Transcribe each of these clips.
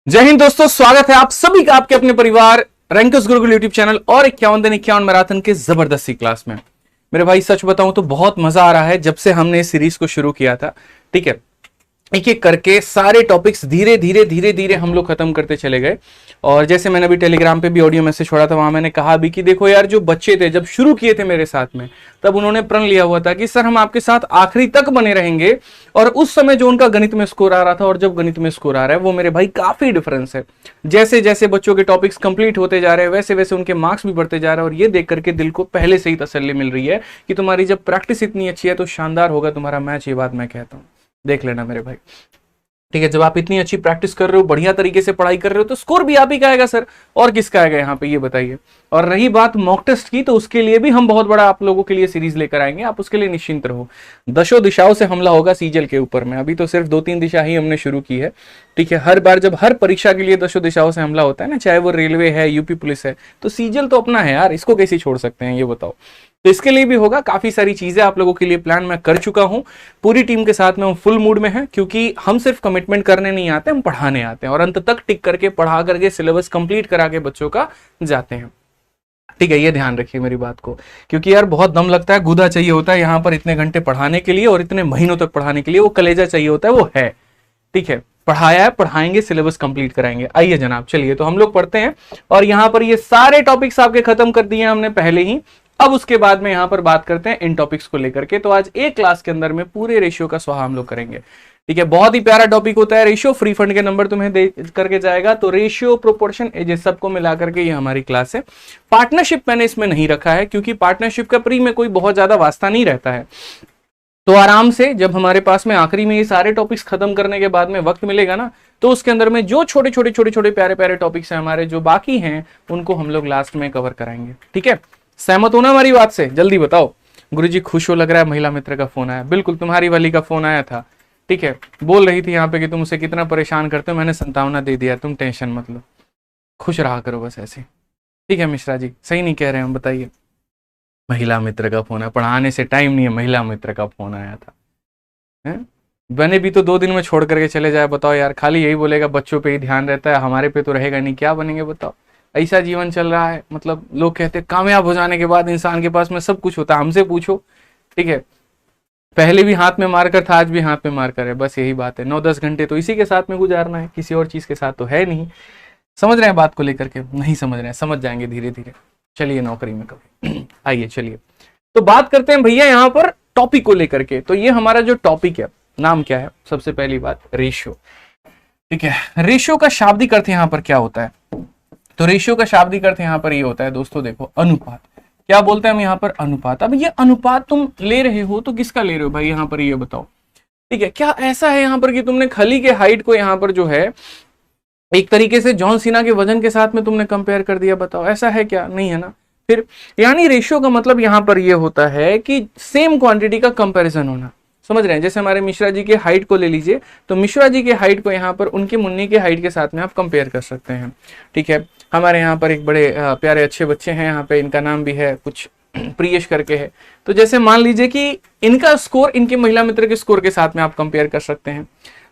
जय हिंद दोस्तों, स्वागत है आप सभी का आपके अपने परिवार रैंकर्स गुरुकुल यूट्यूब चैनल और 51 दिन 51 मैराथन के जबरदस्ती क्लास में। मेरे भाई सच बताऊं तो बहुत मजा आ रहा है जब से हमने इस सीरीज को शुरू किया था। ठीक है, एक एक करके सारे टॉपिक्स धीरे धीरे धीरे धीरे हम लोग खत्म करते चले गए। और जैसे मैंने अभी टेलीग्राम पे भी ऑडियो मैसेज छोड़ा था, वहां मैंने कहा भी कि देखो यार, जो बच्चे थे जब शुरू किए थे मेरे साथ में, तब उन्होंने प्रण लिया हुआ था कि सर हम आपके साथ आखिरी तक बने रहेंगे। और उस समय जो उनका गणित में स्कोर आ रहा था और जब गणित में स्कोर आ रहा है, वो मेरे भाई काफी डिफरेंस है। जैसे जैसे बच्चों के टॉपिक्स कंप्लीट होते जा रहे हैं, वैसे वैसे उनके मार्क्स भी बढ़ते जा रहे हैं। और ये देख करके दिल को पहले से ही तसल्ली मिल रही है कि तुम्हारी जब प्रैक्टिस इतनी अच्छी है तो शानदार होगा तुम्हारा मैच। ये बात मैं कहता हूं, देख लेना मेरे भाई। ठीक है, जब आप इतनी अच्छी प्रैक्टिस कर रहे हो, बढ़िया तरीके से पढ़ाई कर रहे हो, तो स्कोर भी आप ही का आएगा सर, और किसका आएगा यहाँ पे, ये बताइए। और रही बात मॉक टेस्ट की, तो उसके लिए भी हम बहुत बड़ा आप लोगों के लिए सीरीज लेकर आएंगे, आप उसके लिए निश्चिंत रहो। दशों दिशाओं से हमला होगा सीजल के ऊपर में। अभी तो सिर्फ 2-3 दिशा ही हमने शुरू की है। ठीक है, हर बार जब हर परीक्षा के लिए दशों दिशाओं से हमला होता है ना, चाहे वो रेलवे है, यूपी पुलिस है, तो सीजल तो अपना है यार, इसको कैसे छोड़ सकते हैं, ये बताओ। तो इसके लिए भी होगा, काफी सारी चीजें आप लोगों के लिए प्लान मैं कर चुका हूं। पूरी टीम के साथ में हम फुल मूड में हैं, क्योंकि हम सिर्फ कमिटमेंट करने नहीं आते, हम पढ़ाने आते हैं और अंत तक टिक करके पढ़ा करके सिलेबस कंप्लीट करा के बच्चों का जाते हैं। ठीक है, ये ध्यान रखिए मेरी बात को, क्योंकि यार बहुत दम लगता है, गुदा चाहिए होता है यहाँ पर इतने घंटे पढ़ाने के लिए और इतने महीनों तक पढ़ाने के लिए, वो कलेजा चाहिए होता है, वो है। ठीक है, पढ़ाया है, पढ़ाएंगे, सिलेबस कंप्लीट कराएंगे। आइए जनाब, चलिए तो हम लोग पढ़ते हैं। और यहाँ पर ये सारे टॉपिक्स आपके खत्म कर दिए हमने पहले ही। अब उसके बाद में यहाँ पर बात करते हैं इन टॉपिक्स को लेकर के। तो आज एक क्लास के अंदर में पूरे रेशियो का स्वाहा हम लोग करेंगे। ठीक है, बहुत ही प्यारा टॉपिक होता है रेशियो। फ्री फंड के नंबर तुम्हें दे करके जाएगा, तो रेशियो, प्रोपोर्शन, एजेस सबको मिला करके ये हमारी क्लास है। पार्टनरशिप मैंने इसमें नहीं रखा है, क्योंकि पार्टनरशिप का प्री में कोई बहुत ज्यादा वास्ता नहीं रहता है। तो आराम से जब हमारे पास में आखिरी में ये सारे टॉपिक्स खत्म करने के बाद में वक्त मिलेगा ना, तो उसके अंदर में जो छोटे छोटे छोटे छोटे प्यारे प्यारे टॉपिक्स हैं हमारे जो बाकी हैं, उनको हम लोग लास्ट में कवर कराएंगे। ठीक है, सहमत हो ना हमारी बात से? जल्दी बताओ। गुरुजी खुश हो लग रहा है, महिला मित्र का फोन आया। बिल्कुल, तुम्हारी वाली का फोन आया था। ठीक है, बोल रही थी यहाँ पे कि तुम उसे कितना परेशान करते हो, मैंने संतावना दे दिया, तुम टेंशन मत लो, खुश रहा करो बस ऐसे। ठीक है मिश्रा जी, सही नहीं कह रहे हम, बताइए। महिला मित्र का फोन है, पढ़ाने से टाइम नहीं है, महिला मित्र का फोन आया था। है? बने भी तो 2 दिन में छोड़ करके चले जाए, बताओ यार। खाली यही बोलेगा बच्चों पे ही ध्यान रहता है, हमारे पे तो रहेगा नहीं, क्या बनेंगे बताओ। ऐसा जीवन चल रहा है। मतलब लोग कहते हैं कामयाब हो जाने के बाद इंसान के पास में सब कुछ होता है, हमसे पूछो। ठीक है, पहले भी हाथ में मारकर था, आज भी हाथ में मारकर है, बस यही बात है। 9-10 घंटे तो इसी के साथ में गुजारना है, किसी और चीज के साथ तो है नहीं। समझ रहे हैं बात को लेकर के? नहीं समझ रहे हैं, समझ जाएंगे धीरे धीरे। चलिए नौकरी में कभी आइए, चलिए तो बात करते हैं भैया यहाँ पर टॉपिक को लेकर के। तो ये हमारा जो टॉपिक है, नाम क्या है? सबसे पहली बात, रेशियो। ठीक है, रेशियो का शाब्दिक अर्थ यहाँ पर क्या होता है? तो रेशियो का शाब्दिक अर्थ यहाँ पर ये होता है दोस्तों, देखो, अनुपात। क्या बोलते हैं हम यहाँ पर? अनुपात। अब ये अनुपात तुम ले रहे हो तो किसका ले रहे हो भाई, यहाँ पर ये बताओ। ठीक है, क्या ऐसा है यहाँ पर कि तुमने खली के हाइट को यहाँ पर जो है एक तरीके से जॉन सीना के वजन के साथ में तुमने कंपेयर कर दिया? बताओ, ऐसा है क्या? नहीं है ना। फिर यानी रेशियो का मतलब यहाँ पर ये होता है कि सेम क्वांटिटी का कंपैरिजन होना। समझ रहे हैं? जैसे हमारे मिश्रा जी के हाइट को ले लीजिए, तो मिश्रा जी के हाइट को यहाँ पर उनके मुन्नी के हाइट के साथ में आप कंपेयर कर सकते हैं। ठीक है, हमारे यहाँ पर एक बड़े प्यारे अच्छे बच्चे हैं यहाँ पे, इनका नाम भी है कुछ प्रियेश करके है। तो जैसे मान लीजिए कि इनका स्कोर इनके महिला मित्र के स्कोर के साथ में आप कंपेयर कर सकते हैं।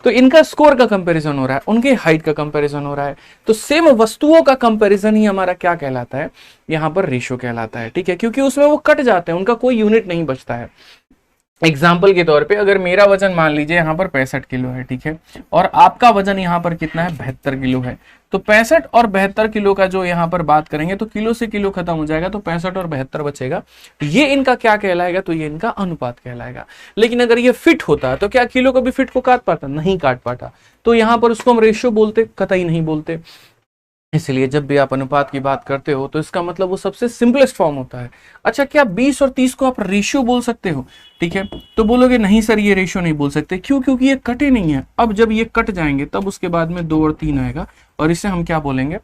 तो इनका स्कोर का कंपैरिजन हो रहा है, उनके हाइट का कंपैरिजन हो रहा है। तो सेम वस्तुओं का कंपैरिजन ही हमारा क्या कहलाता है? यहाँ पर रेशियो कहलाता है। ठीक है, क्योंकि उसमें वो कट जाते हैं, उनका कोई यूनिट नहीं बचता है। एग्जाम्पल के तौर पे, अगर मेरा वजन मान लीजिए यहाँ पर 65 किलो है, ठीक है, और आपका वजन यहाँ पर कितना है? 72 किलो है। तो 65 और 72 किलो का जो यहाँ पर बात करेंगे, तो किलो से किलो खत्म हो जाएगा, तो 65 और 72 बचेगा। ये इनका क्या कहलाएगा? तो ये इनका अनुपात कहलाएगा। लेकिन अगर ये फिट होता तो क्या किलो कभी फिट को काट पाता? नहीं काट पाता। तो यहाँ पर उसको हम रेशियो बोलते? कतई नहीं बोलते। इसलिए जब भी आप अनुपात की बात करते हो तो इसका मतलब वो सबसे सिंपलेस्ट फॉर्म होता है। अच्छा, क्या 20 और 30 को आप रेशियो बोल सकते हो? ठीक है, तो बोलोगे नहीं सर ये रेशियो नहीं बोल सकते। क्यों? क्योंकि ये कटे नहीं है। अब जब ये कट जाएंगे तब उसके बाद में 2 और 3 आएगा, और इसे हम क्या बोलेंगे?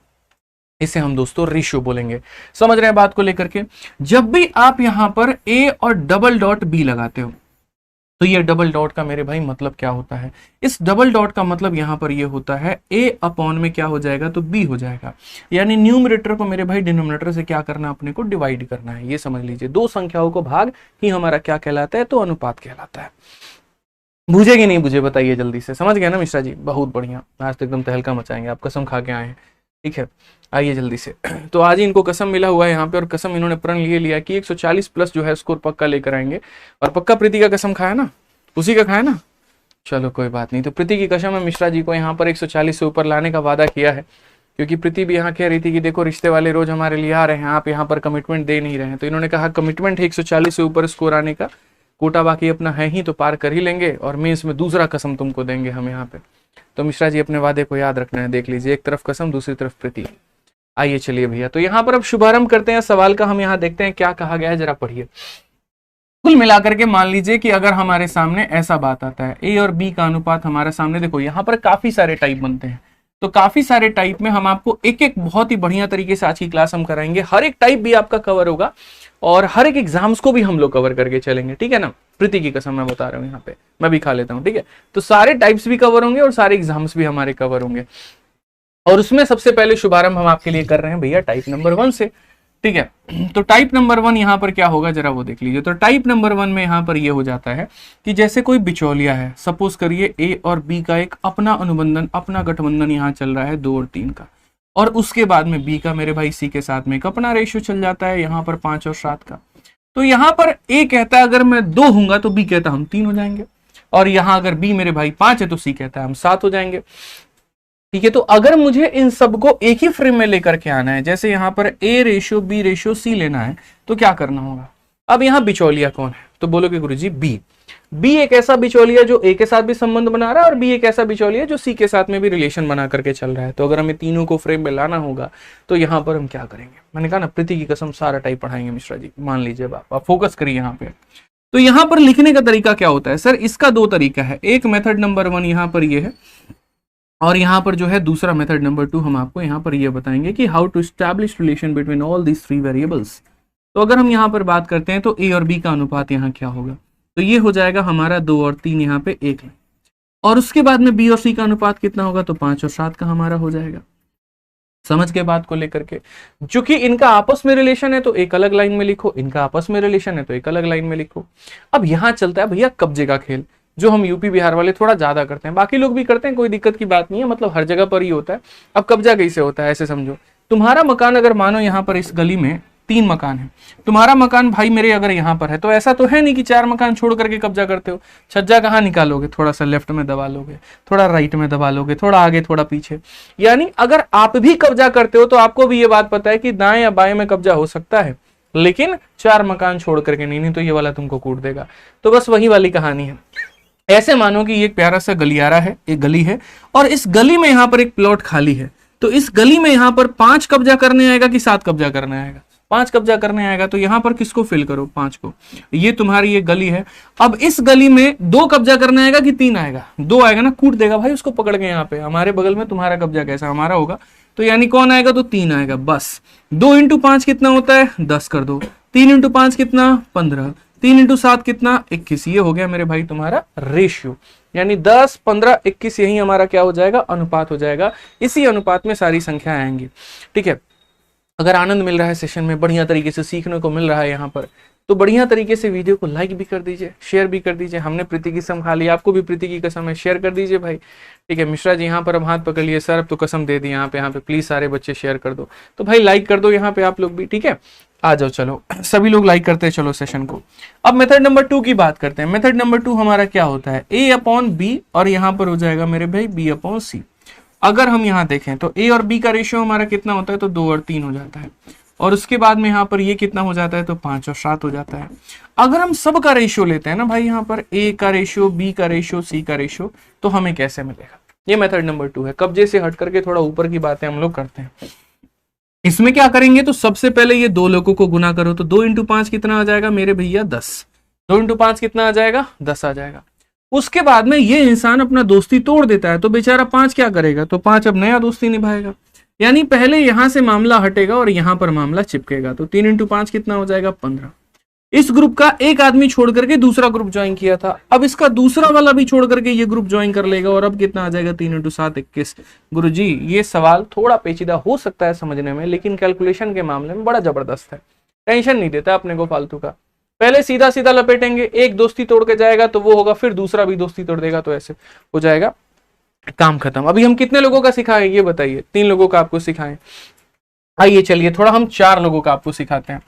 इसे हम दोस्तों रेशियो बोलेंगे। समझ रहे हैं बात को लेकर के? जब भी आप यहां पर ए और डबल डॉट बी लगाते हो, तो ये डबल डॉट का मेरे भाई मतलब क्या होता है? इस डबल डॉट का मतलब यहां पर ये होता है ए अपॉन में क्या हो जाएगा? तो बी हो जाएगा। यानी न्यूमरेटर को मेरे भाई डिनोमिनेटर से क्या करना? अपने को डिवाइड करना है। ये समझ लीजिए, 2 संख्याओं को भाग ही हमारा क्या कहलाता है? तो अनुपात कहलाता है। बुझेगी नहीं बुझे बताइए जल्दी से, समझ गए ना मिश्रा जी? बहुत बढ़िया, आज तो एकदम तहलका मचाएंगे, आप कसम खा के आए हैं। ठीक है, आइए जल्दी से। तो आज ही इनको कसम मिला हुआ है यहाँ पे, और कसम इन्होंने प्रण लिए लिया कि 140 प्लस जो है स्कोर पक्का लेकर आएंगे। और पक्का प्रीति का कसम खाया ना, उसी का खाया ना? चलो कोई बात नहीं। तो प्रीति की कसम है मिश्रा जी को यहाँ पर 140 से ऊपर लाने का वादा किया है, क्योंकि प्रीति भी यहाँ कह रही थी कि देखो रिश्ते वाले रोज हमारे लिए आ रहे हैं, आप यहाँ पर कमिटमेंट दे नहीं रहे हैं। तो इन्होंने कहा कमिटमेंट है 140 से ऊपर स्कोर आने का, कोटा बाकी अपना है ही तो पार कर ही लेंगे, और मेंस में दूसरा कसम तुमको देंगे हम यहाँ पे। तो मिश्रा जी अपने वादे को याद रखना है, देख लीजिए, एक तरफ कसम दूसरी तरफ प्रीति। आइए चलिए भैया, तो यहाँ पर अब शुभारंभ करते हैं सवाल का। हम यहाँ देखते हैं क्या कहा गया है, जरा पढ़िए। कुल मिलाकर के मान लीजिए कि अगर हमारे सामने ऐसा बात आता है, ए और बी का अनुपात हमारे सामने, देखो यहाँ पर काफी सारे टाइप बनते हैं, तो काफी सारे टाइप में हम आपको एक एक बहुत ही बढ़िया तरीके से आज की क्लास हम कराएंगे। हर एक टाइप भी आपका कवर होगा, और हर एक एग्जाम्स को भी हम लोग कवर करके चलेंगे, ठीक है ना? प्रीति की कसम मैं बता रहा हूँ यहाँ पे, मैं भी खा लेता हूँ, ठीक है? तो सारे टाइप्स भी कवर होंगे और सारे एग्जाम्स भी हमारे कवर होंगे। और उसमें सबसे पहले शुभारंभ हम आपके लिए कर रहे हैं भैया टाइप नंबर 1 से, ठीक है? तो टाइप नंबर 1 यहाँ पर क्या होगा, जरा वो देख लीजिए। तो टाइप नंबर 1 में यहाँ पर ये हो जाता है कि जैसे कोई बिचौलिया है, सपोज करिए ए और बी का एक अपना अनुबंधन, अपना गठबंधन यहाँ चल रहा है 2 और 3 का, और उसके बाद में बी का मेरे भाई सी के साथ में एक अपना रेशियो चल जाता है यहाँ पर 5 और 7 का। तो यहाँ पर ए कहता है अगर मैं 2 हूंगा तो बी कहता है हम 3 हो जाएंगे, और यहाँ अगर बी मेरे भाई 5 है तो सी कहता है हम 7 हो जाएंगे, ठीक है? तो अगर मुझे इन सबको एक ही फ्रेम में लेकर के आना है, जैसे यहाँ पर A ratio B ratio C लेना है, तो क्या करना होगा? अब यहाँ बिचौलिया कौन है, तो बोलोगे गुरुजी बी। बी एक ऐसा बिचौलिया जो ए के साथ भी संबंध बना रहा है, और बी एक ऐसा बिचौलिया जो सी के साथ में भी रिलेशन बना करके चल रहा है। तो अगर हमें तीनों को फ्रेम में लाना होगा तो यहाँ पर हम क्या करेंगे? मैंने कहा ना प्रीति की कसम सारा टाइप पढ़ाएंगे मिश्रा जी, मान लीजिए आप फोकस करिए यहाँ पे। तो यहाँ पर लिखने का तरीका क्या होता है सर? इसका 2 तरीका है। एक मेथड नंबर 1 यहाँ पर ये है, और यहाँ पर जो है दूसरा मेथड नंबर 2 हम आपको यहाँ पर ये बताएंगे कि how to establish relation between all these 3 variables. तो अगर हम यहाँ पर बात करते हैं तो ए और बी का अनुपात यहाँ क्या होगा, तो ये हो जाएगा हमारा 2 और 3 यहाँ पे 1 है, और उसके बाद में बी और सी का अनुपात कितना होगा, तो 5 और 7 का हमारा हो जाएगा। समझ के बात को लेकर के, चूंकि इनका आपस में रिलेशन है तो एक अलग लाइन में लिखो, इनका आपस में रिलेशन है तो एक अलग लाइन में लिखो। अब यहाँ चलता है भैया कब्जे का खेल, जो हम यूपी बिहार वाले थोड़ा ज्यादा करते हैं, बाकी लोग भी करते हैं, कोई दिक्कत की बात नहीं है, मतलब हर जगह पर ही होता है। अब कब्जा कैसे होता है, ऐसे समझो, तुम्हारा मकान अगर मानो यहाँ पर इस गली में 3 मकान है, तुम्हारा मकान भाई मेरे अगर यहाँ पर है, तो ऐसा तो है नहीं कि 4 मकान छोड़ करके कब्जा करते हो। छज्जा कहाँ निकालोगे? थोड़ा सा लेफ्ट में दबा लोगे, थोड़ा राइट में दबा लोगे, थोड़ा आगे थोड़ा पीछे। यानी अगर आप भी कब्जा करते हो तो आपको भी ये बात पता है कि दाएं या बाएं में कब्जा हो सकता है, लेकिन 4 मकान छोड़ करके नहीं तो ये वाला तुमको कूट देगा। तो बस वही वाली कहानी है। ऐसे मानो कि ये एक प्यारा सा गलियारा है, एक गली है, और इस गली में यहाँ पर एक प्लॉट खाली है। तो इस गली में यहाँ पर 5 कब्जा करने आएगा कि 7 कब्जा करने आएगा? 5 कब्जा करने आएगा। तो यहाँ पर किसको फिल करो? 5 को। ये तुम्हारी ये गली है। अब इस गली में 2 कब्जा करने आएगा कि 3 आएगा? 2 आएगा ना, कूट देगा भाई उसको पकड़ के। यहाँ पे हमारे बगल में तुम्हारा कब्जा कैसा हमारा होगा, तो यानी कौन आएगा? तो 3 आएगा। बस 2 × 5 कितना होता है? 10 कर दो। 3 × 5 कितना? 15। 3 × 7 कितना? 21। ये हो गया मेरे भाई तुम्हारा रेशियो, यानी 10, 15, 21 यही हमारा क्या हो जाएगा? अनुपात हो जाएगा। इसी अनुपात में सारी संख्या आएंगी, ठीक है? अगर आनंद मिल रहा है सेशन में, बढ़िया तरीके से सीखने को मिल रहा है यहाँ पर, तो बढ़िया तरीके से वीडियो को लाइक भी कर दीजिए, शेयर भी कर दीजिए। हमने प्रीति की कसम खा ली, आपको भी प्रीति की कसम है, शेयर कर दीजिए भाई, ठीक है? मिश्रा जी यहाँ पर अब हाथ पकड़ लिए सर, अब तो कसम दे दी यहाँ पे प्लीज सारे बच्चे शेयर कर दो, तो भाई लाइक कर दो यहाँ पे आप लोग भी, ठीक है? आ जाओ, चलो सभी लोग लाइक करते हैं, चलो सेशन को। अब मेथड नंबर 2 की बात करते हैं। मेथड नंबर 2 हमारा क्या होता है? A/B, और यहाँ पर हो जाएगा मेरे भाई B/C। अगर हम यहाँ देखें तो A और B का रेशियो हमारा कितना होता है? तो 2 और 3 हो जाता है, और उसके बाद में यहाँ पर ये कितना हो जाता है? तो 5 और 7 हो जाता है। अगर हम सब का रेशियो लेते हैं ना भाई, यहाँ पर A का रेशियो, B का रेशियो, C का रेशियो, तो हमें कैसे मिलेगा? ये मेथड नंबर 2 है। कब्जे से हट करके थोड़ा ऊपर की बातें हम लोग करते हैं। इसमें क्या करेंगे? तो सबसे पहले ये 2 लोगों को गुना करो, तो 2 × 5 कितना आ जाएगा मेरे भैया? 10। 2 × 5 कितना आ जाएगा? 10 आ जाएगा। उसके बाद में ये इंसान अपना दोस्ती तोड़ देता है, तो बेचारा 5 क्या करेगा? तो 5 अब नया दोस्ती निभाएगा, यानी पहले यहां से मामला हटेगा और यहां पर मामला चिपकेगा। तो 3 × 5 कितना हो जाएगा? 15। इस ग्रुप का एक आदमी छोड़ करके दूसरा ग्रुप ज्वाइन किया था, अब इसका दूसरा वाला भी छोड़ करके ये ग्रुप ज्वाइन कर लेगा, और अब कितना आ जाएगा? 3 × 7 21। गुरुजी ये सवाल थोड़ा पेचीदा हो सकता है समझने में, लेकिन कैलकुलेशन के मामले में बड़ा जबरदस्त है, टेंशन नहीं देता अपने को फालतू का। पहले सीधा सीधा लपेटेंगे, एक दोस्ती तोड़ के जाएगा तो वो होगा, फिर दूसरा भी दोस्ती तोड़ देगा, तो ऐसे हो जाएगा, काम खत्म। अभी हम कितने लोगों का सिखाएं ये बताइए? 3 लोगों का आपको सिखाएं। आइए चलिए थोड़ा हम 4 लोगों का आपको सिखाते हैं।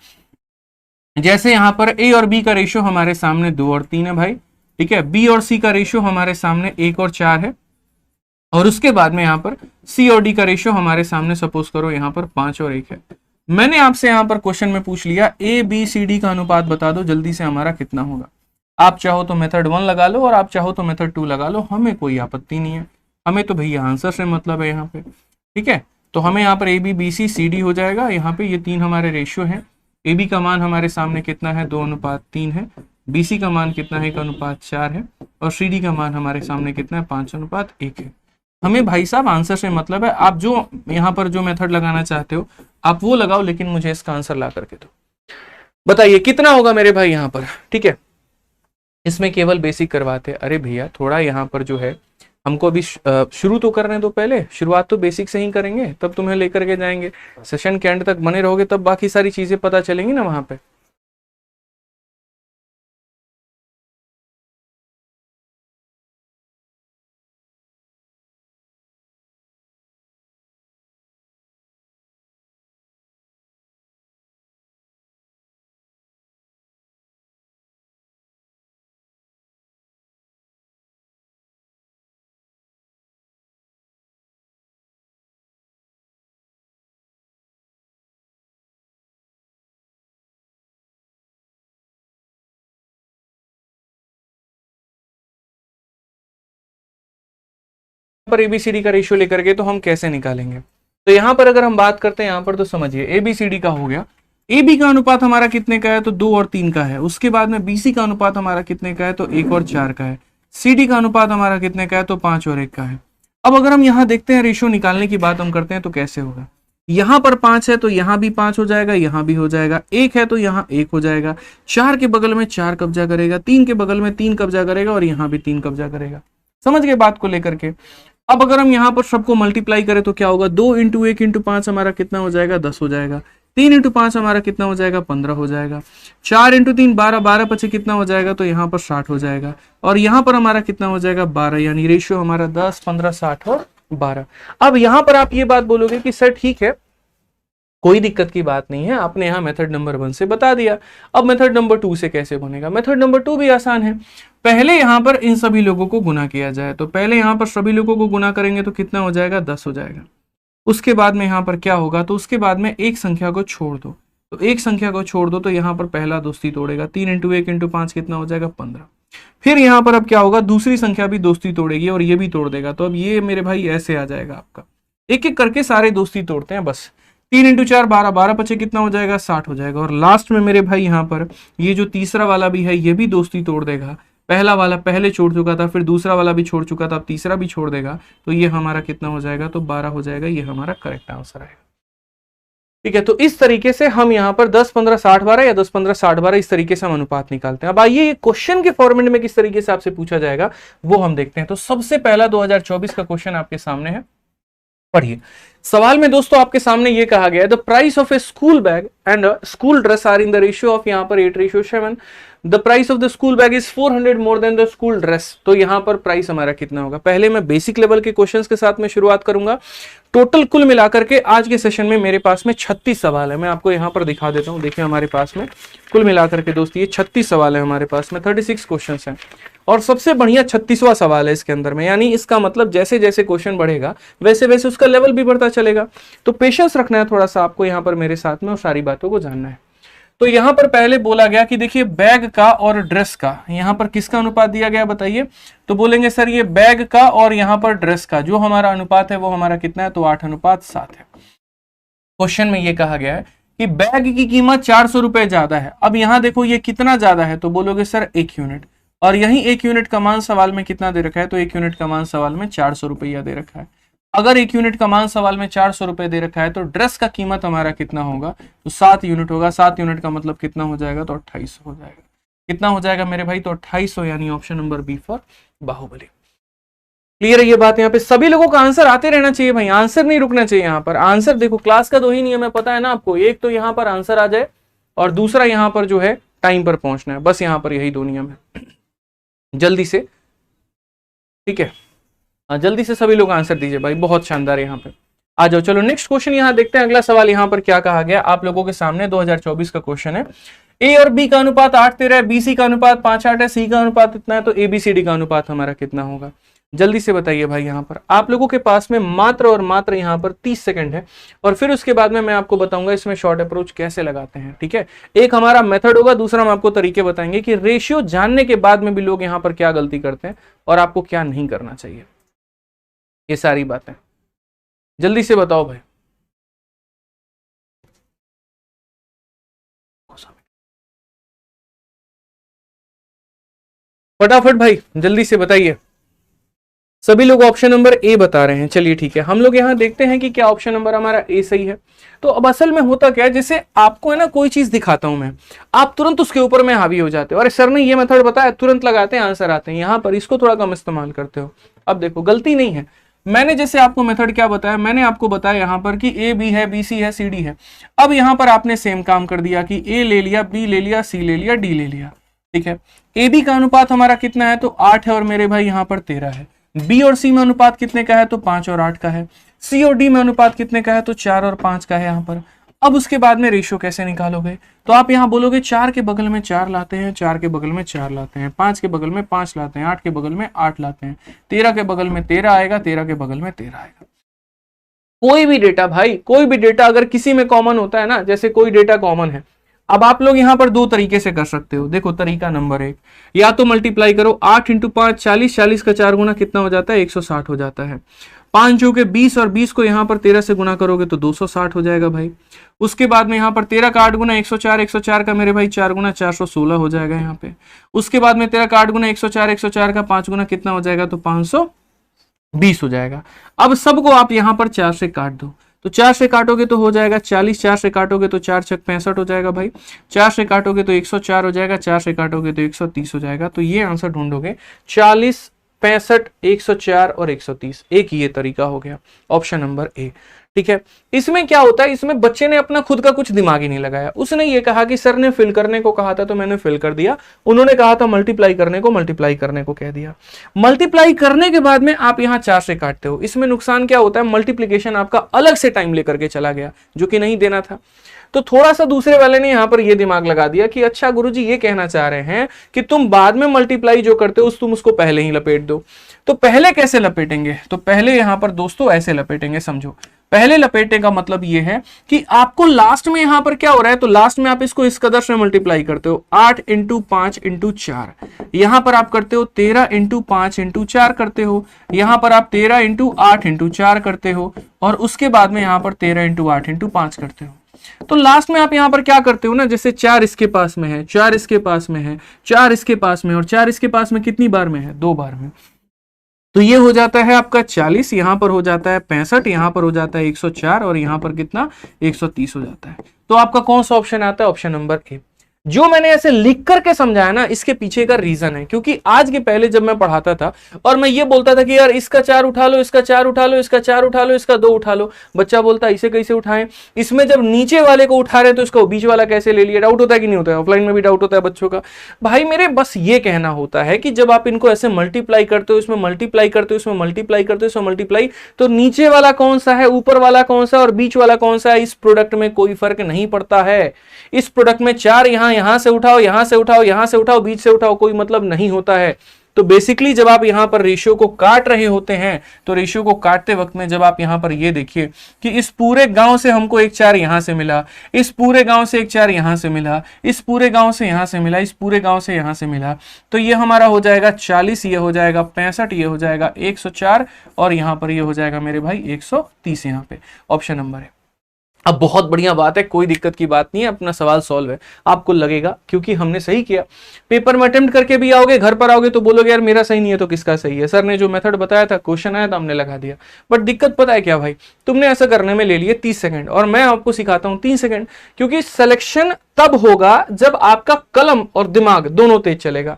जैसे यहां पर ए और बी का रेशियो हमारे सामने 2 और 3 है भाई, ठीक है। बी और सी का रेशियो हमारे सामने 1 और 4 है, और उसके बाद में यहां पर सी और डी का रेशियो हमारे सामने सपोज करो यहां पर 5 और 1 है। मैंने आपसे यहां पर क्वेश्चन में पूछ लिया ए बी सी डी का अनुपात बता दो जल्दी से हमारा कितना होगा। आप चाहो तो मेथड 1 लगा लो और आप चाहो तो मेथड 2 लगा लो, हमें कोई आपत्ति नहीं है, हमें तो भैया आंसर से मतलब है यहाँ पे, ठीक है। तो हमें यहाँ पर A B B C C D हो जाएगा, यहाँ पे ये 3 हमारे रेशियो हैं। ए बी का मान हमारे सामने कितना है, 2:3 है। बी सी का मान कितना है, 1:4 है। और सी डी का मान हमारे सामने कितना है, 5:1 है। हमें भाई साहब आंसर से मतलब है, आप जो यहाँ पर जो मेथड लगाना चाहते हो आप वो लगाओ, लेकिन मुझे इसका आंसर ला करके दो। बताइए कितना होगा मेरे भाई यहाँ पर, ठीक है। इसमें केवल बेसिक करवाते हैं। अरे भैया थोड़ा यहाँ पर जो है हमको अभी शुरू तो करने दो, पहले शुरुआत तो बेसिक से ही करेंगे, तब तुम्हें लेकर के जाएंगे। सेशन के एंड तक बने रहोगे तब बाकी सारी चीजें पता चलेंगी ना वहां पे। पर एबीसीडी का रेशियो लेकर के तो हम कैसे निकालेंगे? तो यहाँ पर अगर हम बात करते हैं, यहाँ पर तो समझिए एबीसीडी का हो गया, ए बी का अनुपात हमारा कितने का है, तो 2 और 3 का है। उसके बाद में बीसी का अनुपात हमारा कितने का है, तो 1 और 4 का है। सी डी का अनुपात हमारा कितने का है, तो 5 और 1 का है। अब अगर हम यहाँ देखते हैं रेशियो निकालने की बात हम करते हैं तो कैसे होगा, यहाँ पर 5 है तो यहाँ भी 5 हो जाएगा, यहाँ भी हो जाएगा। 1 है तो यहाँ 1 हो जाएगा। 4 के बगल में 4 कब्जा करेगा, 3 के बगल में 3 कब्जा करेगा, और यहाँ भी 3 कब्जा करेगा। समझ गए बात को लेकर के? अब अगर हम यहाँ पर सबको मल्टीप्लाई करें तो क्या होगा, 2 इंटू 1 इंटू 5 हमारा कितना हो जाएगा, 10 हो जाएगा। 3 इंटू 5 हमारा कितना हो जाएगा, 15 हो जाएगा। 4 इंटू 3 12, 12 पचे कितना हो जाएगा, तो यहाँ पर 60 हो जाएगा। और यहाँ पर हमारा कितना हो जाएगा, 12, यानी रेशियो हमारा 10, 15, 60 और 12। अब यहाँ पर आप ये बात बोलोगे कि सर ठीक है कोई दिक्कत की बात नहीं है, आपने यहाँ मेथड नंबर 1 से बता दिया, अब मेथड नंबर 2 से कैसे बनेगा? मेथड नंबर 2 भी आसान है। पहले यहाँ पर इन सभी लोगों को गुना किया जाए, तो पहले यहाँ पर सभी लोगों को गुना करेंगे तो कितना हो जाएगा, 10 हो जाएगा। उसके बाद में यहाँ पर क्या होगा, तो उसके बाद में एक संख्या को छोड़ दो, तो एक संख्या को छोड़ दो तो यहाँ पर पहला दोस्ती तोड़ेगा। 3 इंटू 1 इंटू 5 कितना हो जाएगा, 15। फिर यहाँ पर अब क्या होगा, दूसरी संख्या भी दोस्ती तोड़ेगी और ये भी तोड़ देगा। तो अब ये मेरे भाई ऐसे आ जाएगा आपका, एक एक करके सारे दोस्ती तोड़ते हैं बस। 3 इंटू 4 12, 12 पचे कितना हो जाएगा, 60 हो जाएगा। और लास्ट में मेरे भाई यहाँ पर ये जो तीसरा वाला भी है ये भी दोस्ती तोड़ देगा। पहला वाला पहले छोड़ चुका था, फिर दूसरा वाला भी छोड़ चुका था, अब तीसरा भी छोड़ देगा, तो ये हमारा कितना हो जाएगा, तो 12 हो जाएगा। ये हमारा करेक्ट आंसर आएगा। ठीक है, तो इस तरीके से हम यहाँ पर 10 15 60 12 या 10 15 60 12 इस तरीके से हम अनुपात निकालते हैं। अब आइए ये क्वेश्चन के फॉर्मेट में किस तरीके से आपसे पूछा जाएगा वो हम देखते हैं। तो सबसे पहला 2024 का क्वेश्चन आपके सामने है, पढ़िए। सवाल में दोस्तों आपके सामने ये कहा गया है, the price of a school bag and school dress are in the ratio of, यहाँ पर 8:7। The price of the school bag is 400 more than the school dress. तो यहाँ पर प्राइस हमारा कितना होगा? पहले मैं बेसिक लेवल के क्वेश्चंस के साथ में शुरुआत करूंगा। टोटल कुल मिलाकर के आज के सेशन में मेरे पास में 36 सवाल है। मैं आपको यहाँ पर दिखा देता हूँ, देखिए हमारे पास में कुल मिलाकर के दोस्त ये 36 सवाल है हमारे पास में, 36 क्वेश्चन हैं। और सबसे बढ़िया 36वां सवाल है इसके अंदर में, यानी इसका मतलब जैसे जैसे क्वेश्चन बढ़ेगा वैसे वैसे उसका लेवल भी बढ़ता चलेगा। तो पेशेंस रखना है थोड़ा सा आपको यहाँ पर मेरे साथ में, और सारी बातों को जानना है। तो यहाँ पर पहले बोला गया कि देखिए बैग का और ड्रेस का यहाँ पर किसका अनुपात दिया गया बताइए? तो बोलेंगे सर ये बैग का और यहाँ पर ड्रेस का जो हमारा अनुपात है वो हमारा कितना है, तो 8:7 है। क्वेश्चन में ये कहा गया है कि बैग की कीमत 400 रुपए ज्यादा है। अब यहाँ देखो ये कितना ज्यादा है, तो बोलोगे सर 1 यूनिट, और यही 1 यूनिट का मान सवाल में कितना दे रखा है, तो 1 यूनिट का मान सवाल में 400 रुपया दे रखा है। अगर 1 यूनिट का मान सवाल में 400 रुपए दे रखा है तो ड्रेस का कीमत हमारा कितना होगा, तो 7 यूनिट होगा। 7 यूनिट का मतलब कितना हो जाएगा, तो 2800 हो जाएगा। कितना हो जाएगा मेरे भाई, तो 2800, यानी option number B for Baahubali. Clear है ये बात? यहाँ पे सभी लोगों का आंसर आते रहना चाहिए भाई, आंसर नहीं रुकना चाहिए। यहाँ पर आंसर देखो, क्लास का 2 ही नियम है, पता है ना आपको। एक तो यहाँ पर आंसर आ जाए और दूसरा यहाँ पर जो है टाइम पर पहुंचना है, बस यहां पर यही दो नियम है। जल्दी से, ठीक है, जल्दी से सभी लोग आंसर दीजिए भाई, बहुत शानदार यहाँ पे। आ जाओ, चलो नेक्स्ट क्वेश्चन यहाँ देखते हैं। अगला सवाल यहाँ पर क्या कहा गया आप लोगों के सामने, 2024 का क्वेश्चन है। ए और बी का अनुपात 8:13 है, बी सी का अनुपात 5:8 है, सी का अनुपात इतना है, तो ए बी सी डी का अनुपात हमारा कितना होगा? जल्दी से बताइए भाई। यहाँ पर आप लोगों के पास में मात्र और मात्र यहाँ पर 30 सेकंड है, और फिर उसके बाद में मैं आपको बताऊंगा इसमें शॉर्ट अप्रोच कैसे लगाते हैं, ठीक है। एक हमारा मेथड होगा, दूसरा हम आपको तरीके बताएंगे कि रेशियो जानने के बाद में भी लोग यहाँ पर क्या गलती करते हैं और आपको क्या नहीं करना चाहिए, ये सारी बातें। जल्दी से बताओ भाई। फटाफट भाई जल्दी से बताइए। सभी लोग ऑप्शन नंबर ए बता रहे हैं। चलिए ठीक है, हम लोग यहां देखते हैं कि क्या ऑप्शन नंबर हमारा ए सही है। तो अब असल में होता क्या है, जैसे आपको है ना कोई चीज दिखाता हूं मैं, आप तुरंत उसके ऊपर में हावी हो जाते हो, अरे सर ने ये मेथड बताया, तुरंत लगाते हैं आंसर आते हैं। यहां पर इसको थोड़ा कम इस्तेमाल करते हो। अब देखो गलती नहीं है, मैंने जैसे आपको मेथड क्या बताया, मैंने आपको बताया यहां पर कि ए बी है, बी सी है, सी डी है। अब यहां पर आपने सेम काम कर दिया कि ए ले लिया, बी ले लिया, सी ले लिया, डी ले लिया, ठीक है। ए बी का अनुपात हमारा कितना है, तो 8 है, और मेरे भाई यहां पर 13 है। बी और सी में अनुपात कितने का है, तो 5 और 8 का है। सी और डी में अनुपात कितने का है, तो 4 और 5 का है यहाँ पर। अब उसके बाद में रेशियो कैसे निकालोगे, तो आप यहाँ बोलोगे 4 के बगल में 4 लाते हैं, 4 के बगल में 4 लाते हैं, 5 के बगल में 5 लाते हैं, 8 के बगल में 8 लाते हैं, 13 के बगल में 13 आएगा, 13 के बगल में 13 आएगा। कोई भी डेटा भाई, कोई भी डेटा अगर किसी में कॉमन होता है ना, जैसे कोई डेटा कॉमन है, अब आप लोग यहां पर दो तरीके से कर सकते हो। देखो तरीका नंबर 1, या तो मल्टीप्लाई करो, 8 × 5 40, 40 का 4 गुना कितना हो जाता है, 160 हो जाता है। 5 जो के 20, और 20 को यहां पर 13 से गुना करोगे तो 260 हो जाएगा भाई। उसके बाद में यहां पर 13 का 8 गुना 104, 104 का मेरे भाई 4 गुना 416 हो जाएगा यहाँ पे। उसके बाद में 13 का 8 गुना 104, 104 का 5 गुना कितना हो जाएगा, तो 520 हो जाएगा। अब सबको आप यहां पर 4 से काट दो, तो 4 से काटोगे तो हो जाएगा 40, 4 से काटोगे तो 4 छक 65 हो जाएगा भाई, 4 से काटोगे तो 104 हो जाएगा, 4 से काटोगे तो 130 हो जाएगा। तो ये आंसर ढूंढोगे 40, 65, 104 और 130। एक ये तरीका हो गया, ऑप्शन नंबर ए, ठीक है। इसमें क्या होता है, इसमें बच्चे ने अपना खुद का कुछ दिमाग ही नहीं लगाया। उसने ये कहा कि सर ने फिल करने को कहा था तो मैंने फिल कर दिया, उन्होंने कहा था मल्टीप्लाई करने को, मल्टीप्लाई करने को कह दिया। मल्टीप्लाई करने के बाद में आप यहां 4 से काटते हो। इसमें नुकसान क्या होता है, मल्टीप्लीकेशन आपका अलग से टाइम लेकर के चला गया, जो कि नहीं देना था। तो थोड़ा सा दूसरे वाले ने यहां पर ये दिमाग लगा दिया कि अच्छा गुरुजी ये कहना चाह रहे हैं कि तुम बाद में मल्टीप्लाई जो करते हो तुम उसको पहले ही लपेट दो। तो पहले कैसे लपेटेंगे, तो पहले यहां पर दोस्तों ऐसे लपेटेंगे, समझो। पहले लपेटने का मतलब ये है कि आपको लास्ट में यहां पर क्या हो रहा है, तो लास्ट में आप इसको इस कदर से मल्टीप्लाई करते हो, 8 × 5 × 4। यहां पर आप करते हो 13 × 5 × 4 करते हो, यहां पर आप 13 × 8 × 4 करते हो, और उसके बाद में यहां पर 13 × 8 × 5 करते हो। तो लास्ट में आप यहां पर क्या करते हो ना, जैसे 4 इसके पास में है, 4 इसके पास में है, 4 इसके पास में, और 4 इसके पास में कितनी बार में है, 2 बार में। तो ये हो जाता है आपका 40, यहां पर हो जाता है 65, यहां पर हो जाता है 104, और यहां पर कितना 130 हो जाता है। तो आपका कौन सा ऑप्शन आता है, ऑप्शन नंबर ए। जो मैंने ऐसे लिख करके समझाया ना, इसके पीछे का रीजन है, क्योंकि आज के पहले जब मैं पढ़ाता था और मैं ये बोलता था कि यार इसका 4 उठा लो, इसका 4 उठा लो, इसका 4 उठा लो, इसका 2 उठा लो, बच्चा बोलता इसे कैसे उठाएं, इसमें जब नीचे वाले को उठा रहे हैं तो इसका बीच वाला कैसे ले लिया। डाउट होता है कि नहीं होता है, ऑफलाइन में भी डाउट होता है बच्चों का। भाई मेरे बस ये कहना होता है कि जब आप इनको ऐसे मल्टीप्लाई करते हो, इसमें मल्टीप्लाई करते हो, इसमें मल्टीप्लाई करते हो, इसमें मल्टीप्लाई, तो नीचे वाला कौन सा है, ऊपर वाला कौन सा और बीच वाला कौन सा है, इस प्रोडक्ट में कोई फर्क नहीं पड़ता है। इस प्रोडक्ट में 4 यहां से उठाओ, यहां से उठाओ, यहां से उठाओ, बीच से उठाओ, कोई मतलब नहीं होता है। तो बेसिकली जब आप यहां पर रेशियो को काट रहे होते हैं, तो रेशियो को काटते वक्त में जब आप यहां पर ये देखिए कि इस पूरे गांव से हमको एक 4 यहां से मिला, इस पूरे गांव से एक 4 यहां से मिला, इस पूरे गांव से यहां से मिला, इस पूरे गांव से यहां से मिला, तो ये हमारा हो जाएगा 40, ये हो जाएगा 65, ये हो जाएगा 104, और यहां पर ये हो जाएगा मेरे भाई 130। यहां पे ऑप्शन नंबर है। अब बहुत बढ़िया बात है, कोई दिक्कत की बात नहीं है, अपना सवाल सॉल्व है। आपको लगेगा क्योंकि हमने सही किया। पेपर में अटेम्प्ट करके भी आओगे, घर पर आओगे तो बोलोगे यार मेरा सही नहीं है, तो किसका सही है, सर ने जो मेथड बताया था, क्वेश्चन आया था, हमने लगा दिया। बट दिक्कत पता है क्या भाई, तुमने ऐसा करने में ले लिए 30 सेकंड, और मैं आपको सिखाता हूं 3 सेकंड, क्योंकि सिलेक्शन तब होगा जब आपका कलम और दिमाग दोनों तेज चलेगा।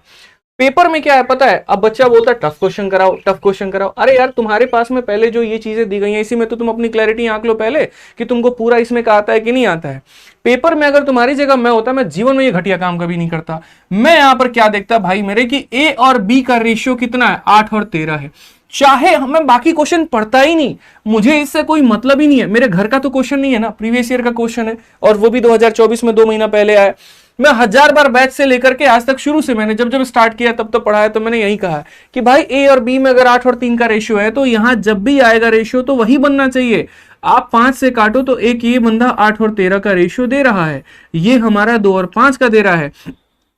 पेपर में क्या है पता है, अब बच्चा बोलता है टफ क्वेश्चन कराओ, टफ क्वेश्चन कराओ। अरे यार तुम्हारे पास में पहले जो ये चीजें दी गई हैं इसी में तो तुम अपनी क्लैरिटी आंक लो पहले कि तुमको पूरा इसमें का आता है कि नहीं आता है। पेपर में अगर तुम्हारी जगह मैं होता, मैं जीवन में ये घटिया काम कभी नहीं करता। मैं यहां पर क्या देखता भाई मेरे कि ए और बी का रेशियो कितना है, 8 और 13 है। चाहे मैं बाकी क्वेश्चन पढ़ता ही नहीं, मुझे इससे कोई मतलब ही नहीं है, मेरे घर का तो क्वेश्चन नहीं है ना, प्रीवियस ईयर का क्वेश्चन है और वो भी 2024 में 2 महीना पहले आया। मैं 1000 बार बैच से लेकर के आज तक शुरू से मैंने जब जब स्टार्ट किया तब तो पढ़ा है, तो मैंने यही कहा कि भाई ए और बी में अगर 8 और 3 का रेशियो है तो यहां जब भी आएगा रेशियो तो वही बनना चाहिए। आप 5 से काटो तो एक ये बंदा 8 और 13 का रेशियो दे रहा है, ये हमारा 2 और 5 का दे रहा है।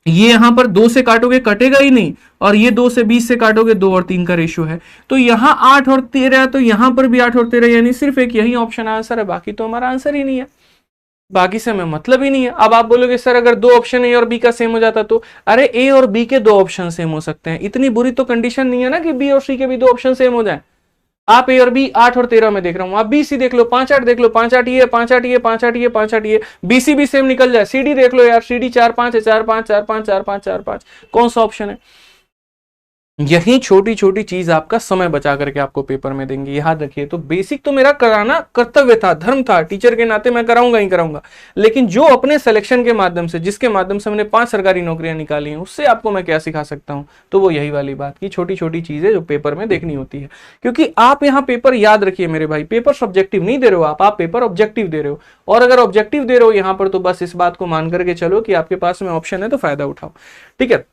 ये यहां पर 2 से काटोगे कटेगा ही नहीं, और ये 2 से 20 से काटोगे 2 और 3 का रेशियो है। तो यहां 8 और 13, तो यहां पर भी 8 और 13, यानी सिर्फ एक यही ऑप्शन आंसर है, बाकी तो हमारा आंसर ही नहीं है, बाकी से हमें मतलब ही नहीं है। अब आप बोलोगे सर अगर 2 ऑप्शन ए और बी का सेम हो जाता तो, अरे ए और बी के 2 ऑप्शन सेम हो सकते हैं, इतनी बुरी तो कंडीशन नहीं है ना कि बी और सी के भी 2 ऑप्शन सेम हो जाए। आप ए और बी 8 और 13 में देख रहा हूं, आप बी सी देख लो, 5 8 देख लो, 5 8 ये 5 8 ये 5 8 ये 5 8 ये, बी सी भी सेम निकल जाए। सी डी देख लो यार, सी डी 4 5 है, 4 5 4 5 4 5 4 5, कौन सा ऑप्शन है। यही छोटी छोटी चीज आपका समय बचा करके आपको पेपर में देंगे, याद रखिए। तो बेसिक तो मेरा कराना कर्तव्य था, धर्म था, टीचर के नाते मैं कराऊंगा ही कराऊंगा, लेकिन जो अपने सिलेक्शन के माध्यम से, जिसके माध्यम से मैंने 5 सरकारी नौकरियां निकाली हैं, उससे आपको मैं क्या सिखा सकता हूं। तो वो यही वाली बात की छोटी छोटी चीजें जो पेपर में देखनी होती है, क्योंकि आप यहाँ पेपर याद रखिए मेरे भाई, पेपर सब्जेक्टिव नहीं दे रहे हो आप पेपर ऑब्जेक्टिव दे रहे हो। और अगर ऑब्जेक्टिव दे रहे हो यहाँ पर तो बस इस बात को मान करके चलो कि आपके पास में ऑप्शन है तो फायदा उठाओ, ठीक है।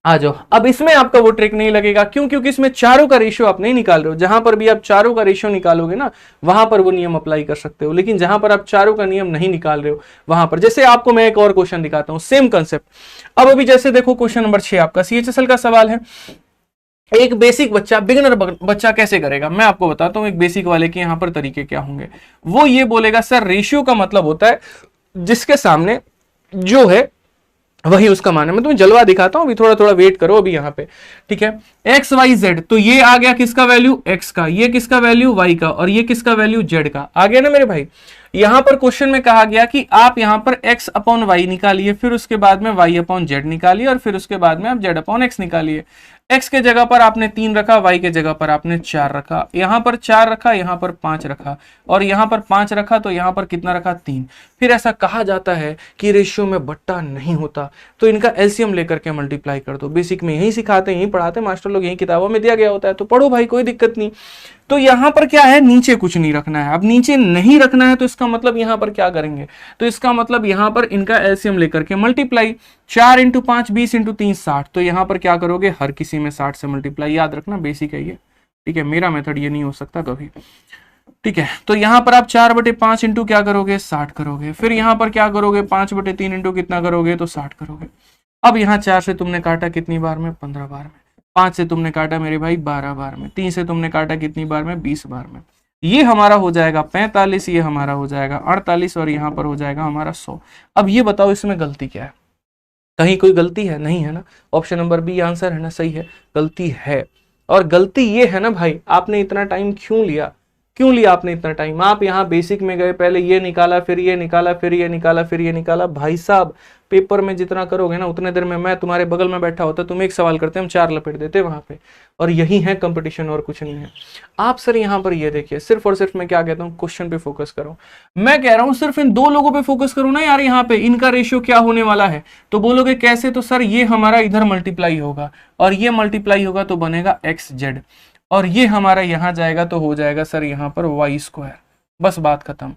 आ जाओ, अब इसमें आपका वो ट्रिक नहीं लगेगा, क्यों? क्योंकि इसमें चारों का रेशियो आप नहीं निकाल रहे हो। जहां पर भी आप चारों का रेशियो निकालोगे ना, वहां पर वो नियम अप्लाई कर सकते हो, लेकिन जहां पर आप चारों का नियम नहीं निकाल रहे हो वहां पर, जैसे आपको मैं एक और क्वेश्चन दिखाता हूं, सेम कंसेप्ट। अब अभी जैसे देखो क्वेश्चन नंबर 6 आपका CHSL का सवाल है। एक बेसिक बच्चा, बिगिनर बच्चा कैसे करेगा, मैं आपको बताता हूं एक बेसिक वाले के यहां पर तरीके क्या होंगे। वो ये बोलेगा सर रेशियो का मतलब होता है जिसके सामने जो है वही उसका मान है। मैं तुम्हें जलवा दिखाता हूं, अभी थोड़ा थोड़ा वेट करो अभी यहाँ पे, ठीक है। एक्स वाई जेड, तो ये आ गया किसका वैल्यू, एक्स का, ये किसका वैल्यू वाई का, और ये किसका वैल्यू जेड का, आ गया ना मेरे भाई। यहां पर क्वेश्चन में कहा गया कि आप यहां पर x अपॉन वाई निकालिए, फिर उसके बाद में y अपॉन जेड निकालिए, और फिर उसके बाद में आप z अपॉन x निकालिए। x के जगह पर आपने 3 रखा, y के जगह पर आपने 4 रखा, यहां पर 4 रखा, यहां पर 5 रखा, और यहां पर 5 रखा, तो यहां पर कितना रखा, 3। फिर ऐसा कहा जाता है कि रेशियो में बट्टा नहीं होता, तो इनका एलसीएम लेकर के मल्टीप्लाई कर दो। बेसिक में यही सिखाते हैं, यही पढ़ाते हैं मास्टर लोग, यही किताबों में दिया गया होता है, तो पढ़ो भाई, कोई दिक्कत नहीं। तो यहां पर क्या है, नीचे कुछ नहीं रखना है। अब नीचे नहीं रखना है तो इसका मतलब यहां पर क्या करेंगे, तो इसका मतलब यहां पर इनका एलसीएम लेकर के मल्टीप्लाई, 4 × 5 20 × 3 60, तो यहां पर क्या करोगे, हर किसी में 60 से मल्टीप्लाई, याद रखना बेसिक है ये, ठीक है। मेरा मेथड ये नहीं हो सकता कभी, ठीक है। तो यहां पर आप 4/5 इंटू क्या करोगे, 60 करोगे। फिर यहां पर क्या करोगे, 5/3 इंटू कितना करोगे, तो 60 करोगे। अब यहां 4 से तुमने काटा कितनी बार में, 15 बार में। 5 से तुमने काटा मेरे भाई 12 बार में। 3 से तुमने काटा कितनी बार में, 20 बार में। ये हमारा हो जाएगा 45, ये हमारा हो जाएगा 48, और यहां पर हो जाएगा हमारा 100। अब ये बताओ इसमें गलती क्या है, कहीं कोई गलती है? नहीं है ना। ऑप्शन नंबर बी आंसर है ना, सही है। गलती है, और गलती ये है ना भाई, आपने इतना टाइम क्यों लिया, क्यों लिया आपने इतना टाइम? आप यहाँ बेसिक में गए, पहले ये निकाला, फिर ये निकाला, फिर ये निकाला, फिर ये निकाला। भाई साहब पेपर में जितना करोगे ना उतने देर में मैं तुम्हारे बगल में बैठा होता, तुम एक सवाल करते, हम 4 लपेट देते वहां पे। और यही है कंपटीशन, और कुछ नहीं है। आप सर यहाँ पर ये देखिए, सिर्फ और सिर्फ मैं क्या कहता हूँ, क्वेश्चन पे फोकस करो। मैं कह रहा हूँ सिर्फ इन 2 लोगों पे फोकस करो ना यार, यहाँ पे इनका रेशियो क्या होने वाला है। तो बोलोगे कैसे, तो सर ये हमारा इधर मल्टीप्लाई होगा, और ये मल्टीप्लाई होगा तो बनेगा एक्स जेड, और ये हमारा यहां जाएगा तो हो जाएगा सर यहां पर y²। बस बात खत्म।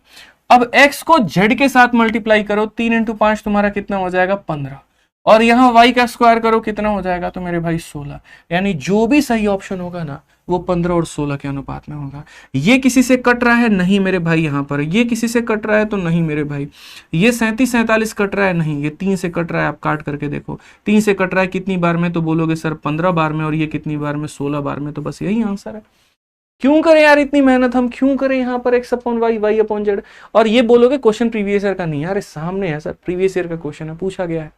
अब x को z के साथ मल्टीप्लाई करो, 3 × 5 तुम्हारा कितना हो जाएगा, 15, और यहां y का स्क्वायर करो, कितना हो जाएगा, तो मेरे भाई 16। यानी जो भी सही ऑप्शन होगा ना वो 15 और 16 के अनुपात में होगा। ये किसी से कट रहा है, नहीं मेरे भाई, यहां पर ये किसी से कट रहा है तो नहीं मेरे भाई, ये 37 47 कट रहा है, नहीं, ये 3 से कट रहा है। आप काट करके देखो, 3 से कट रहा है कितनी बार में, तो बोलोगे सर 15 बार में, और ये कितनी बार में, 16 बार में। तो बस यही आंसर है। क्यों करें यार इतनी मेहनत, हम क्यों करें यहाँ पर x upon y, y upon z. और ये बोलोगे क्वेश्चन प्रीवियस ईयर का नहीं है, अरे सामने है सर, प्रीवियस ईयर का क्वेश्चन है, पूछा गया है।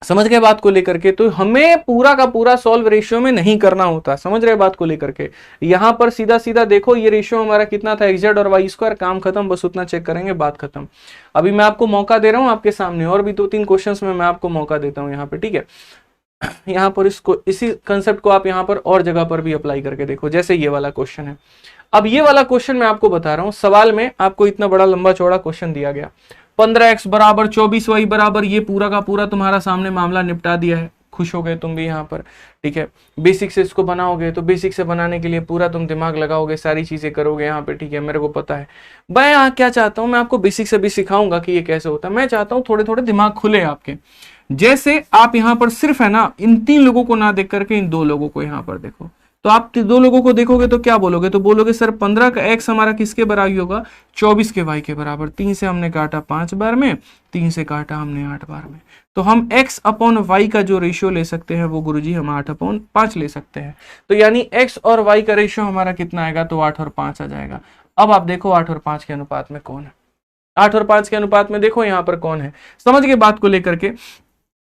समझ गए बात को लेकर के? तो हमें पूरा का पूरा सॉल्व रेशियो में नहीं करना होता, समझ रहे बात को लेकर के? यहां पर सीधा सीधा देखो, ये रेशियो हमारा कितना था, एक्स और y², काम खत्म, बस उतना चेक करेंगे, बात खत्म। अभी मैं आपको मौका दे रहा हूं आपके सामने, और भी 2-3 क्वेश्चंस में मैं आपको मौका देता हूं यहाँ पे, ठीक है। यहाँ पर इसको, इसी कंसेप्ट को आप यहाँ पर और जगह पर भी अप्लाई करके देखो। जैसे ये वाला क्वेश्चन है, अब ये वाला क्वेश्चन मैं आपको बता रहा हूं, सवाल में आपको इतना बड़ा लंबा चौड़ा क्वेश्चन दिया गया, 15x बराबर 24y बराबर, ये पूरा का पूरा तुम्हारा सामने मामला निपटा दिया है, खुश हो गए तुम भी यहाँ पर, ठीक है। बेसिक से इसको बनाओगे तो बेसिक से बनाने के लिए पूरा तुम दिमाग लगाओगे, सारी चीजें करोगे यहाँ पे, ठीक है, मेरे को पता है। मैं यहाँ क्या चाहता हूँ, मैं आपको बेसिक से भी सिखाऊंगा कि ये कैसे होता है। मैं चाहता हूँ थोड़े थोड़े दिमाग खुले आपके। जैसे आप यहाँ पर सिर्फ है ना इन 3 लोगों को ना देख करके इन 2 लोगों को यहाँ पर देखो, तो आप 2 लोगों को देखोगे तो क्या बोलोगे, तो बोलोगे सर 15 का x हमारा किसके बराबर होगा, 24 के y के बराबर। 3 से हमने काटा 5 बार में, 3 से काटा हमने 8 बार में, तो हम x अपॉन y का जो रेशियो ले सकते हैं वो गुरुजी हम 8 अपॉन 5 ले सकते हैं। तो यानी x और y का रेशियो हमारा कितना आएगा, तो 8 और 5 आ जाएगा। अब आप देखो 8 और 5 के अनुपात में कौन है, 8 और 5 के अनुपात में देखो यहाँ पर कौन है। समझ गए बात को लेकर के,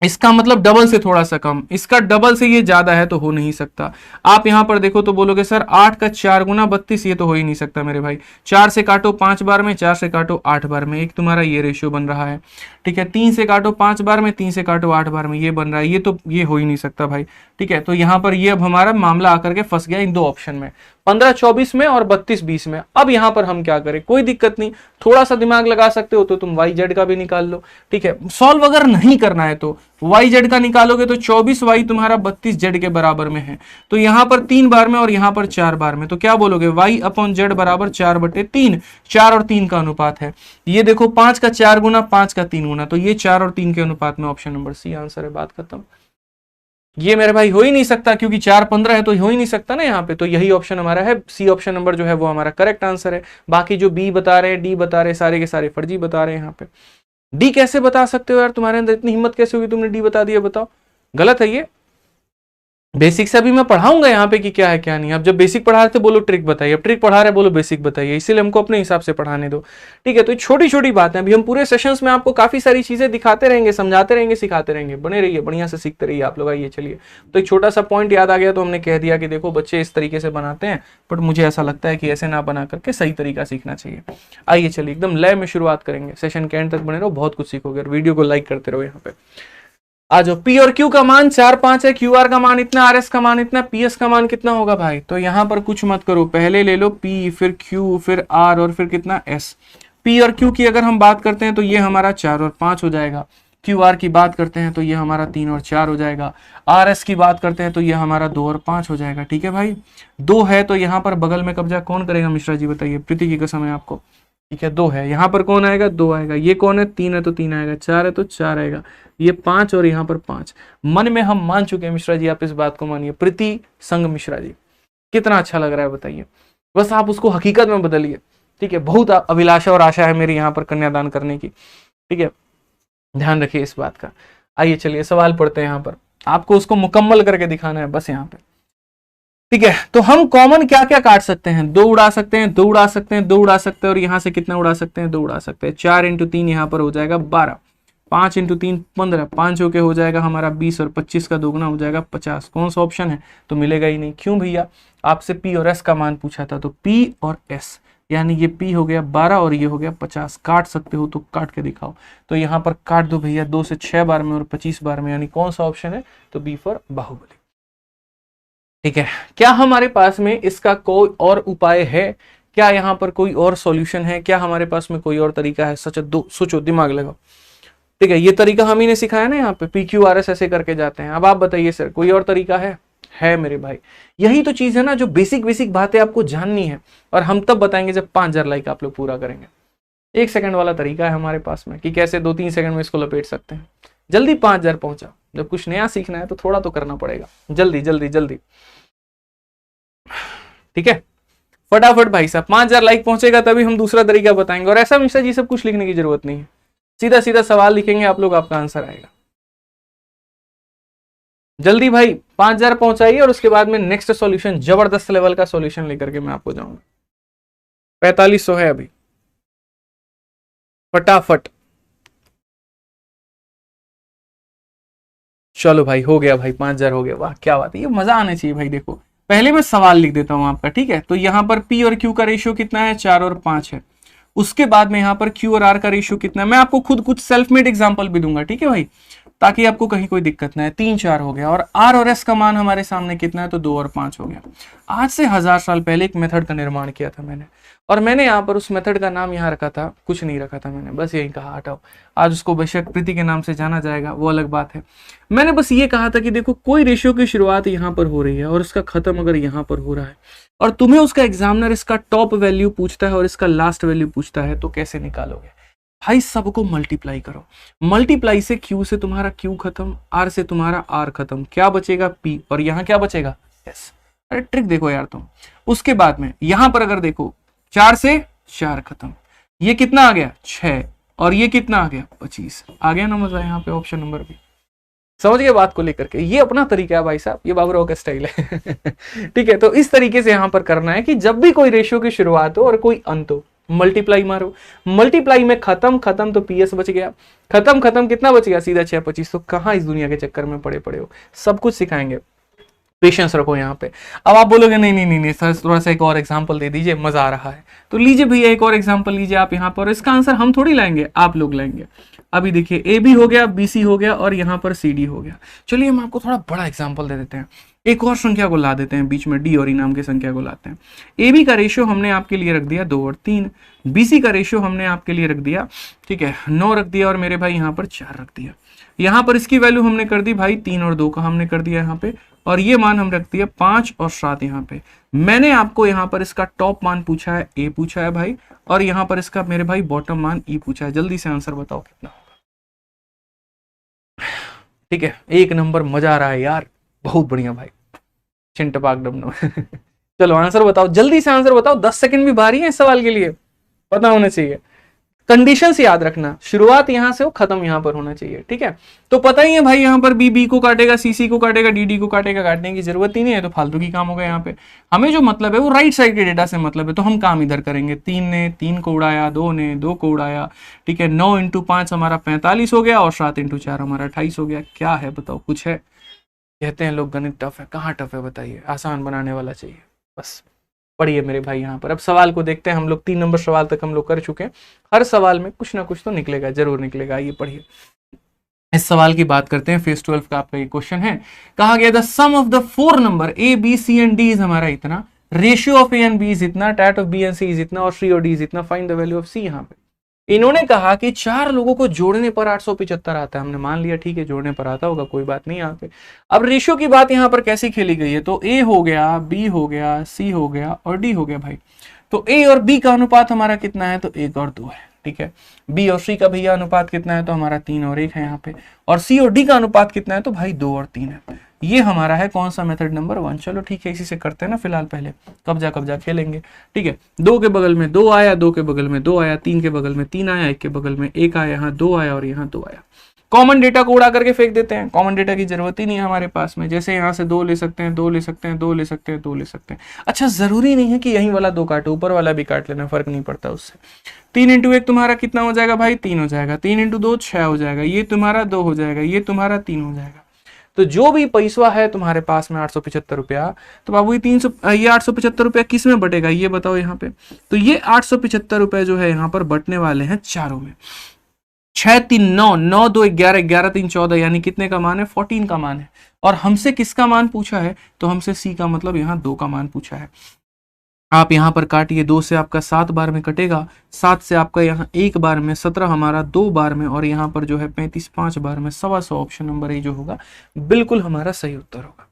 इसका मतलब डबल से थोड़ा सा कम, इसका डबल से ये ज्यादा है तो हो नहीं सकता। आप यहां पर देखो तो बोलोगे सर 8 का 4 गुना 32, ये तो हो ही नहीं सकता मेरे भाई। 4 से काटो 5 बार में, 4 से काटो 8 बार में, एक तुम्हारा ये रेशियो बन रहा है, ठीक है। 3 से काटो 5 बार में, 3 से काटो 8 बार में, ये बन रहा है, ये तो ये हो ही नहीं सकता भाई, ठीक है। तो यहाँ पर ये अब हमारा मामला आकर के फंस गया इन 2 ऑप्शन में, 15 24 में और 32 20 में। अब यहाँ पर हम क्या करें, कोई दिक्कत नहीं, थोड़ा सा दिमाग लगा सकते हो तो तुम वाई जेड का भी निकाल लो, ठीक है। सॉल्व अगर नहीं करना है तो वाई जेड का निकालोगे तो 24 वाई तुम्हारा 32 जेड के बराबर में है, तो यहाँ पर 3 बार में और यहाँ पर 4 बार में, तो क्या बोलोगे वाई अपॉन जेड बराबर 4/3, 4 और 3 का अनुपात है। ये देखो 5 का 4 गुना 5 का 3 गुना, तो ये 4 और 3 के अनुपात में ऑप्शन नंबर सी आंसर है, बात खत्म। ये मेरे भाई हो ही नहीं सकता, क्योंकि 4 15 है तो हो ही नहीं सकता ना यहाँ पे, तो यही ऑप्शन हमारा है, सी ऑप्शन नंबर जो है वो हमारा करेक्ट आंसर है। बाकी जो बी बता रहे हैं, डी बता रहे हैं, सारे के सारे फर्जी बता रहे हैं। यहाँ पे डी कैसे बता सकते हो यार, तुम्हारे अंदर इतनी हिम्मत कैसे होगी, तुमने डी बता दिया, बताओ, गलत है ये। बेसिक से अभी मैं पढ़ाऊंगा यहाँ पे कि क्या है क्या नहीं। अब जब बेसिक पढ़ा रहे थे बोलो ट्रिक बताइए, अब ट्रिक पढ़ा रहे बोलो बेसिक बताइए, इसीलिए हमको अपने हिसाब से पढ़ाने दो, ठीक है। तो छोटी छोटी बातें, अभी हम पूरे सेशंस में आपको काफी सारी चीजें दिखाते रहेंगे, समझाते रहेंगे, सिखाते रहेंगे, बने रहिए, बढ़िया से सीखते रहिए आप लोग। आइए चलिए, तो एक छोटा सा पॉइंट याद आ गया तो हमने कह दिया कि देखो बच्चे इस तरीके से बनाते हैं, बट मुझे ऐसा लगता है कि ऐसे ना बना करके सही तरीका सीखना चाहिए। आइए चलिए एकदम लय में शुरुआत करेंगे, सेशन के एंड तक बने रहो, बहुत कुछ सीखोगे, वीडियो को लाइक करते रहो। यहाँ पे आ जाओ, पी और क्यू का मान 4 5 है, क्यू आर का मान इतना, आर एस का मान इतना, पी एस का मान कितना होगा भाई। तो यहाँ पर कुछ मत करो, पहले ले लो पी, फिर क्यू, फिर आर और फिर कितना एस। पी और क्यू की अगर हम बात करते हैं तो ये हमारा 4 और 5 हो जाएगा। क्यू आर की बात करते हैं तो ये हमारा 3 और 4 हो जाएगा। आर एस की बात करते हैं तो ये हमारा 2 और 5 हो जाएगा, ठीक है भाई। 2 है तो यहाँ पर बगल में कब्जा कौन करेगा मिश्रा जी बताइए, प्रीति की कसम है आपको, ठीक है। 2 है, यहाँ पर कौन आएगा, 2 आएगा। ये कौन है, 3 है तो 3 आएगा, 4 है तो 4 आएगा, ये 5 और यहाँ पर 5। मन में हम मान चुके हैं मिश्रा जी, आप इस बात को मानिए। प्रीति संग मिश्रा जी, कितना अच्छा लग रहा है बताइए, बस आप उसको हकीकत में बदलिए, ठीक है। बहुत अभिलाषा और आशा है मेरी यहाँ पर कन्यादान करने की, ठीक है, ध्यान रखिए इस बात का। आइए चलिए सवाल पढ़ते हैं, यहाँ पर आपको उसको मुकम्मल करके दिखाना है बस यहाँ पे, ठीक है। तो हम कॉमन क्या क्या काट सकते हैं, 2 उड़ा सकते हैं, 2 उड़ा सकते हैं, 2 उड़ा सकते हैं, और यहाँ से कितना उड़ा सकते हैं, 2 उड़ा सकते हैं। 4 इंटू 3 यहाँ पर हो जाएगा 12, 5 इंटू 3 15, 5 होके हो जाएगा हमारा 20, और 25 का दोगुना हो जाएगा 50। कौन सा ऑप्शन है, तो मिलेगा ही नहीं। क्यों भैया, आपसे पी और एस का मान पूछा था, तो पी और एस, यानी ये पी हो गया 12 और ये हो गया 50। काट सकते हो तो काट के दिखाओ, तो यहाँ पर काट दो भैया, 2 से 6 बार में और 25 बार में, यानी कौन सा ऑप्शन है, तो बी फॉर बाहुबली, ठीक है। क्या हमारे पास में इसका कोई और उपाय है, क्या यहाँ पर कोई और सॉल्यूशन है, क्या हमारे पास में कोई और तरीका है, सच सोचो, दिमाग लगाओ, ठीक है। ये तरीका हम ही ने सिखाया ना, यहाँ पे पी क्यू आर एस ऐसे करके जाते हैं। अब आप बताइए सर कोई और तरीका है मेरे भाई। यही तो चीज है ना, जो बेसिक बेसिक बातें आपको जाननी है, और हम तब बताएंगे जब 5000 लाइक आप लोग पूरा करेंगे। 1 सेकंड वाला तरीका है हमारे पास में कि कैसे 2-3 सेकंड में इसको लपेट सकते हैं। जल्दी 5000 पहुंचा, जब कुछ नया सीखना है तो थोड़ा तो करना पड़ेगा, जल्दी जल्दी जल्दी, ठीक है। फटाफट भाई साहब, 5000 लाइक पहुंचेगा तभी हम दूसरा तरीका बताएंगे। और ऐसा मिश्रा जी सब कुछ लिखने की जरूरत नहीं है, सीधा सीधा सवाल लिखेंगे आप लोग, आपका आंसर आएगा। जल्दी भाई 5000 पहुंचाइए, और उसके बाद में नेक्स्ट सॉल्यूशन, जबरदस्त लेवल का सॉल्यूशन लेकर के मैं आपको जाऊंगा। 4500 है अभी, फटाफट। चलो भाई हो गया भाई, 5000 हो गया, वाह क्या बात है, ये मजा आना चाहिए भाई। देखो पहले मैं सवाल लिख देता हूं आपका, ठीक है। तो यहाँ पर पी और क्यू का रेशियो कितना है, 4 और 5 है। उसके बाद में यहाँ पर क्यू और आर का रेशियो कितना है, मैं आपको खुद कुछ सेल्फ मेड एग्जांपल भी दूंगा, ठीक है भाई। ताकि आपको कहीं कोई दिक्कत ना है। 3 4 हो गया, और आर और एस का मान हमारे सामने कितना है, तो 2 और 5 हो गया। आज से 1000 साल पहले एक मेथड का निर्माण किया था मैंने, और मैंने यहाँ पर उस मेथड का नाम यहाँ रखा था, कुछ नहीं रखा था मैंने, बस यही कहा हटाओ। आज उसको बेशक प्रीति के नाम से जाना जाएगा, वो अलग बात है। मैंने बस ये कहा था कि देखो कोई रेशियो की शुरुआत यहाँ पर हो रही है और उसका खत्म अगर यहाँ पर हो रहा है, और तुम्हें उसका एग्जामिनर इसका टॉप वैल्यू पूछता है और इसका लास्ट वैल्यू पूछता है, तो कैसे निकालोगे भाई? सबको मल्टीप्लाई करो। मल्टीप्लाई से क्यू से तुम्हारा क्यू खत्म, आर से तुम्हारा आर खत्म, क्या बचेगा पी, और यहाँ क्या बचेगा एस। अरे ट्रिक देखो यार तुम। उसके बाद में यहां पर अगर देखो 4 से 4 खत्म, ये कितना आ गया 6, और ये कितना आ गया 25। आ गया ना मजा यहाँ पे ऑप्शन नंबर बी। समझ गए बात को लेकर के? ये अपना तरीका है भाई साहब, ये बाबूराव का स्टाइल है। ठीक है, तो इस तरीके से यहां पर करना है कि जब भी कोई रेशियो की शुरुआत हो और कोई अंत हो, मल्टीप्लाई मारो। मल्टीप्लाई में खत्म खत्म तो पीएस बच गया, खत्म खत्म कितना बच गया, सीधा 6 25। तो कहां इस दुनिया के चक्कर में पड़े पड़े हो, सब कुछ सिखाएंगे, पेशेंस रखो यहाँ पे। अब आप बोलोगे नहीं नहीं नहीं नहीं सर, थोड़ा सा एक और एग्जांपल दे दीजिए, मजा आ रहा है। तो लीजिए भैया एक और एग्जांपल लीजिए आप यहाँ पर। इसका आंसर हम थोड़ी लाएंगे, आप लोग लाएंगे। अभी देखिए ए बी हो गया, बी सी हो गया, और यहाँ पर सी डी हो गया। चलिए हम आपको थोड़ा बड़ा एग्जाम्पल दे देते हैं, एक और संख्या को ला देते हैं बीच में, डी और ई नाम की संख्या को लाते हैं। ए बी का रेशियो हमने आपके लिए रख दिया 2 और 3, बी सी का रेशियो हमने आपके लिए रख दिया, ठीक है 9 रख दिया, और मेरे भाई यहाँ पर 4 रख दिया। यहाँ पर इसकी वैल्यू हमने कर दी भाई 3 और 2 का हमने कर दिया यहाँ पे, और ये मान हम रख दिया 5 और 7 यहाँ पे। मैंने आपको यहाँ पर इसका टॉप मान पूछा है, ए पूछा है भाई, और यहाँ पर इसका मेरे भाई बॉटम मान ई पूछा है। जल्दी से आंसर बताओ कितना होगा। ठीक है, एक नंबर, मजा आ रहा है यार, बहुत बढ़िया भाई, चिंटपाक डमनो। चलो आंसर बताओ, जल्दी से आंसर बताओ, 10 सेकंड भी भारी है इस सवाल के लिए, पता होना चाहिए। कंडीशन से याद रखना, शुरुआत यहां से हो, खत्म यहां पर होना चाहिए। ठीक है, तो पता ही है भाई यहाँ पर बी बी को काटेगा, सी सी को काटेगा, डी डी को काटेगा, काटने की जरूरत ही नहीं है, तो फालतू की काम होगा यहाँ पे। हमें जो मतलब है वो राइट साइड के डेटा से मतलब है, तो हम काम इधर करेंगे। 3 ने 3 को उड़ाया, 2 ने 2 को उड़ाया, ठीक है 9 × 5 हमारा 45 हो गया, और 7 × 4 हमारा 28 हो गया। क्या है बताओ, कुछ है? कहते हैं लोग गणित टफ है, कहाँ टफ है बताइए, आसान बनाने वाला चाहिए बस। पढ़िए मेरे भाई यहाँ पर, अब सवाल को देखते हैं हम लोग। 3 नंबर सवाल तक हम लोग कर चुके हैं, हर सवाल में कुछ ना कुछ तो निकलेगा, जरूर निकलेगा। ये पढ़िए, इस सवाल की बात करते हैं। फेज 12 का आपका ये क्वेश्चन है। कहा गया the sum of the 4 number A B C and D is हमारा इतना, ratio of A and B is इतना, that of B and C is इतना, और सी और डी इज इतना, find the value of C. यहाँ पे इन्होंने कहा कि 4 लोगों को जोड़ने पर 875 आता है। हमने मान लिया ठीक है, जोड़ने पर आता होगा, कोई बात नहीं यहाँ पे। अब रेशियो की बात यहाँ पर कैसी खेली गई है, तो ए हो गया, बी हो गया, सी हो गया, और डी हो गया भाई। तो ए और बी का अनुपात हमारा कितना है, तो 1 और 2 है। ठीक है, बी और सी का भैया अनुपात कितना है, तो हमारा 3 और 1 है यहाँ पे। और सी और डी का अनुपात कितना है, तो भाई 2 और 3 है। ये हमारा है कौन सा, मेथड नंबर 1। चलो ठीक है, इसी से करते हैं ना फिलहाल, पहले कब्जा खेलेंगे। ठीक है, 2 के बगल में 2 आया, 2 के बगल में 2 आया, 3 के बगल में 3 आया, 1 के बगल में 1 आया, यहाँ 2 आया, और यहाँ 2 आया। कॉमन डेटा को उड़ा करके फेंक देते हैं, कॉमन डेटा की जरूरत ही नहीं है हमारे पास में। जैसे यहाँ से 2 ले सकते हैं, 2 ले सकते हैं, 2 ले सकते हैं, 2 ले सकते हैं। अच्छा, जरूरी नहीं है कि यही वाला 2 काटो, ऊपर वाला भी काट लेना, फर्क नहीं पड़ता उससे। 3 × 1 तुम्हारा कितना हो जाएगा भाई, 3 हो जाएगा। 3 × 2 6 हो जाएगा, ये तुम्हारा 2 हो जाएगा, ये तुम्हारा 3 हो जाएगा। तो जो भी पैसा है तुम्हारे पास में 875 रुपया, तो बाबू ये 875 रुपया किस में बटेगा, ये बताओ यहाँ पे। तो ये 875 रुपए जो है यहाँ पर बटने वाले हैं चारों में। 6 3 9, 9 2 11, 11 3 14, यानी कितने का मान है, 14 का मान है। और हमसे किसका मान पूछा है, तो हमसे सी का मतलब यहाँ 2 का मान पूछा है। आप यहाँ पर काटिए, 2 से आपका 7 बार में कटेगा, 7 से आपका यहाँ 1 बार में, 17 हमारा 2 बार में, और यहाँ पर जो है 35 5 बार में, 125 ऑप्शन नंबर ए जो होगा बिल्कुल हमारा सही उत्तर होगा।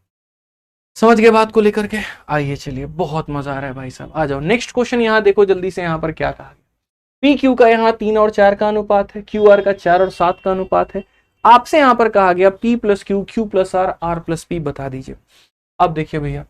समझ गए बात को लेकर के? आइए चलिए, बहुत मजा आ रहा है भाई साहब, आ जाओ नेक्स्ट क्वेश्चन। यहाँ देखो जल्दी से, यहाँ पर क्या कहा गया, पी क्यू का यहाँ 3 और 4 का अनुपात है, क्यू आर का 4 और 7 का अनुपात है। आपसे यहाँ पर कहा गया P plus Q, Q plus R, R plus P बता दीजिए। अब देखिए भैया,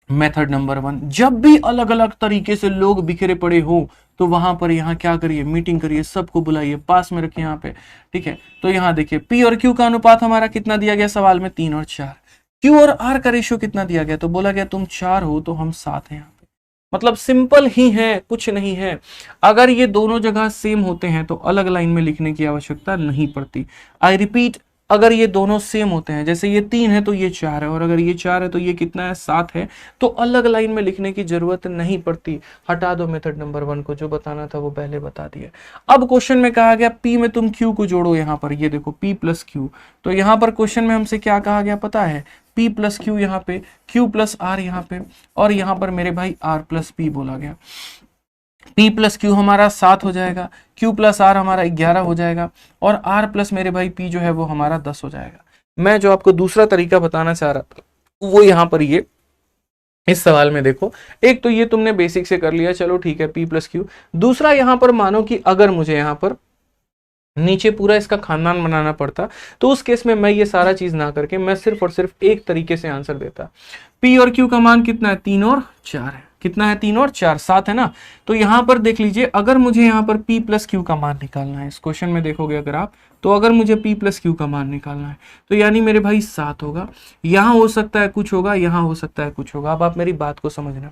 मेथड नंबर 1, जब भी अलग अलग तरीके से लोग बिखरे पड़े हो तो वहां पर यहाँ क्या करिए, मीटिंग करिए, सबको बुलाइए, पास में रखिए यहाँ पे। ठीक है, तो यहाँ देखिए पी और क्यू का अनुपात हमारा कितना दिया गया सवाल में, 3 और 4। क्यू और आर का रेशियो कितना दिया गया, तो बोला गया तुम 4 हो तो हम 7 हैं यहाँ पे। मतलब सिंपल ही है, कुछ नहीं है। अगर ये दोनों जगह सेम होते हैं तो अलग लाइन में लिखने की आवश्यकता नहीं पड़ती। आई रिपीट, अगर ये दोनों सेम होते हैं, जैसे ये 3 है तो ये 4 है, और अगर ये 4 है तो ये कितना है, 7 है, तो अलग लाइन में लिखने की जरूरत नहीं पड़ती। हटा दो मेथड नंबर 1 को, जो बताना था वो पहले बता दिया। अब क्वेश्चन में कहा गया P में तुम Q को जोड़ो, यहाँ पर ये देखो P प्लस Q, तो यहाँ पर क्वेश्चन में हमसे क्या कहा गया पता है, P प्लस Q यहाँ पे, Q प्लस R यहाँ पे, और यहाँ पर मेरे भाई R प्लस P बोला गया। P प्लस Q हमारा 7 हो जाएगा, Q प्लस R हमारा 11 हो जाएगा, और R प्लस मेरे भाई P जो है वो हमारा 10 हो जाएगा। मैं जो आपको दूसरा तरीका बताना चाह रहा था वो यहाँ पर ये इस सवाल में देखो, एक तो ये तुमने बेसिक से कर लिया, चलो ठीक है, P प्लस Q। दूसरा यहाँ पर मानो कि अगर मुझे यहाँ पर नीचे पूरा इसका खानदान बनाना पड़ता, तो उस केस में मैं ये सारा चीज ना करके मैं सिर्फ और सिर्फ एक तरीके से आंसर देता। P और Q का मान कितना है, 3 और 4 है। कितना है, 3 और 4, 7 है ना। तो यहां पर देख लीजिए, अगर मुझे यहाँ पर P प्लस Q का मान निकालना है, इस क्वेश्चन में देखोगे अगर आप, तो अगर मुझे P प्लस Q का मान निकालना है तो यानी मेरे भाई 7 होगा। यहां हो सकता है कुछ होगा, यहां हो सकता है कुछ होगा। अब आप मेरी बात को समझना,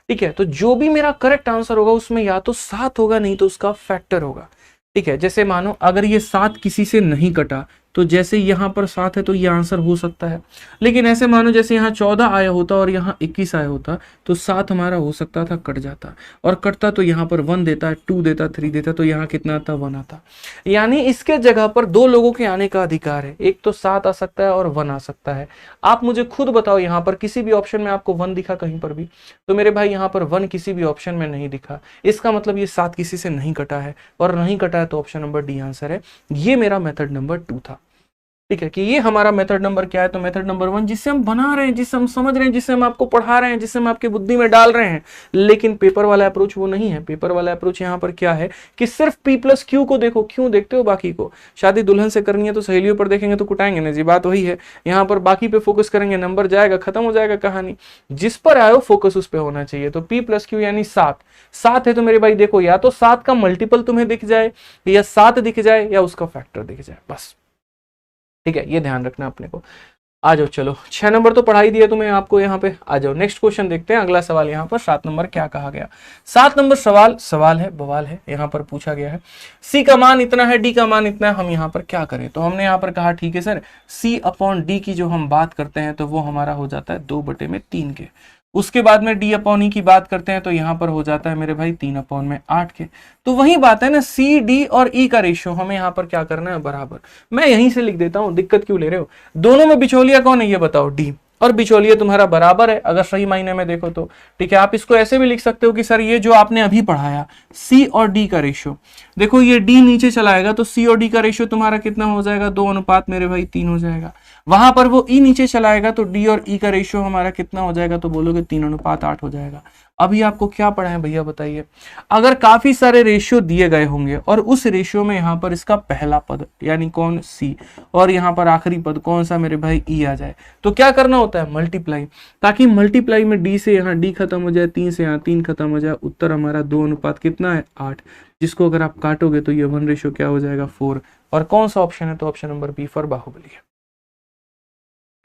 ठीक है। तो जो भी मेरा करेक्ट आंसर होगा उसमें या तो 7 होगा, नहीं तो उसका फैक्टर होगा, ठीक है। जैसे मानो अगर ये 7 किसी से नहीं कटा, तो जैसे यहां पर 7 है तो ये आंसर हो सकता है। लेकिन ऐसे मानो जैसे यहाँ 14 आया होता और यहाँ 21 आया होता, तो 7 हमारा हो सकता था कट जाता, और कटता तो यहाँ पर 1 देता, 2 देता, 3 देता, तो यहाँ कितना आता, 1 आता। यानी इसके जगह पर 2 लोगों के आने का अधिकार है, एक तो 7 आ सकता है और 1 आ सकता है। आप मुझे खुद बताओ, यहाँ पर किसी भी ऑप्शन में आपको 1 दिखा कहीं पर भी? तो मेरे भाई यहाँ पर 1 किसी भी ऑप्शन में नहीं दिखा। इसका मतलब ये 7 किसी से नहीं कटा है, और नहीं कटा है तो ऑप्शन नंबर डी आंसर है। ये मेरा मेथड नंबर 2 था, ठीक है। कि ये हमारा मेथड नंबर क्या है, तो मेथड नंबर 1 जिससे हम बना रहे हैं, जिससे हम समझ रहे हैं, जिससे हम आपको पढ़ा रहे हैं, जिससे हम आपकी बुद्धि में डाल रहे हैं। लेकिन पेपर वाला अप्रोच वो नहीं है। पेपर वाला अप्रोच यहाँ पर क्या है कि सिर्फ P प्लस Q को देखो। क्यों देखते हो बाकी को? शादी दुल्हन से करनी है तो सहेलियों पर देखेंगे तो कुटाएंगे ना जी, बात वही है। यहाँ पर बाकी पे फोकस करेंगे, नंबर जाएगा, खत्म हो जाएगा कहानी। जिस पर आयो फोकस उस पर होना चाहिए। तो P प्लस Q यानी 7 है, तो मेरे भाई देखो, या तो 7 का मल्टीपल तुम्हें दिख जाए, या 7 दिख जाए, या उसका फैक्टर दिख जाए, बस, ठीक है। ये ध्यान रखना अपने को। आ जाओ, चलो 6 नंबर तो पढ़ाई दिया तुम्हें आपको यहाँ पे। आ जाओ नेक्स्ट क्वेश्चन देखते हैं। अगला सवाल यहाँ पर 7 नंबर क्या कहा गया। 7 नंबर सवाल है, बवाल है। यहाँ पर पूछा गया है C का मान इतना है, D का मान इतना है, हम यहाँ पर क्या करें? तो हमने यहाँ पर कहा ठीक है सर, C अपॉन D की जो हम बात करते हैं तो वो हमारा हो जाता है 2/3 के। उसके बाद में D अपॉन E की बात करते हैं तो यहाँ पर हो जाता है मेरे भाई 3/8 के। तो वही बात है ना, C D और E का रेशियो हमें यहाँ पर क्या करना है, बराबर। मैं यहीं से लिख देता हूँ, दिक्कत क्यों ले रहे हो? दोनों में बिचौलिया कौन है ये बताओ? D, और बिचौलिया तुम्हारा बराबर है अगर सही मायने में देखो तो, ठीक है। आप इसको ऐसे भी लिख सकते हो कि सर ये जो आपने अभी पढ़ाया C और D का रेशियो, देखो ये D नीचे चलाएगा तो C और D का रेशियो तुम्हारा कितना हो जाएगा, 2 मेरे भाई 3 हो जाएगा। वहां पर वो E नीचे चलाएगा तो D और E का रेशियो हमारा कितना हो जाएगा, तो बोलोगे 3:8 हो जाएगा। अभी आपको क्या पढ़ा है भैया बताइए? अगर काफी सारे रेशियो दिए गए होंगे और उस रेशियो में यहाँ पर इसका पहला पद यानी कौन, C, और यहाँ पर आखिरी पद कौन सा मेरे भाई, E आ जाए, तो क्या करना होता है, मल्टीप्लाई। ताकि मल्टीप्लाई में D से यहाँ D खत्म हो जाए, 3 से यहाँ 3 खत्म हो जाए। उत्तर हमारा 2 कितना है, 8, जिसको अगर आप काटोगे तो ये 1 रेशियो क्या हो जाएगा, 4। और कौन सा ऑप्शन है, तो option number B for Baahubali है।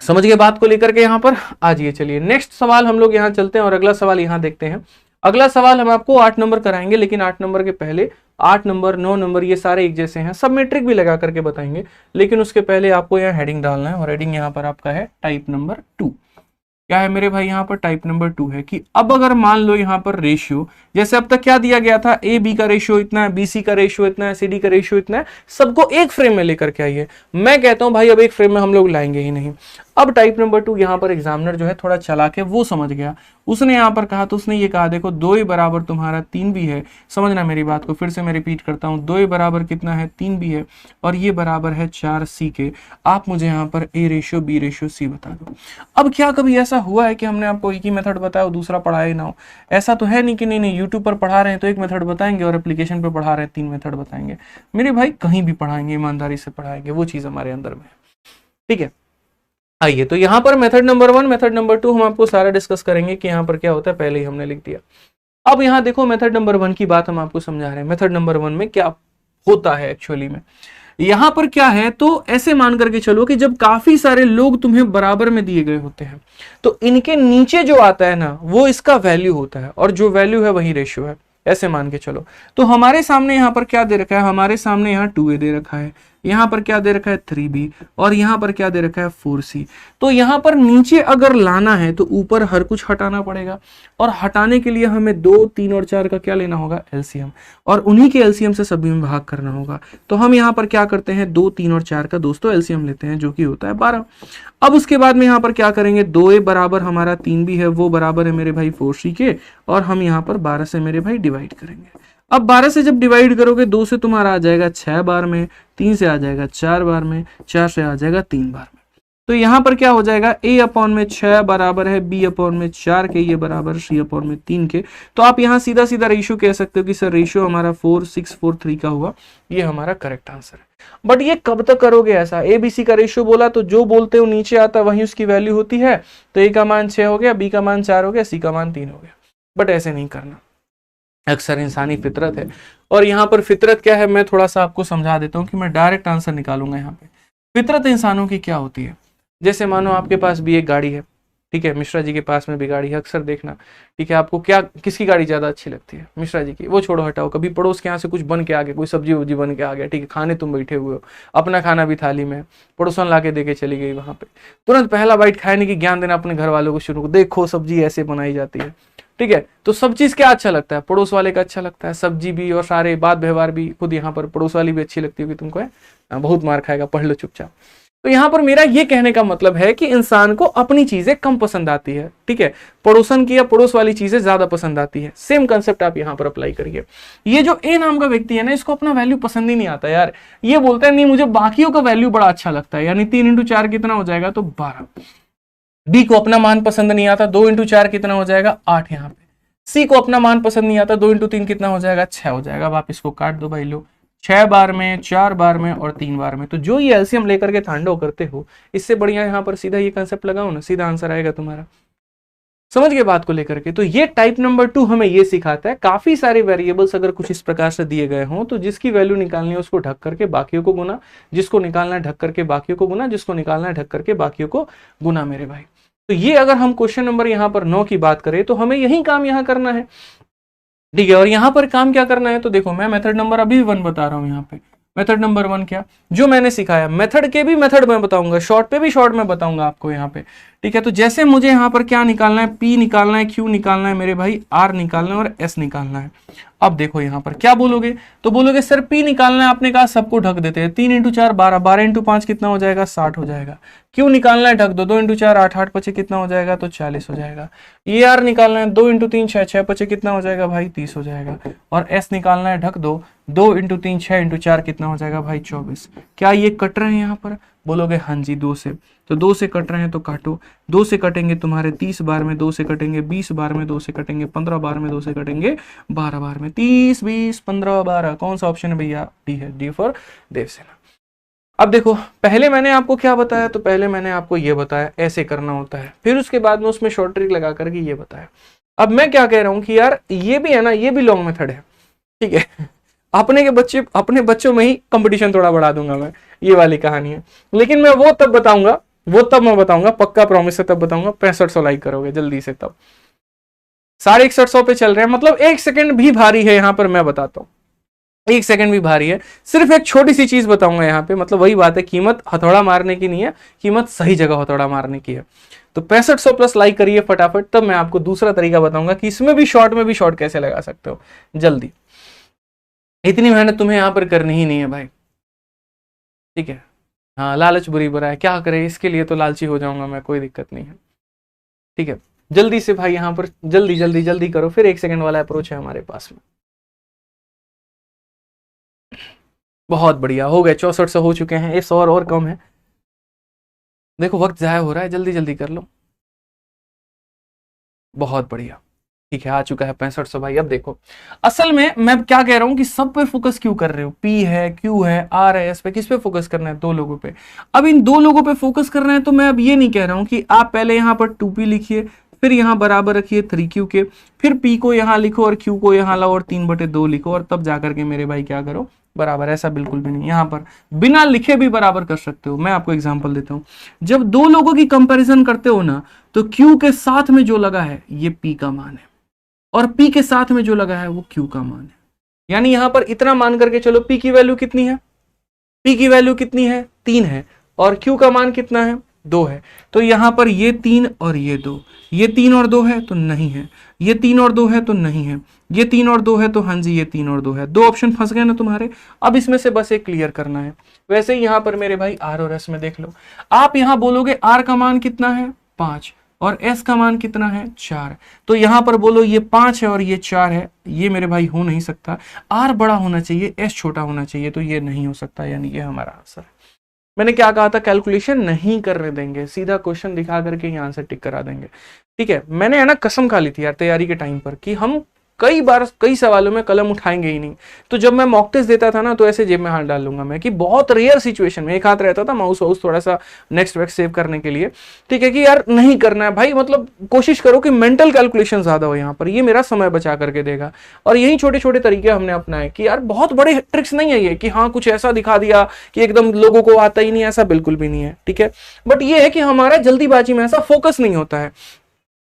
समझ गए बात को लेकर के यहाँ पर? आज ये चलिए नेक्स्ट सवाल हम लोग यहाँ चलते हैं और अगला सवाल यहाँ देखते हैं। अगला सवाल हम आपको 8 नंबर कराएंगे, लेकिन 8 नंबर के पहले 8 नंबर 9 नंबर ये सारे एक जैसे हैं, सब मेट्रिक भी लगा करके बताएंगे। लेकिन उसके पहले आपको यहाँ हेडिंग डालना है, और हेडिंग यहाँ पर आपका है टाइप नंबर 2। क्या है मेरे भाई, यहाँ पर टाइप नंबर 2 है कि अब अगर मान लो यहाँ पर रेशियो, जैसे अब तक क्या दिया गया था, ए बी का रेशियो इतना है, बी सी का रेशियो इतना है, सी डी का रेशियो इतना है, सबको एक फ्रेम में लेकर के आइए। मैं कहता हूं भाई अब एक फ्रेम में हम लोग लाएंगे ही नहीं। अब टाइप नंबर 2 यहाँ पर एग्जामिनर जो है थोड़ा चला के वो समझ गया, उसने यहाँ पर कहा, तो उसने ये कहा देखो 2 बराबर तुम्हारा 3 भी है। समझना मेरी बात को, फिर से मैं रिपीट करता हूँ, 2 बराबर कितना है, 3 भी है, और ये बराबर है 4C के। आप मुझे यहाँ पर A ratio B ratio C बता दो। अब क्या कभी ऐसा हुआ है कि हमने आपको एक ही मेथड बताया और दूसरा पढ़ाया ही ना हो? ऐसा तो है नहीं कि नहीं यूट्यूब पर पढ़ा रहे हैं तो एक मेथड बताएंगे और एप्लीकेशन पर पढ़ा रहे हैं 3 मेथड बताएंगे। मेरे भाई कहीं भी पढ़ाएंगे, ईमानदारी से पढ़ाएंगे, वो चीज हमारे अंदर में है, ठीक है। आइए, तो यहाँ पर मेथड नंबर 1 मेथड नंबर 2 हम आपको सारा डिस्कस करेंगे कि यहाँ पर क्या होता है, पहले ही हमने लिख दिया। अब यहाँ देखो मेथड नंबर 1 की बात हम आपको समझा रहे हैं। मेथड नंबर 1 में क्या होता है एक्चुअली में, यहाँ पर क्या है, तो ऐसे मान करके चलो कि जब काफी सारे लोग तुम्हें बराबर में दिए गए होते हैं तो इनके नीचे जो आता है ना वो इसका वैल्यू होता है, और जो वैल्यू है वही रेशियो है। ऐसे मान के चलो, तो हमारे सामने यहाँ पर क्या दे रखा है, हमारे सामने यहाँ 2A दे रखा है, यहाँ पर क्या दे रखा है 3b, और यहाँ पर क्या दे रखा है 4c। तो यहाँ पर नीचे अगर लाना है तो ऊपर हर कुछ हटाना पड़ेगा, और हटाने के लिए हमें 2, 3 और 4 का क्या लेना होगा एलसीएम, और उन्हीं के एलसीएम से सभी में भाग करना होगा। तो हम यहाँ पर क्या करते हैं 2, 3 और 4 का दोस्तों एलसीएम लेते हैं, जो कि होता है 12। अब उसके बाद में यहाँ पर क्या करेंगे 2a बराबर हमारा 3b है, वो बराबर है मेरे भाई 4c के, और हम यहाँ पर 12 से मेरे भाई डिवाइड करेंगे। अब 12 से जब डिवाइड करोगे 2 से तुम्हारा आ जाएगा 6 बार में, 3 से आ जाएगा 4 बार में, 4 से आ जाएगा 3 बार में। तो यहाँ पर क्या हो जाएगा a अपॉन में 6 बराबर है b अपॉन में 4 के, ये बराबर c अपॉन में 3 के। तो आप यहाँ सीधा सीधा रेशियो कह सकते हो कि सर रेशियो हमारा 4, 6, 4, 3 का हुआ, ये हमारा करेक्ट आंसर है। बट ये कब तक करोगे ऐसा, ए बी सी का रेशियो बोला तो जो बोलते हो नीचे आता वही उसकी वैल्यू होती है। तो a का मान 6 हो गया, b का मान 4 हो गया, c का मान 3 हो गया। बट ऐसे नहीं करना, अक्सर इंसानी फितरत है। और यहाँ पर फितरत क्या है मैं थोड़ा सा आपको समझा देता हूँ कि मैं डायरेक्ट आंसर निकालूंगा। यहाँ पे फितरत इंसानों की क्या होती है, जैसे मानो आपके पास भी एक गाड़ी है, ठीक है, मिश्रा जी के पास में भी गाड़ी है, अक्सर देखना, ठीक है, आपको क्या किसकी गाड़ी ज्यादा अच्छी लगती है, मिश्रा जी की, वो छोड़ो हटाओ, कभी पड़ोस के यहाँ से कुछ बन के आ गया, कोई सब्जी वब्जी बन के आ गया, ठीक है, खाने तुम बैठे हुए हो, अपना खाना भी थाली में, पड़ोसन ला के देके चली गई, वहां पे तुरंत पहला बाइट खाने की ज्ञान देना अपने घर वालों को शुरू को, देखो सब्जी ऐसे बनाई जाती है, ठीक है। तो सब चीज क्या अच्छा लगता है, पड़ोस वाले का अच्छा लगता है, सब्जी भी और सारे बात व्यवहार भी, खुद यहाँ पर पड़ोस वाली भी अच्छी लगती होगी तुमको, है बहुत मार खाएगा, पढ़ लो चुपचाप। तो यहाँ पर मेरा ये कहने का मतलब है कि इंसान को अपनी चीजें कम पसंद आती है, ठीक है, पड़ोसन की या पड़ोस वाली चीजें ज्यादा पसंद आती है। सेम कंसेप्ट आप यहाँ पर अप्लाई करिए। ये जो ए नाम का व्यक्ति है ना, इसको अपना वैल्यू पसंद ही नहीं आता यार, ये बोलता है नहीं मुझे बाकियों का वैल्यू बड़ा अच्छा लगता है, यानी 3 × 4 कितना हो जाएगा तो 12। बी को अपना मान पसंद नहीं आता, 2 × 4 कितना हो जाएगा 8 यहाँ पे। सी को अपना मान पसंद नहीं आता, 2 × 3 कितना हो जाएगा 6 हो जाएगा। अब आप इसको काट दो भाई, लो 6 बार में, 4 बार में और 3 बार में। तो जो ये एलसीएम लेकर के तांडव करते हो, इससे बढ़िया यहाँ पर सीधा ये कंसेप्ट लगाओ ना, सीधा आंसर आएगा तुम्हारा। समझ गए बात को लेकर के। तो ये टाइप नंबर 2 हमें ये सिखाता है, काफी सारे वेरिएबल्स अगर कुछ इस प्रकार से दिए गए हों तो जिसकी वैल्यू निकालनी है उसको ढक करके बाकियों को गुना, जिसको निकालना है ढक करके बाकियों को गुना, जिसको निकालना है ढक करके बाकियों को गुना मेरे भाई। तो ये अगर हम क्वेश्चन नंबर यहाँ पर 9 की बात करें तो हमें यही काम यहाँ करना है, ठीक है। और यहाँ पर काम क्या करना है तो देखो मैं मेथड नंबर अभी 1 बता रहा हूँ। यहाँ पे मेथड नंबर 1 क्या, जो मैंने सिखाया, मेथड के भी मेथड मैं बताऊंगा, शॉर्ट पे भी शॉर्ट में बताऊंगा आपको यहाँ पे, ठीक है। तो जैसे मुझे यहाँ पर क्या निकालना है, P निकालना है, Q निकालना है मेरे भाई, R निकालना है और S निकालना है। अब देखो यहाँ पर क्या बोलोगे, तो बोलोगे सर P निकालना है, आपने कहा सबको ढक देते हैं, 3 × 4 12, 12 × 5 कितना हो जाएगा 60 हो जाएगा। Q निकालना है, ढक दो, 2 × 4 8, 8 5 कितना हो जाएगा तो 40 हो जाएगा। ER निकालना है, 2 × 3 6, 6 5 कितना हो जाएगा भाई 30 हो जाएगा। और S निकालना है, ढक दो, 2 × 3 6 × 4 कितना हो जाएगा भाई 24। क्या ये कट रहे हैं यहाँ पर, बोलोगे हाँ जी 2 से, तो 2 से कट रहे हैं तो काटो, 2 से कटेंगे तुम्हारे 30 बार में, 2 से कटेंगे 20 बार में, 2 से कटेंगे 15 बार में, 2 से कटेंगे 12 बार में। 30 20 15 12 कौन सा ऑप्शन है भैया, डी है, डी फॉर देवसेना। अब देखो पहले मैंने आपको क्या बताया, तो पहले मैंने आपको ये बताया ऐसे करना होता है, फिर उसके बाद में उसमें शॉर्ट ट्रिक लगा करके ये बताया। अब मैं क्या कह रहा हूं कि यार ये भी है ना, ये भी लॉन्ग मेथड है, ठीक है। अपने बच्चों में ही कंपटीशन थोड़ा बढ़ा दूंगा मैं, ये वाली कहानी है। लेकिन मैं वो तब बताऊंगा, पक्का प्रॉमिस है, तब बताऊंगा 6500 लाइक करोगे जल्दी से, तब 6150 पे चल रहे हैं, मतलब 1 सेकंड भी भारी है यहाँ पर, मैं बताता हूँ 1 सेकंड भी भारी है। सिर्फ एक छोटी सी चीज बताऊंगा यहाँ पे, मतलब वही बात है, कीमत हथौड़ा मारने की नहीं है, कीमत सही जगह हथौड़ा मारने की है। तो 6500 प्लस लाइक करिए फटाफट, तब मैं आपको दूसरा तरीका बताऊंगा कि इसमें भी शॉर्ट कैसे लगा सकते हो जल्दी। इतनी मेहनत तुम्हें यहाँ पर करनी ही नहीं है भाई, ठीक है। हाँ लालच बुरी बुरा है, क्या करे, इसके लिए तो लालची हो जाऊंगा मैं, कोई दिक्कत नहीं है, ठीक है। जल्दी से भाई यहाँ पर जल्दी करो, फिर 1 सेकंड वाला अप्रोच है हमारे पास में। बहुत बढ़िया, हो गए 6400 हो चुके हैं, 100 और कम है। देखो वक्त जाया हो रहा है, जल्दी कर लो। बहुत बढ़िया, ठीक है, आ चुका है 6500 भाई। अब देखो असल में मैं क्या कह रहा हूं कि सब पे फोकस क्यों कर रहे हो, P है, Q है, R है, S पे, किस पे फोकस करना है, 2 लोगों पे। अब इन 2 लोगों पे फोकस करना है, तो मैं अब ये नहीं कह रहा हूं कि आप पहले यहाँ पर 2P लिखिए, फिर यहाँ बराबर रखिए 3Q के, फिर P को यहाँ लिखो और Q को यहाँ लाओ और 3/2 लिखो, और तब जाकर के मेरे भाई क्या करो बराबर। ऐसा बिल्कुल भी नहीं, यहाँ पर बिना लिखे भी बराबर कर सकते हो। मैं आपको एग्जांपल देता हूं, जब 2 लोगों की कंपैरिजन करते हो ना, तो Q के साथ में जो लगा है ये P का मान है, और P के साथ में जो लगा है वो Q का मान है। यानी यहां पर इतना मान करके चलो P की वैल्यू कितनी है P की वैल्यू कितनी है 3 है और Q का मान कितना है 2 है। तो यहां पर ये 3 और ये 2, ये 3 और 2 है तो नहीं है, ये 3 और 2 है तो नहीं है, ये 3 और 2 है तो हाँ जी ये 3 और 2 है। 2 ऑप्शन फंस गए ना तुम्हारे। अब इसमें से बस एक क्लियर करना है। वैसे ही यहां पर मेरे भाई R और S में देख लो, आप यहां बोलोगे R का मान कितना है 5 और S का मान कितना है 4, तो यहां पर बोलो ये 5 है और ये 4 है, ये मेरे भाई हो नहीं सकता। R बड़ा होना चाहिए, S छोटा होना चाहिए, तो ये नहीं हो सकता, यानी ये हमारा आंसर है। मैंने क्या कहा था, कैलकुलेशन नहीं करने देंगे, सीधा क्वेश्चन दिखा करके ही आंसर टिक करा देंगे। ठीक है, मैंने है ना कसम खा ली थी यार तैयारी के टाइम पर कि हम कई बार कई सवालों में कलम उठाएंगे ही नहीं। तो जब मैं मॉक टेस्ट देता था ना तो ऐसे जेब में हाथ डाल लूंगा मैं, कि बहुत रेयर सिचुएशन में एक हाथ रहता था माउस वाउस थोड़ा सा नेक्स्ट वेक्स्ट सेव करने के लिए। ठीक है कि यार नहीं करना है भाई, मतलब कोशिश करो कि मेंटल कैलकुलेशन ज्यादा हो यहाँ पर, ये मेरा समय बचा करके देगा। और यही छोटे छोटे तरीके हमने अपनाए कि यार बहुत बड़े ट्रिक्स नहीं है ये कि हाँ कुछ ऐसा दिखा दिया कि एकदम लोगों को आता ही नहीं, ऐसा बिल्कुल भी नहीं है। ठीक है, बट ये है कि हमारा जल्दीबाजी में ऐसा फोकस नहीं होता है।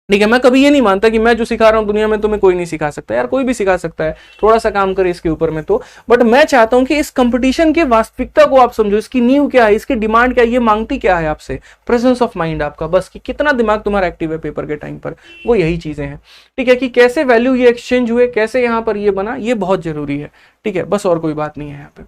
ठीक है, मैं कभी ये नहीं मानता कि मैं जो सिखा रहा हूं दुनिया में तुम्हें कोई नहीं सिखा सकता, यार कोई भी सिखा सकता है, थोड़ा सा काम करे इसके ऊपर में तो। बट मैं चाहता हूं कि इस कंपटीशन की वास्तविकता को आप समझो, इसकी नींव क्या है, इसकी डिमांड क्या है, ये मांगती क्या है आपसे, प्रेजेंस ऑफ माइंड आपका, बस कि कितना दिमाग तुम्हारा एक्टिव है पेपर के टाइम पर, वो यही चीजें हैं। ठीक है, कि कैसे वैल्यू ये एक्सचेंज हुए, कैसे यहाँ पर ये बना, ये बहुत जरूरी है। ठीक है, बस और कोई बात नहीं है यहाँ पे।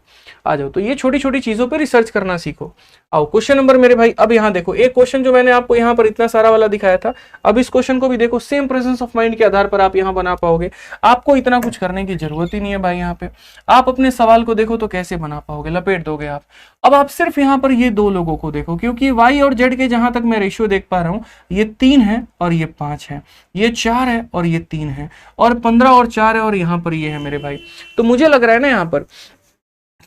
आ जाओ, तो ये छोटी छोटी चीजों पे रिसर्च करना सीखो। आओ क्वेश्चन नंबर मेरे भाई, अब यहाँ देखो एक क्वेश्चन जो मैंने आपको यहाँ पर इतना सारा वाला दिखाया था, अब इस क्वेश्चन को भी देखो, सेम प्रेजेंस ऑफ माइंड के आधार पर आप यहाँ बना पाओगे। आपको इतना कुछ करने की जरूरत ही नहीं है भाई। यहाँ पे आप अपने सवाल को देखो तो कैसे बना पाओगे, लपेट दोगे आप। अब आप सिर्फ यहाँ पर ये दो लोगों को देखो, क्योंकि वाई और जेड के जहां तक मैं रेशियो देख पा रहा हूं, ये 3 है और ये 5 है, ये 4 है और ये 3 है, और 15 और 4 है, और यहाँ पर ये है मेरे भाई। तो मुझे लग रहा है ना यहाँ पर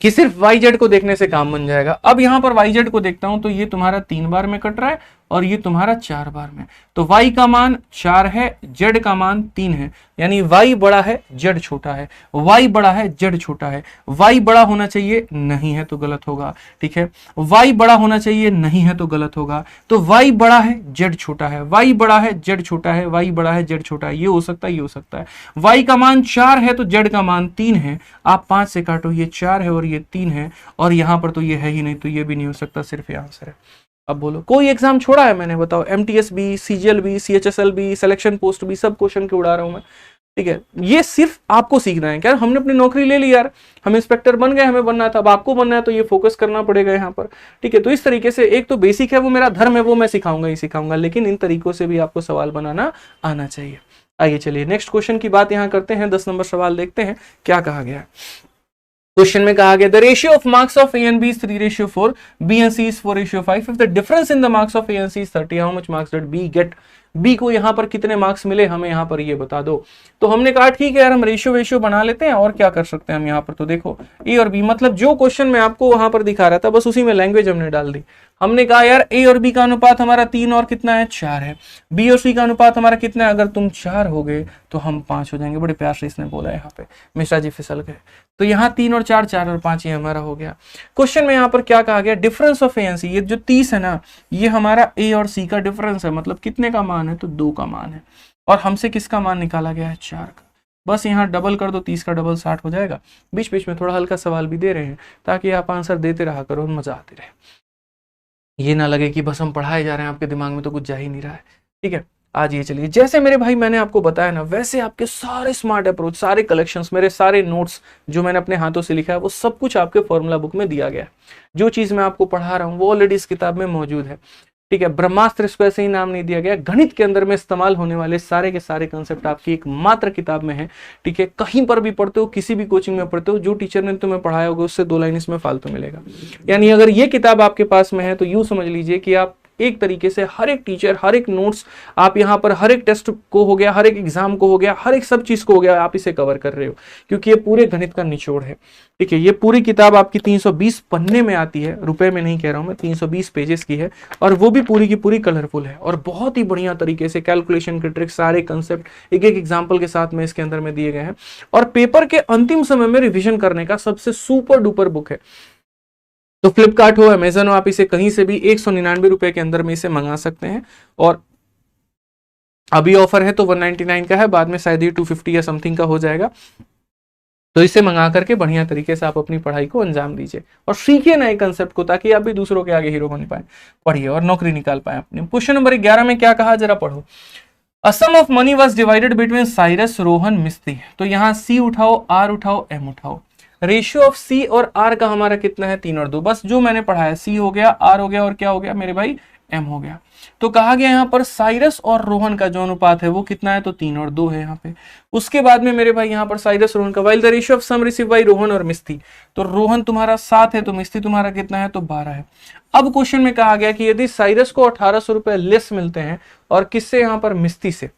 कि सिर्फ वाई जेड को देखने से काम बन जाएगा। अब यहां पर वाई जेड को देखता हूं तो ये तुम्हारा 3 बार में कट रहा है और ये तुम्हारा 4 बार में, तो y का मान 4 है, z का मान 3 है, यानी y बड़ा है z छोटा है, y बड़ा है z छोटा है। y बड़ा होना चाहिए, नहीं है तो गलत होगा। ठीक है, y बड़ा होना चाहिए, नहीं है तो गलत होगा। तो y बड़ा है z छोटा है, y बड़ा है z छोटा है, y बड़ा है z छोटा है, ये हो सकता है, ये हो सकता है। y का मान 4 है तो z का मान 3 है, आप 5 से काटो, ये 4 है और ये 3 है, और यहां पर तो ये है ही नहीं, तो ये भी नहीं हो सकता, सिर्फ ये आंसर है। अब बोलो कोई एग्जाम छोड़ा है मैंने, बताओ? MTS भी, CGL भी, CHSL भी, सिलेक्शन पोस्ट भी, सब क्वेश्चन के उड़ा रहा हूं मैं। ठीक है, ये सिर्फ आपको सीखना है। क्या हमने अपनी नौकरी ले ली यार, हम इंस्पेक्टर बन गए, हमें बनना था, अब आपको बनना है, तो ये फोकस करना पड़ेगा यहाँ पर। ठीक है, तो इस तरीके से एक तो बेसिक है, वो मेरा धर्म है, वो मैं सिखाऊंगा ही सिखाऊंगा, लेकिन इन तरीकों से भी आपको सवाल बनाना आना चाहिए। आइए चलिए नेक्स्ट क्वेश्चन की बात यहाँ करते हैं। 10 नंबर सवाल देखते हैं क्या कहा गया है। क्वेश्चन में कहा गया the ratio of marks of A and B is 3:4, B and C is 4:5. If the difference in the marks of A and C is 30, how much marks did B get? B को यहाँ पर कितने marks मिले, हमें यहाँ पर ये बता दो। तो हमने कहा ठीक है यार, हम रेशियो बना लेते हैं, और क्या कर सकते हैं हम यहाँ पर। तो देखो A और B, मतलब जो क्वेश्चन मैं आपको वहां पर दिखा रहा था बस उसी में लैंग्वेज हमने डाल दी। हमने कहा यार A और B का अनुपात हमारा 3 और कितना है 4 है, B और C का अनुपात हमारा कितना है, अगर तुम 4 हो गए तो हम 5 हो जाएंगे। बड़े प्यार से इसने बोला है यहाँ पे, मिश्रा जी फिसल गए। तो यहाँ 3 और 4, 4 और 5 ये हमारा हो गया। क्वेश्चन में यहाँ पर क्या कहा गया, difference of A and C, ये जो 30 है ना, ये हमारा A और C का डिफरेंस है, मतलब कितने का मान है, तो 2 का मान है, और हमसे किसका मान निकाला गया है 4 का। बस यहाँ डबल कर दो, 30 का डबल 60 हो जाएगा। बीच बीच में थोड़ा हल्का सवाल भी दे रहे हैं ताकि आप आंसर देते रहा करो, मजा आते रहे, ये ना लगे कि बस हम पढ़ाए जा रहे हैं, आपके दिमाग में तो कुछ जा ही नहीं रहा है। ठीक है, आज ये चलिए, जैसे मेरे भाई मैंने आपको बताया ना, वैसे आपके सारे स्मार्ट अप्रोच, सारे कलेक्शंस, मेरे सारे नोट्स जो मैंने अपने हाथों से लिखा है, वो सब कुछ आपके फॉर्मूला बुक में दिया गया है। जो चीज मैं आपको पढ़ा रहा हूँ वो ऑलरेडी इस किताब में मौजूद है। ठीक है, ब्रह्मास्त्र इसको ऐसे ही नाम नहीं दिया गया, गणित के अंदर में इस्तेमाल होने वाले सारे के सारे कंसेप्ट आपकी एक मात्र किताब में है। ठीक है, कहीं पर भी पढ़ते हो, किसी भी कोचिंग में पढ़ते हो, जो टीचर ने तुम्हें पढ़ाया होगा उससे 2 लाइन इसमें फालतू मिलेगा। यानी अगर ये किताब आपके पास में है तो यूं समझ लीजिए कि आप एक तरीके से हर एक टीचर, हर एक नोट्स, आप यहाँ पर हर एक टेस्ट को हो गया, हर एक एग्जाम को हो गया, हर एक सब चीज को हो गया, आप इसे कवर कर रहे हो, क्योंकि ये पूरे गणित का निचोड़ है। ठीक है, ये पूरी किताब आपकी 320 पन्ने में आती है, रुपए में नहीं कह रहा हूं मैं, 320 पेजेस की है, और वो भी पूरी की पूरी कलरफुल है, और बहुत ही बढ़िया तरीके से कैलकुलेशन के ट्रिक्स, सारे कंसेप्ट एक एक एग्जाम्पल के साथ में इसके अंदर में दिए गए हैं, और पेपर के अंतिम समय में रिविजन करने का सबसे सुपर डुपर बुक है। तो फ्लिपकार्ट हो, अमेजन हो, आप इसे कहीं से भी 199 रुपए के अंदर में इसे मंगा सकते हैं, और अभी ऑफर है तो 199 का है, बाद में शायद ये 250 या समथिंग का हो जाएगा। तो इसे मंगा करके बढ़िया तरीके से आप अपनी पढ़ाई को अंजाम दीजिए और सीखिए नए कंसेप्ट को, ताकि आप भी दूसरों के आगे हीरो बन पाए, पढ़िए और नौकरी निकाल पाए अपने। क्वेश्चन नंबर 11 में क्या कहा, जरा पढ़ो। A sum of money was divided between Cyrus, Rohan, Mistry. तो यहाँ सी उठाओ, आर उठाओ, एम उठाओ। रेशियो ऑफ सी और आर का हमारा कितना है, 3 और 2। बस जो मैंने पढ़ा है, सी हो गया, आर हो गया, और क्या हो गया मेरे भाई, एम हो गया। तो कहा गया यहाँ पर साइरस और रोहन का जो अनुपात है वो कितना है, तो 3 और 2 है यहाँ पे। उसके बाद में मेरे भाई यहाँ पर साइरस रोहन का, while the ratio of sum receive by Rohan और मिस्त्री। तो रोहन तुम्हारा 7 है, तो मिस्त्री तुम्हारा कितना है, तो 12 है। अब क्वेश्चन में कहा गया कि यदि साइरस को 1800 रुपए लेस मिलते हैं, और किससे, यहाँ पर मिस्त्री से।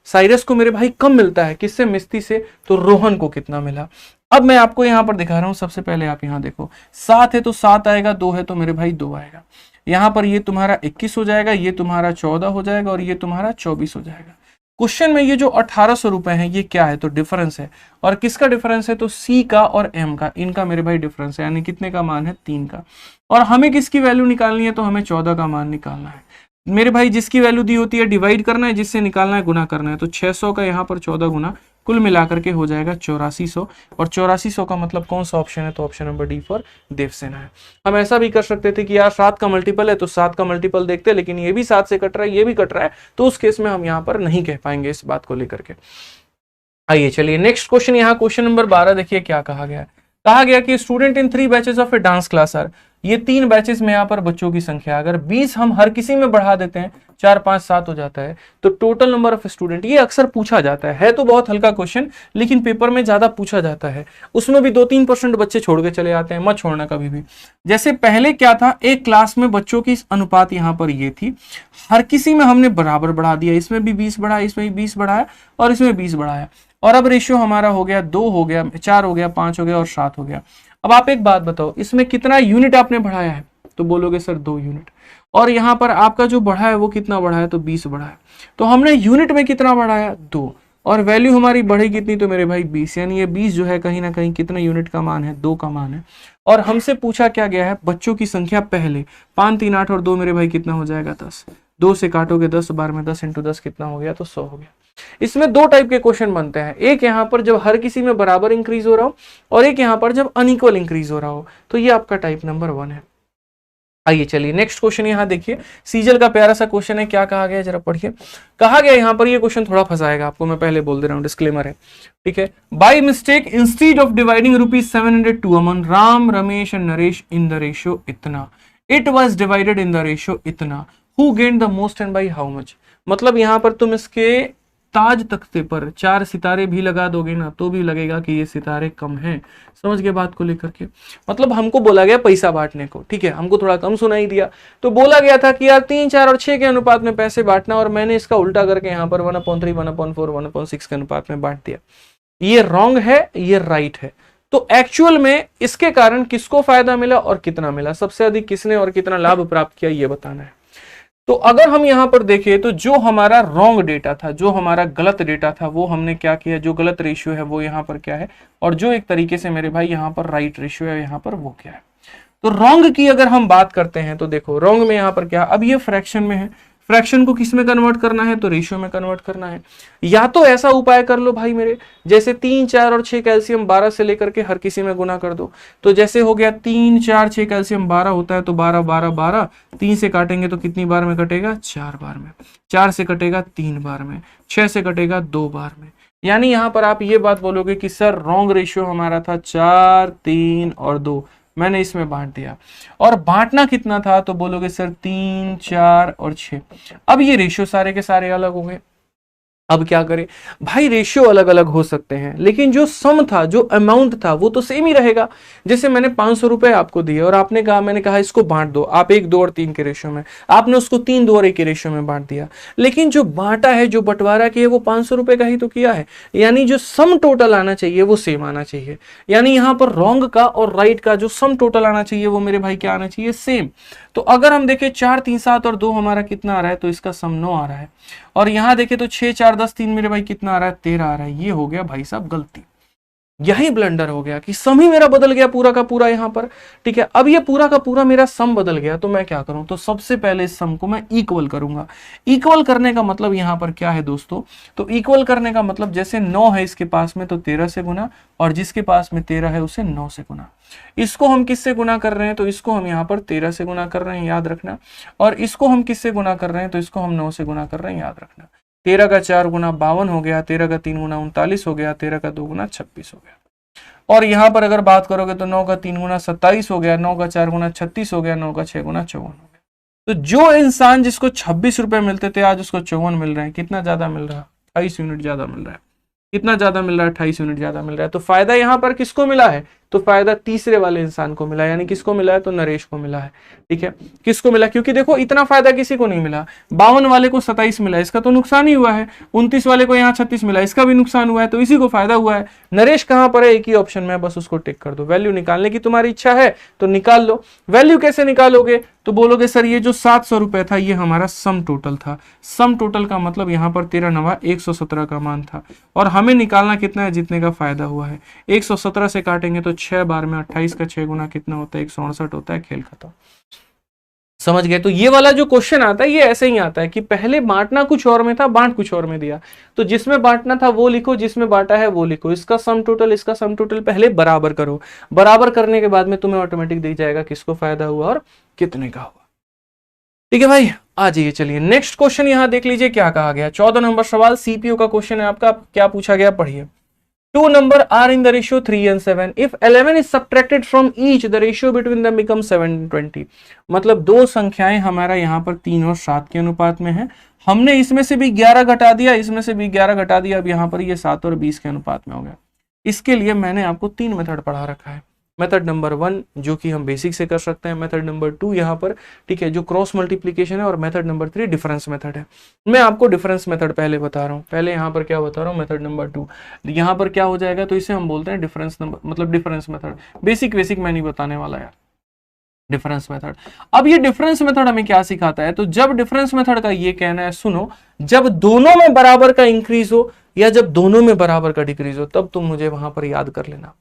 साइरस को मेरे भाई कम मिलता है, किससे, मिस्त्री से। तो रोहन को कितना मिला। अब मैं आपको यहां पर दिखा रहा हूं। सबसे पहले आप यहां देखो, 7 है तो 7 आएगा, 2 है तो मेरे भाई 2 आएगा। यहां पर ये तुम्हारा 21 हो जाएगा, ये तुम्हारा 14 हो जाएगा, और ये तुम्हारा 24 हो जाएगा। क्वेश्चन में ये जो 1800 रुपए है ये क्या है, तो डिफरेंस है। और किसका डिफरेंस है, तो सी का और एम का, इनका मेरे भाई डिफरेंस है, यानी कितने का मान है, 3 का। और हमें किसकी वैल्यू निकालनी है, तो हमें 14 का मान निकालना है मेरे भाई। जिसकी वैल्यू दी होती है डिवाइड करना है, जिससे निकालना है गुना करना है। तो 600 का यहाँ पर 14 गुना, कुल मिलाकर के हो जाएगा 8400। और 8400 का मतलब कौन सा ऑप्शन है, तो option number D for Devasena है। हम ऐसा भी कर सकते थे कि यार 7 का मल्टीपल है तो 7 का मल्टीपल देखते, लेकिन ये भी 7 से कट रहा है, ये भी कट रहा है, तो उस केस में हम यहाँ पर नहीं कह पाएंगे इस बात को लेकर के। आइए चलिए नेक्स्ट क्वेश्चन, यहाँ क्वेश्चन नंबर 12 देखिए क्या कहा गया है। कहा गया कि student in 3 batches of a dance class are. ये 3 बैचेस में यहाँ पर बच्चों की संख्या, अगर 20 हम हर किसी में बढ़ा देते हैं, 4 5 7 हो जाता है, तो टोटल नंबर ऑफ स्टूडेंट। ये अक्सर पूछा जाता है तो बहुत हल्का क्वेश्चन, लेकिन पेपर में ज्यादा पूछा जाता है। उसमें भी 2-3% बच्चे छोड़ के चले आते हैं, मत छोड़ना कभी भी। जैसे पहले क्या था, एक क्लास में बच्चों की अनुपात यहाँ पर ये थी, हर किसी में हमने बराबर बढ़ा दिया, इसमें भी 20 बढ़ाया, इसमें भी 20 बढ़ाया, और इसमें 20 बढ़ाया। और अब रेशियो हमारा हो गया 2 हो गया, 4 हो गया, 5 हो गया और 7 हो गया। अब आप एक बात बताओ, इसमें कितना यूनिट आपने बढ़ाया है, तो बोलोगे सर 2 यूनिट। और यहां पर आपका जो बढ़ा है वो कितना बढ़ा है, तो 20 बढ़ा है। तो हमने यूनिट में कितना बढ़ाया, 2, और वैल्यू हमारी बढ़ी कितनी, तो मेरे भाई 20। यानी ये 20 जो है कहीं ना कहीं कितने यूनिट का मान है, 2 का मान है। और हमसे पूछा क्या गया है, बच्चों की संख्या पहले, 5 3 8 और 2 मेरे भाई कितना हो जाएगा, 10। 2 से काटोगे 10, 12 में 10 × 10 कितना हो गया, तो 100 हो गया। इसमें 2 टाइप के क्वेश्चन बनते हैं, एक यहाँ पर जब हर किसी में बराबर इंक्रीज हो रहा हो, और एक यहाँ पर जब अनइक्वल इंक्रीज हो रहा हो। तो ये आपका टाइप नंबर 1 है। आइए चलिए नेक्स्ट क्वेश्चन यहाँ देखिए, सीजल का प्यारा सा क्वेश्चन है, क्या कहा गया जरा पढ़िए। कहा गया यहाँ पर, ये क्वेश्चन थोड़ा फंसाएगा आपको, मैं पहले बोल दे रहा हूँ, डिस्क्लेमर है, ठीक है। By mistake instead of dividing ₹702 Aman Ram, Ramesh and Naresh in the ratio इतना, it was divided in the ratio इतना, who gained the most and by how much. मतलब यहाँ पर तुम इसके ताज तख्ते पर 4 सितारे भी लगा दोगे ना, तो भी लगेगा कि ये सितारे कम हैं। समझ गए बात को लेकर के। मतलब हमको बोला गया पैसा बांटने को, ठीक है, हमको थोड़ा कम सुनाई दिया, तो बोला गया था कि यार 3 4 और 6 के अनुपात में पैसे बांटना, और मैंने इसका उल्टा करके यहाँ पर 1/3 1/4 1/6 के अनुपात में बांट दिया। ये रॉन्ग है, ये राइट है। तो एक्चुअल में इसके कारण किसको फायदा मिला और कितना मिला, सबसे अधिक किसने और कितना लाभ प्राप्त किया, ये बताना है। तो अगर हम यहां पर देखें, तो जो हमारा रॉन्ग डेटा था, जो हमारा गलत डेटा था, वो हमने क्या किया, जो गलत रेशियो है वो यहाँ पर क्या है, और जो एक तरीके से मेरे भाई यहाँ पर राइट रेशियो है यहाँ पर वो क्या है। तो रॉन्ग की अगर हम बात करते हैं, तो देखो रॉन्ग में यहाँ पर क्या, अब ये फ्रैक्शन में है, फ्रैक्शन को किस में कन्वर्ट करना है, तो रेशियो में कन्वर्ट करना है। या तो ऐसा उपाय कर लो भाई मेरे, जैसे 3 4 और 6 कैल्शियम 12 से लेकर के हर किसी में गुना कर दो। तो जैसे हो गया 3 4 6 कैल्शियम 12 होता है, तो 12 12 12, 3 से काटेंगे तो कितनी बार में कटेगा, 4 बार में। 4 से कटेगा 3 बार में, 6 से कटेगा 2 बार में। यानी यहाँ पर आप ये बात बोलोगे कि सर रॉन्ग रेशियो हमारा था 4 3 और 2, मैंने इसमें बांट दिया। और बांटना कितना था, तो बोलोगे सर 3 4 और 6। अब ये रेशियो सारे के सारे अलग हो गए। अब क्या करें भाई, रेशियो अलग अलग हो सकते हैं, लेकिन जो सम था, जो अमाउंट था, वो तो सेम ही रहेगा। जैसे मैंने 500 रुपए आपको दिए और आपने कहा, मैंने कहा इसको बांट दो, आप 1 2 और 3 के रेशियो में, आपने उसको 3 2 और 1 के रेशियो में बांट दिया। लेकिन जो बांटा है, जो बंटवारा किया, वो 500 रुपए का ही तो किया है। यानी जो सम टोटल आना चाहिए वो सेम आना चाहिए। यानी यहाँ पर रॉन्ग का और राइट का जो सम टोटल आना चाहिए वो मेरे भाई क्या आना चाहिए, सेम। तो अगर हम देखें 4 3 7 और 2 हमारा कितना आ रहा है, तो इसका सम 9 आ रहा है। और यहां देखें तो 6 4 10 3 मेरे भाई कितना आ रहा है, 13 आ रहा है। ये हो गया भाई साहब गलती। यही ब्लंडर हो गया कि सम ही मेरा बदल गया पूरा का पूरा यहां पर। ठीक है, अब ये पूरा का पूरा मेरा सम बदल गया, तो मैं क्या करूं, तो सबसे पहले इस सम को मैं इक्वल करूंगा। इक्वल करने का मतलब यहां पर क्या है दोस्तों, तो इक्वल करने का मतलब जैसे 9 है इसके पास में तो 13 से गुना, और जिसके पास में 13 है उसे 9 से गुना। इसको हम किससे गुना कर रहे हैं, तो इसको हम यहाँ पर 13 से गुना कर रहे हैं, याद रखना। और इसको हम किससे गुना कर रहे हैं, तो इसको हम 9 से गुना कर रहे हैं, याद रखना। 13 का 4 गुना 52 हो गया, 13 का 3 गुना 39 हो गया, 13 का 2 गुना 26 हो गया। और यहां पर अगर बात करोगे तो 9 का 3 गुना 27 हो गया, 9 का 4 गुना 36 हो गया, 9 का 6 गुना 54 हो गया। तो जो इंसान जिसको 26 रुपए मिलते थे आज उसको 54 मिल रहे हैं। कितना ज्यादा मिल रहा है, 28 यूनिट ज्यादा मिल रहा है। कितना ज्यादा मिल रहा है, 28 यूनिट ज्यादा मिल रहा है। तो फायदा यहां पर किसको मिला है, तो फायदा तीसरे वाले इंसान को मिला, यानी किसको मिला है, तो नरेश को मिला है। ठीक है, किसको मिला, क्योंकि देखो इतना फायदा किसी को नहीं मिला। 52 वाले को 27 मिला, इसका तो नुकसान ही हुआ है। 29 वाले को यहाँ 36 मिला, इसका भी नुकसान हुआ है, तो इसी को फायदा हुआ है। नरेश कहां पर है, एक ही ऑप्शन में, बस उसको टिक कर दो। वैल्यू निकालने की तुम्हारी इच्छा है तो निकाल लो। वैल्यू कैसे निकालोगे, तो बोलोगे सर ये जो 700 रुपए था ये हमारा सम टोटल था। सम टोटल का मतलब यहाँ पर 13 नवा 117 का मान था, और हमें निकालना कितना है, जितने का फायदा हुआ है। 117 से काटेंगे तो 6 बार में 28 का 6 गुना कितना होता है, 168 होता है। खेल खत्म, समझ गए। तो ये वाला जो क्वेश्चन आता है ये ऐसे ही आता है कि पहले बांटना कुछ और में था, बांट कुछ और में दिया, तो जिसमें बांटना था वो लिखो, जिसमें बांटा है वो लिखो। इसका सम टोटल, इसका सम टोटल पहले बराबर करो। बराबर करने के बाद में तुम्हें ऑटोमेटिक दिख जाएगा किसको फायदा हुआ और कितने का हुआ। ठीक है भाई, आ जाइए, चलिए नेक्स्ट क्वेश्चन यहां देख लीजिए क्या कहा गया। 14 नंबर सवाल सीपीयू का क्वेश्चन है आपका। क्या पूछा गया, पढ़िए। Two number are in the ratio 3 and 7. If 11 is subtracted from each, the ratio between them becomes 7 and 20. मतलब दो संख्याएं हमारा यहाँ पर 3 और 7 के अनुपात में है। हमने इसमें से भी 11 घटा दिया, इसमें से भी 11 घटा दिया, अब यहाँ पर ये 7 और 20 के अनुपात में हो गया। इसके लिए मैंने आपको 3 मेथड पढ़ा रखा है। मेथड नंबर 1 जो कि हम बेसिक से कर सकते हैं, मेथड नंबर 2 यहाँ पर, ठीक है, जो क्रॉस मल्टीप्लीकेशन है, और मेथड नंबर 3 डिफरेंस मेथड है। मैं आपको डिफरेंस मेथड पहले बता रहा हूँ। पहले यहाँ पर क्या बता रहा हूँ, मेथड नंबर 2 यहाँ पर क्या हो जाएगा, तो इसे हम बोलते हैं डिफरेंस नंबर, मतलब डिफरेंस मेथड। बेसिक मैं नहीं बताने वाला यार, डिफरेंस मेथड। अब ये डिफरेंस मेथड हमें क्या सिखाता है, तो जब डिफरेंस मेथड का ये कहना है, सुनो, जब दोनों में बराबर का इंक्रीज हो या जब दोनों में बराबर का डिक्रीज हो, तब तुम मुझे वहां पर याद कर लेना।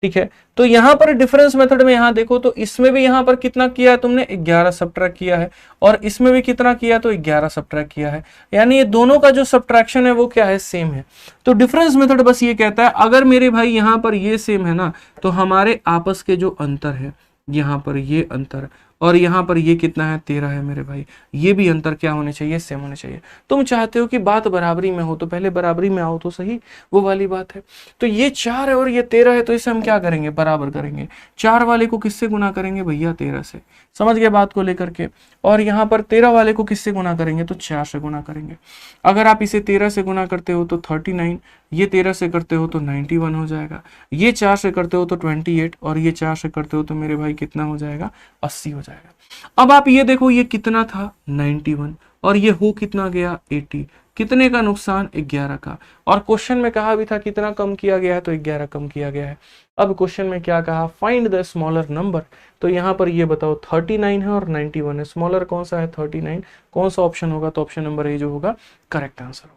ठीक है, तो यहां पर डिफरेंस मेथड में यहां देखो, तो इसमें भी यहां पर कितना किया है तुमने, 11 सब्ट्रैक्ट किया है, और इसमें भी कितना किया, तो 11 सब्ट्रैक्ट किया है। यानी ये दोनों का जो सब्ट्रैक्शन है वो क्या है, सेम है। तो डिफरेंस मेथड बस ये कहता है, अगर मेरे भाई यहां पर ये सेम है ना, तो हमारे आपस के जो अंतर है, यहां पर ये अंतर और यहां पर ये कितना है, 13 है मेरे भाई, ये भी अंतर क्या होने चाहिए, सेम होने चाहिए। तुम चाहते हो कि बात बराबरी में हो, तो पहले बराबरी में आओ तो सही, वो वाली बात है। तो ये 4 है और ये 13 है, तो इसे हम क्या करेंगे, बराबर करेंगे। 4 वाले को किससे गुना करेंगे भैया, 13 से। समझ गए बात को लेकर के। और यहाँ पर 13 वाले को किससे गुना करेंगे, तो 4 से गुना करेंगे। अगर आप इसे 13 से गुना करते हो तो 39, ये 13 से करते हो तो 91 हो जाएगा, ये 4 से करते हो तो 28, और ये 4 से करते हो तो मेरे भाई कितना हो जाएगा, 80 हो जाएगा। अब आप ये देखो, ये कितना था, 91, और ये हो कितना गया, 80। कितने का नुकसान, 11 का। और क्वेश्चन में कहा भी था कितना कम किया गया है, तो 11 कम किया गया है। अब क्वेश्चन में क्या कहा, फाइंड द स्मॉलर नंबर। तो यहाँ पर ये बताओ 39 है और 91 है, स्मॉलर कौन सा है, 39। कौन सा ऑप्शन होगा, तो ऑप्शन नंबर ए जो होगा करेक्ट आंसर होगा।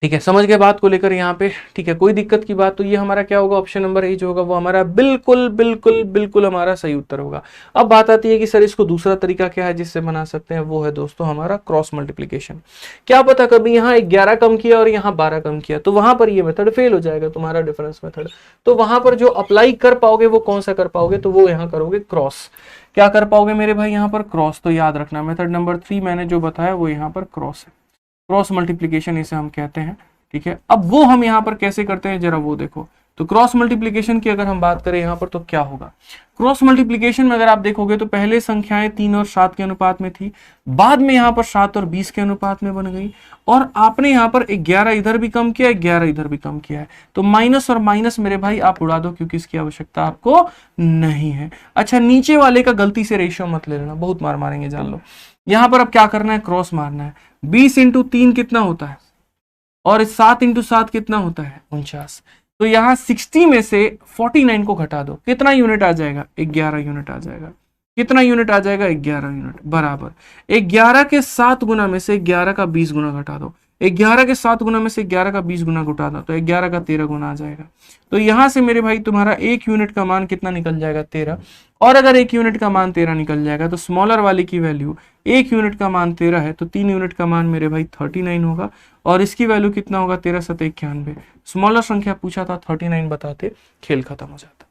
ठीक है, समझ गए बात को लेकर यहाँ पे। ठीक है, कोई दिक्कत की बात, तो ये हमारा क्या होगा, ऑप्शन नंबर ए जो होगा वो हमारा बिल्कुल बिल्कुल बिल्कुल हमारा सही उत्तर होगा। अब बात आती है कि सर इसको दूसरा तरीका क्या है जिससे बना सकते हैं, वो है दोस्तों हमारा क्रॉस मल्टीप्लीकेशन। क्या पता कभी यहाँ 11 कम किया और यहाँ 12 कम किया, तो वहां पर ये मेथड फेल हो जाएगा तुम्हारा डिफरेंस मेथड। तो वहां पर जो अप्लाई कर पाओगे वो कौन सा कर पाओगे, तो वो यहाँ करोगे क्रॉस। क्या कर पाओगे मेरे भाई, यहाँ पर क्रॉस। तो याद रखना मेथड नंबर 3 मैंने जो बताया वो यहाँ पर क्रॉस है, क्रॉस मल्टीप्लीकेशन इसे हम कहते हैं। ठीक है, अब वो हम यहाँ पर कैसे करते हैं जरा वो देखो। तो क्रॉस मल्टीप्लीकेशन की अगर हम बात करें यहाँ पर, तो क्या होगा, क्रॉस मल्टीप्लीकेशन में अगर आप देखोगे तो पहले संख्याएं 3 और 7 के अनुपात में थी, बाद में यहाँ पर 7 और 20 के अनुपात में बन गई, और आपने यहाँ पर 11 इधर भी कम किया, 11 इधर भी कम किया है। तो माइनस और माइनस मेरे भाई आप उड़ा दो, क्योंकि इसकी आवश्यकता आपको नहीं है। अच्छा, नीचे वाले का गलती से रेशियो मत ले लेना, बहुत मार मारेंगे जान लो। यहाँ पर अब क्या करना है, क्रॉस मारना है। 20 इंटू 3 कितना होता है, और 7 इंटू 7 कितना होता है, 49। तो यहाँ 60 में से 49 को घटा दो, कितना यूनिट आ जाएगा, 11 यूनिट आ जाएगा। कितना यूनिट आ जाएगा, 11 यूनिट, बराबर 11 के 7 गुना में से 11 का 20 गुना घटा दो, 11 के 7 गुना में से 11 का 20 गुना घटा दो तो 11 का 13 गुना आ जाएगा। तो यहां से मेरे भाई तुम्हारा 1 यूनिट का मान कितना निकल जाएगा 13। और अगर 1 यूनिट का मान 13 निकल जाएगा तो स्मॉलर वाली की वैल्यू 1 यूनिट का मान 13 है तो 3 यूनिट का मान मेरे भाई 39 होगा और इसकी वैल्यू कितना होगा 13 7 91। स्मॉलर संख्या पूछा था 39 बताते, खेल खत्म हो जाता।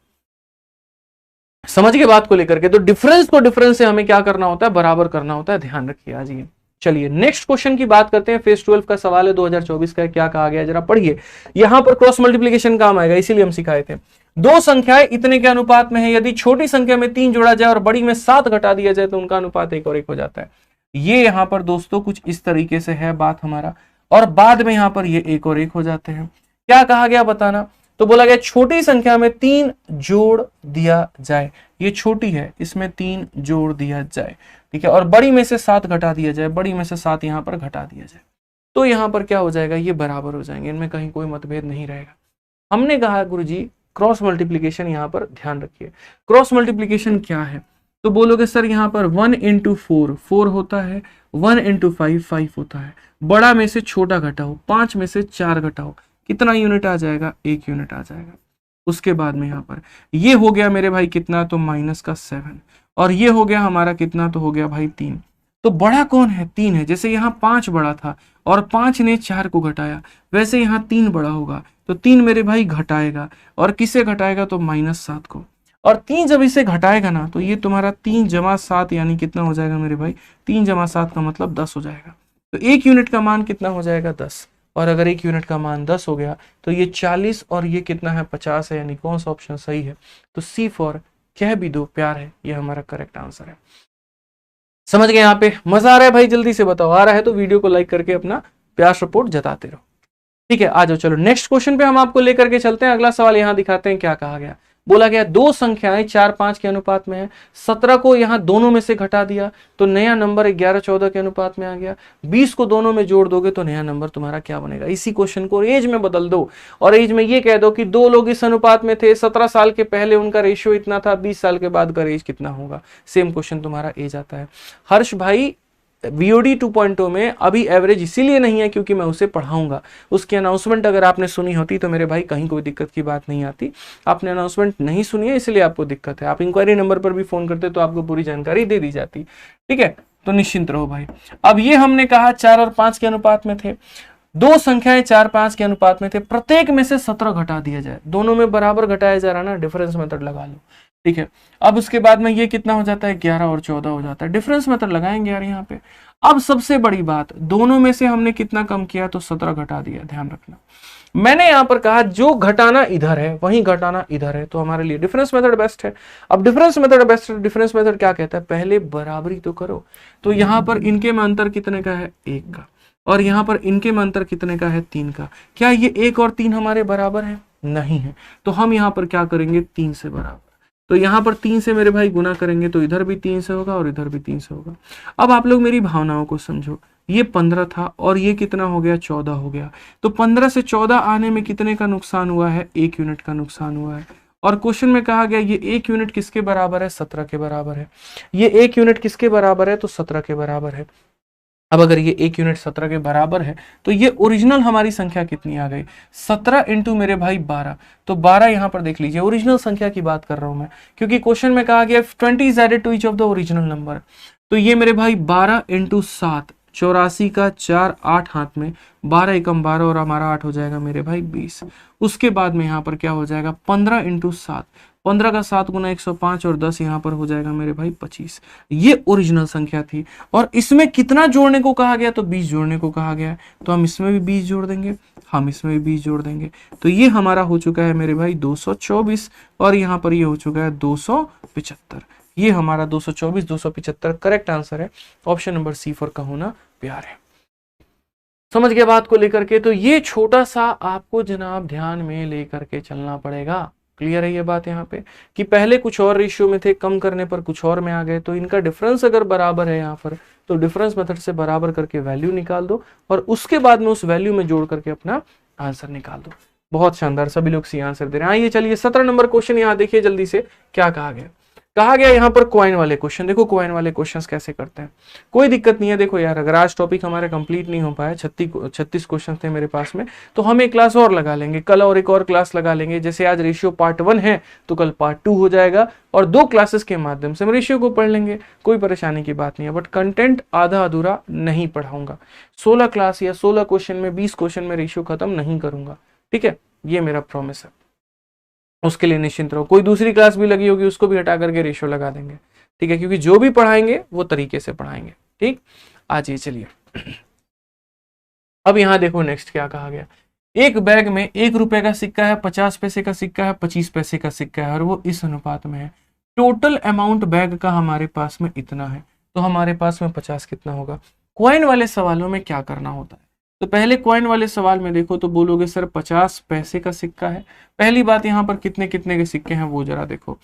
समझ के बात को लेकर के, तो डिफरेंस से हमें क्या करना होता है, बराबर करना होता है, ध्यान रखिए आज ये। चलिए नेक्स्ट क्वेश्चन की बात करते हैं। फेज 12 का सवाल है 2024 का, क्या कहा गया जरा पढ़िए। यहां पर क्रॉस मल्टीप्लीकेशन काम आएगा, इसीलिए हम सिखाए थे। दो संख्याएं इतने के अनुपात में है, यदि छोटी संख्या में 3 जोड़ा जाए और बड़ी में 7 घटा दिया जाए तो उनका अनुपात 1 और 1 हो जाता है। ये यहां पर दोस्तों कुछ इस तरीके से है बात हमारा, और बाद में यहां पर ये 1 और 1 हो जाते हैं। क्या कहा गया बताना, तो बोला गया छोटी संख्या में 3 जोड़ दिया जाए, ये छोटी है इसमें 3 जोड़ दिया जाए, ठीक है, और बड़ी में से 7 घटा दिया जाए, बड़ी में से 7 यहां पर घटा दिया जाए, तो यहां पर क्या हो जाएगा, ये बराबर हो जाएंगे, इनमें कहीं कोई मतभेद नहीं रहेगा। हमने कहा गुरुजी क्रॉस मल्टीप्लीकेशन, यहां पर ध्यान रखिए क्रॉस मल्टीप्लीकेशन क्या है, तो बोलोगे सर यहां पर 1 इंटू 4 4 होता है, 1 इंटू 5 5 होता है, बड़ा में से छोटा घटाओ, 5 में से 4 घटाओ, कितना यूनिट आ जाएगा, 1 यूनिट आ जाएगा। उसके बाद में यहाँ पर ये हो गया मेरे भाई कितना, तो माइनस का 7, और ये हो गया हमारा कितना, तो हो गया भाई 3। तो बड़ा कौन है, 3 है। जैसे यहाँ 5 बड़ा था और 5 ने 4 को घटाया, वैसे यहाँ 3 बड़ा होगा, तो 3 मेरे भाई घटाएगा, और किसे घटाएगा, तो -7 को। और 3 जब इसे घटाएगा ना, तो ये तुम्हारा 3 जमा 7 यानी कितना हो जाएगा मेरे भाई, 3 जमा 7 का मतलब 10 हो जाएगा। तो 1 यूनिट का मान कितना हो जाएगा, 10। और अगर 1 यूनिट का मान 10 हो गया तो ये 40 और ये कितना है, 50 है, यानी कौन सा ऑप्शन सही है, तो सी फॉर कह भी दो प्यार है, ये हमारा करेक्ट आंसर है। समझ गए यहाँ पे, मजा आ रहा है भाई, जल्दी से बताओ, आ रहा है तो वीडियो को लाइक करके अपना प्यार सपोर्ट जताते रहो, ठीक है। आ जाओ, चलो नेक्स्ट क्वेश्चन पे हम आपको लेकर के चलते हैं। अगला सवाल यहाँ दिखाते हैं, क्या कहा गया, बोला गया दो संख्याएं 4 5 के अनुपात में है, 17 को यहाँ दोनों में से घटा दिया तो नया नंबर 11 14 के अनुपात में आ गया, 20 को दोनों में जोड़ दोगे तो नया नंबर तुम्हारा क्या बनेगा। इसी क्वेश्चन को एज में बदल दो, और एज में ये कह दो कि दो लोग इस अनुपात में थे, 17 साल के पहले उनका रेशियो इतना था, 20 साल के बाद का एज कितना होगा। सेम क्वेश्चन तुम्हारा एज आता है। हर्ष भाई VOD 2.0 में अभी एवरेज इसीलिए नहीं है क्योंकि मैं उसे पढ़ाऊंगा। उसकी अनाउंसमेंट अगर आपने सुनी होती तो मेरे भाई कहीं कोई दिक्कत की बात नहीं आती। आपने अनाउंसमेंट नहीं सुनी है इसलिए आपको दिक्कत है। आप इंक्वायरी नंबर पर भी फोन करते तो आपको पूरी जानकारी दे दी जाती, ठीक है, तो निश्चिंत रहो भाई। अब ये हमने कहा 4 और 5 के अनुपात में थे, दो संख्याएं 4 5 के अनुपात में थे, प्रत्येक में से 17 घटा दिया जाए, दोनों में बराबर घटाया जा रहा ना, डिफरेंस मेथड लगा लो, ठीक है। अब उसके बाद में ये कितना हो जाता है, 11 और 14 हो जाता है, डिफरेंस मेथड लगाएंगे यार यहाँ पे। अब सबसे बड़ी बात, दोनों में से हमने कितना कम किया, तो 17 घटा दिया, ध्यान रखना। मैंने यहां पर कहा जो घटाना इधर है वहीं घटाना इधर है, तो हमारे लिए डिफरेंस मेथड बेस्ट है। अब डिफरेंस मेथड बेस्ट है, डिफरेंस मेथड क्या कहता है, पहले बराबरी तो करो। तो यहां पर इनके में अंतर कितने का है, 1 का, और यहां पर इनके में अंतर कितने का है, 3 का। क्या ये 1 और 3 हमारे बराबर है, नहीं है, तो हम यहां पर क्या करेंगे, 3 से बराबर। तो यहां पर 3 से मेरे भाई गुना करेंगे तो इधर भी 3 से होगा और इधर भी 3 से होगा। अब आप लोग मेरी भावनाओं को समझो, ये 15 था और ये कितना हो गया, 14 हो गया, तो 15 से 14 आने में कितने का नुकसान हुआ है, 1 यूनिट का नुकसान हुआ है। और क्वेश्चन में कहा गया ये 1 यूनिट किसके बराबर है, 17 के बराबर है। ये 1 यूनिट किसके बराबर है, तो 17 के बराबर है। अब अगर ये 1 यूनिट 17 के बराबर है तो ये ओरिजिनल हमारी संख्या कितनी आ गई, 17 इंटू मेरे भाई 12, तो 12 यहां पर देख लीजिए, ओरिजिनल संख्या की बात कर रहा हूं मैं, क्योंकि क्वेश्चन में कहा गया 20 is added to each of the original number. तो ये मेरे भाई 12 इंटू 7, 84 का 4 8 हाथ में, 12 एकम 12 और हमारा 8 हो जाएगा मेरे भाई 20। उसके बाद में यहाँ पर क्या हो जाएगा, 15 इंटू 7, 15 का 7 गुना 105 और 10 यहाँ पर हो जाएगा मेरे भाई 25। ये ओरिजिनल संख्या थी, और इसमें कितना जोड़ने को कहा गया, तो 20 जोड़ने को कहा गया है, तो हम इसमें भी 20 जोड़ देंगे, हम इसमें भी 20 जोड़ देंगे, तो ये हमारा हो चुका है मेरे भाई 224, और यहाँ पर ये हो चुका है 275। ये हमारा 224 275 करेक्ट आंसर है। ऑप्शन नंबर सी फॉर का होना प्यार है। समझ गया बात को लेकर के, तो ये छोटा सा आपको जनाब ध्यान में लेकर के चलना पड़ेगा। क्लियर है ये बात यहाँ पे, कि पहले कुछ और रेशियो में थे, कम करने पर कुछ और में आ गए, तो इनका डिफरेंस अगर बराबर है यहाँ पर, तो डिफरेंस मेथड से बराबर करके वैल्यू निकाल दो, और उसके बाद में उस वैल्यू में जोड़ करके अपना आंसर निकाल दो। बहुत शानदार, सभी लोग सी आंसर दे रहे हैं। आइए चलिए 17 नंबर क्वेश्चन यहाँ देखिए जल्दी से, क्या कहा गया। कहा गया यहाँ पर कॉइन वाले क्वेश्चन। देखो कॉइन वाले क्वेश्चंस कैसे करते हैं, कोई दिक्कत नहीं है। देखो यार, अगर आज टॉपिक हमारा कंप्लीट नहीं हो पाया, 36 क्वेश्चन थे मेरे पास में, तो हम एक क्लास और लगा लेंगे कल, और एक और क्लास लगा लेंगे। जैसे आज रेशियो पार्ट 1 है तो कल पार्ट 2 हो जाएगा, और 2 क्लासेस के माध्यम से हम रेशियो को पढ़ लेंगे, कोई परेशानी की बात नहीं है। बट कंटेंट आधा अधूरा नहीं पढ़ाऊंगा। 16 क्लास या 16 क्वेश्चन में 20 क्वेश्चन में रेशियो खत्म नहीं करूंगा, ठीक है, ये मेरा प्रॉमिस है। उसके लिए निश्चिंत रहो। कोई दूसरी क्लास भी लगी होगी उसको भी हटा करके रेशियो लगा देंगे, ठीक है, क्योंकि जो भी पढ़ाएंगे वो तरीके से पढ़ाएंगे। ठीक, आज ये चलिए अब यहां देखो नेक्स्ट क्या कहा गया। एक बैग में 1 रुपए का सिक्का है, 50 पैसे का सिक्का है, 25 पैसे का सिक्का है, और वो इस अनुपात में है। टोटल अमाउंट बैग का हमारे पास में इतना है, तो हमारे पास में 50 कितना होगा। कॉइन वाले सवालों में क्या करना होता है, तो पहले कॉइन वाले सवाल में देखो तो बोलोगे सर 50 पैसे का सिक्का है। पहली बात यहाँ पर कितने कितने के सिक्के हैं वो जरा देखो,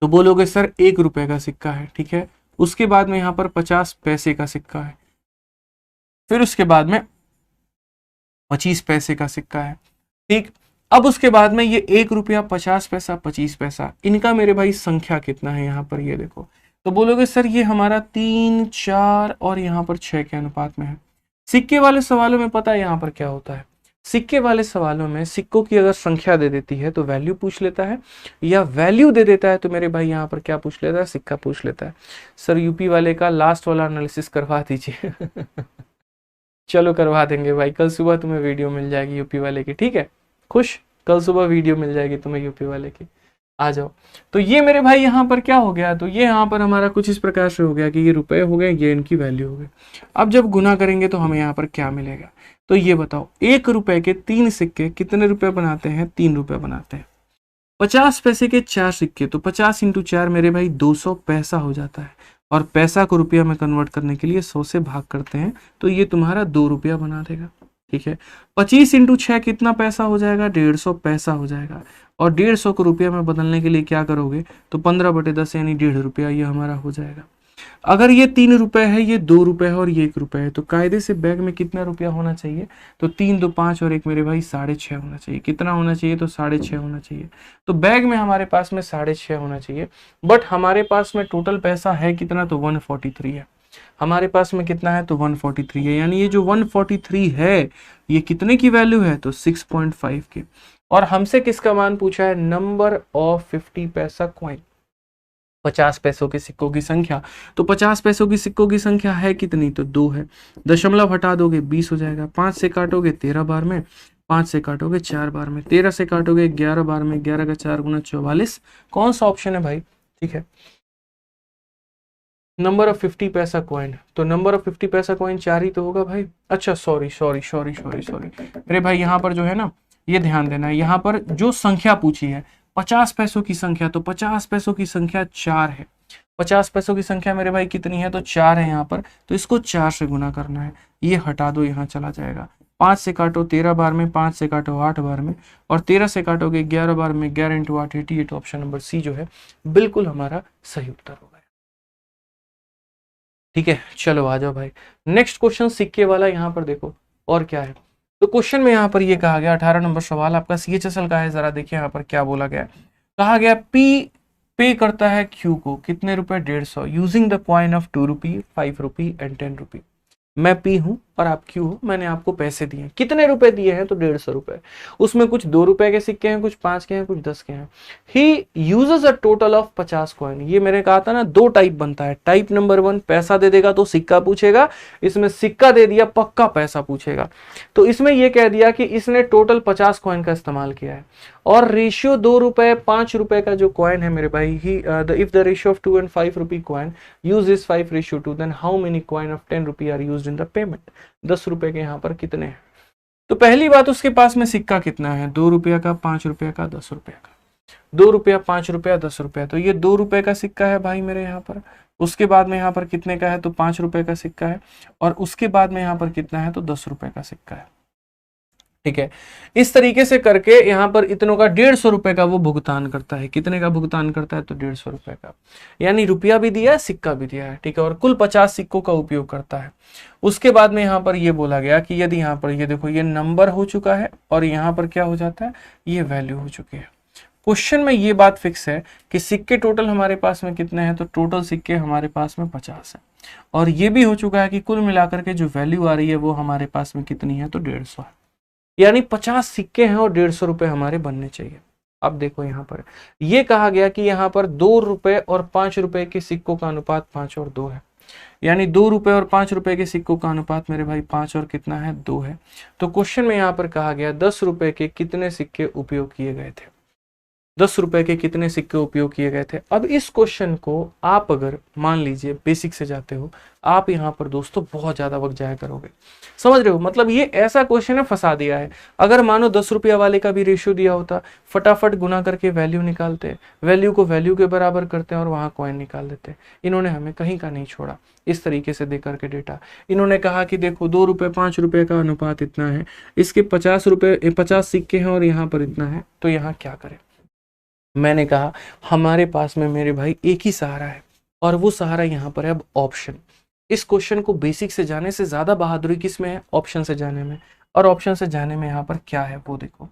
तो बोलोगे सर 1 रुपए का सिक्का है, ठीक है। उसके बाद में यहाँ पर 50 पैसे का सिक्का है, फिर उसके बाद में 25 पैसे का सिक्का है, ठीक। अब उसके बाद में ये 1 रुपया, 50 पैसा, 25 पैसा, इनका मेरे भाई संख्या कितना है यहाँ पर ये देखो, तो बोलोगे सर ये हमारा 3, 4 और यहाँ पर 6 के अनुपात में है। सिक्के वाले सवालों में पता है यहाँ पर क्या होता है, सिक्के वाले सवालों में सिक्कों की अगर संख्या दे देती है तो वैल्यू पूछ लेता है, या वैल्यू दे देता है तो मेरे भाई यहाँ पर क्या पूछ लेता है, सिक्का पूछ लेता है। सर यूपी वाले का लास्ट वाला एनालिसिस करवा दीजिए चलो करवा देंगे भाई, कल सुबह तुम्हें वीडियो मिल जाएगी यूपी वाले की, ठीक है, खुश, कल सुबह वीडियो मिल जाएगी तुम्हें यूपी वाले की, आ जाओ। तो ये मेरे भाई यहाँ पर क्या हो गया, तो ये यहाँ पर हमारा कुछ इस प्रकार से हो गया कि ये रुपए हो गए, ये इनकी वैल्यू हो गई। अब जब गुना करेंगे तो हमें यहाँ पर क्या मिलेगा, तो ये बताओ 1 रुपए के 3 सिक्के कितने रुपए बनाते हैं, 3 रुपए बनाते हैं। 50 पैसे के 4 सिक्के, तो 50 × 4 मेरे भाई 200 पैसा हो जाता है, और पैसा को रुपया में कन्वर्ट करने के लिए 100 से भाग करते हैं, तो ये तुम्हारा 2 रुपया बना देगा, ठीक है। 25 × 6 कितना पैसा हो जाएगा, 150 पैसा हो जाएगा, और 150 को रुपया में बदलने के लिए क्या करोगे, तो 15/10 यानी 1.5 रुपया ये हमारा हो जाएगा। अगर ये 3 रुपए है, ये 2 रुपए है और ये 1 रुपए है, तो कायदे से बैग में कितना रुपया होना चाहिए, तो 3, 2, 5 और 1 मेरे भाई 6.5 होना चाहिए। कितना होना चाहिए, तो 6.5 होना चाहिए। तो बैग में हमारे पास में 6.5 होना चाहिए, बट हमारे पास में टोटल पैसा है कितना, तो 143 है। हमारे पास में कितना है, तो 143 है, यानी ये जो 143 है ये कितने की वैल्यू है, तो 6.5 की। और हमसे किसका मान पूछा है, नंबर ऑफ 50 पैसा कॉइन, 50 पैसों के सिक्कों की संख्या। तो 50 पैसों की सिक्कों की संख्या है कितनी, तो 2 है। दशमलव हटा दोगे 20 हो जाएगा, 5 से काटोगे 13 बार में, 5 से काटोगे 4 बार में, 13 से काटोगे 11 बार में, 11 का 4 गुना 44। कौन सा ऑप्शन है भाई, ठीक है, नंबर ऑफ 50 पैसा कॉइन। तो नंबर ऑफ 50 पैसा कॉइन 4 ही तो होगा भाई। अच्छा सॉरी मेरे भाई, यहाँ पर जो है ना, ये ध्यान देना है, यहाँ पर जो संख्या पूछी है 50 पैसों की संख्या, तो 50 पैसों की संख्या 4 है। 50 पैसों की संख्या मेरे भाई कितनी है, तो 4 है यहाँ पर, तो इसको 4 से गुना करना है। ये हटा दो, यहाँ चला जाएगा। 5 से काटो 13 बार में, 5 से काटो 8 बार में, और 13 से काटोगे 11 बार में, 11 × 8 88। ऑप्शन नंबर सी जो है बिल्कुल हमारा सही उत्तर होगा, ठीक है। चलो आ जाओ भाई, नेक्स्ट क्वेश्चन सिक्के वाला यहाँ पर देखो और क्या है। तो क्वेश्चन में यहाँ पर ये कहा गया, 18 नंबर सवाल आपका CHSL का है, जरा देखिए यहाँ पर क्या बोला गया। कहा गया P पे करता है Q को कितने रुपए, 150, using the coin of 2 rupee, 5 rupee and 10 रुपी। मैं P हूं और आप Q हो, मैंने आपको पैसे दिए, कितने रुपए दिए हैं, तो 150 रुपए। उसमें कुछ 2 रुपए के सिक्के हैं, कुछ 5 के हैं, कुछ 10 के हैं। He uses a total of 50 coin. ये मैंने कहा था ना, 2 टाइप बनता है। टाइप नंबर 1 पैसा दे देगा तो सिक्का पूछेगा, इसमें सिक्का दे दिया पक्का पैसा पूछेगा। तो इसमें यह कह दिया कि इसने टोटल 50 कॉइन का इस्तेमाल किया है, और रेशियो 2 रुपए 5 रुपए का जो कॉइन है मेरे भाई, if the ratio of 2 and 5 rupee coin use is 5:2, then how many coin of 10 rupee are used in the payment. 10 रुपए के यहाँ पर कितने हैं, तो पहली बात उसके पास में सिक्का कितना है, 2 रुपया का, 5 रुपया का, 10 रुपया का। 2 रुपया, 5 रुपया, 10 रुपया, तो ये 2 रुपए का सिक्का है भाई मेरे यहाँ पर। उसके बाद में यहाँ पर कितने का है, तो 5 रुपए का सिक्का है, और उसके बाद में यहाँ पर कितना है, तो 10 रुपए का सिक्का है, ठीक है। इस तरीके से करके यहाँ पर इतनों का 150 रुपए का वो भुगतान करता है। कितने का भुगतान करता है, तो 150 रुपए का, यानी रुपया भी दिया है, सिक्का भी दिया है, ठीक है, और कुल 50 सिक्कों का उपयोग करता है। उसके बाद में यहाँ पर ये बोला गया कि यदि यहाँ पर ये देखो, ये नंबर हो चुका है और यहाँ पर क्या हो जाता है, ये वैल्यू हो चुकी है। क्वेश्चन में ये बात फिक्स है कि सिक्के टोटल हमारे पास में कितने हैं, तो टोटल सिक्के हमारे पास में 50 है, और ये भी हो चुका है कि कुल मिलाकर के जो वैल्यू आ रही है वो हमारे पास में कितनी है, तो 150 है। यानी 50 सिक्के हैं और 150 रुपए हमारे बनने चाहिए। अब देखो यहाँ पर ये कहा गया कि यहाँ पर 2 रुपए और 5 रुपए के सिक्कों का अनुपात 5 और 2 है, यानी 2 रुपए और 5 रुपए के सिक्कों का अनुपात मेरे भाई 5 और कितना है, 2 है। तो क्वेश्चन में यहाँ पर कहा गया 10 रुपए के कितने सिक्के उपयोग किए गए थे, 10 रुपए के कितने सिक्के उपयोग किए गए थे। अब इस क्वेश्चन को आप अगर मान लीजिए बेसिक से जाते हो, आप यहाँ पर दोस्तों बहुत ज्यादा वक्त जाया करोगे, समझ रहे हो, मतलब ये ऐसा क्वेश्चन है, फंसा दिया है। अगर मानो 10 रुपया वाले का भी रेशियो दिया होता, फटाफट गुना करके वैल्यू निकालते, वैल्यू को वैल्यू के बराबर करते हैं और वहां कॉइन निकाल देते। इन्होंने हमें कहीं का नहीं छोड़ा, इस तरीके से देकर के डेटा इन्होंने कहा कि देखो 2 रुपए 5 रुपए का अनुपात इतना है, इसके 50 रुपए 50 सिक्के हैं और यहाँ पर इतना है, तो यहाँ क्या करें। मैंने कहा हमारे पास में मेरे भाई एक ही सहारा है, और वो सहारा यहाँ पर है अब ऑप्शन। इस क्वेश्चन को बेसिक से जाने से ज्यादा बहादुरी किस में है, ऑप्शन से जाने में। और ऑप्शन से जाने में यहाँ पर क्या है वो देखो।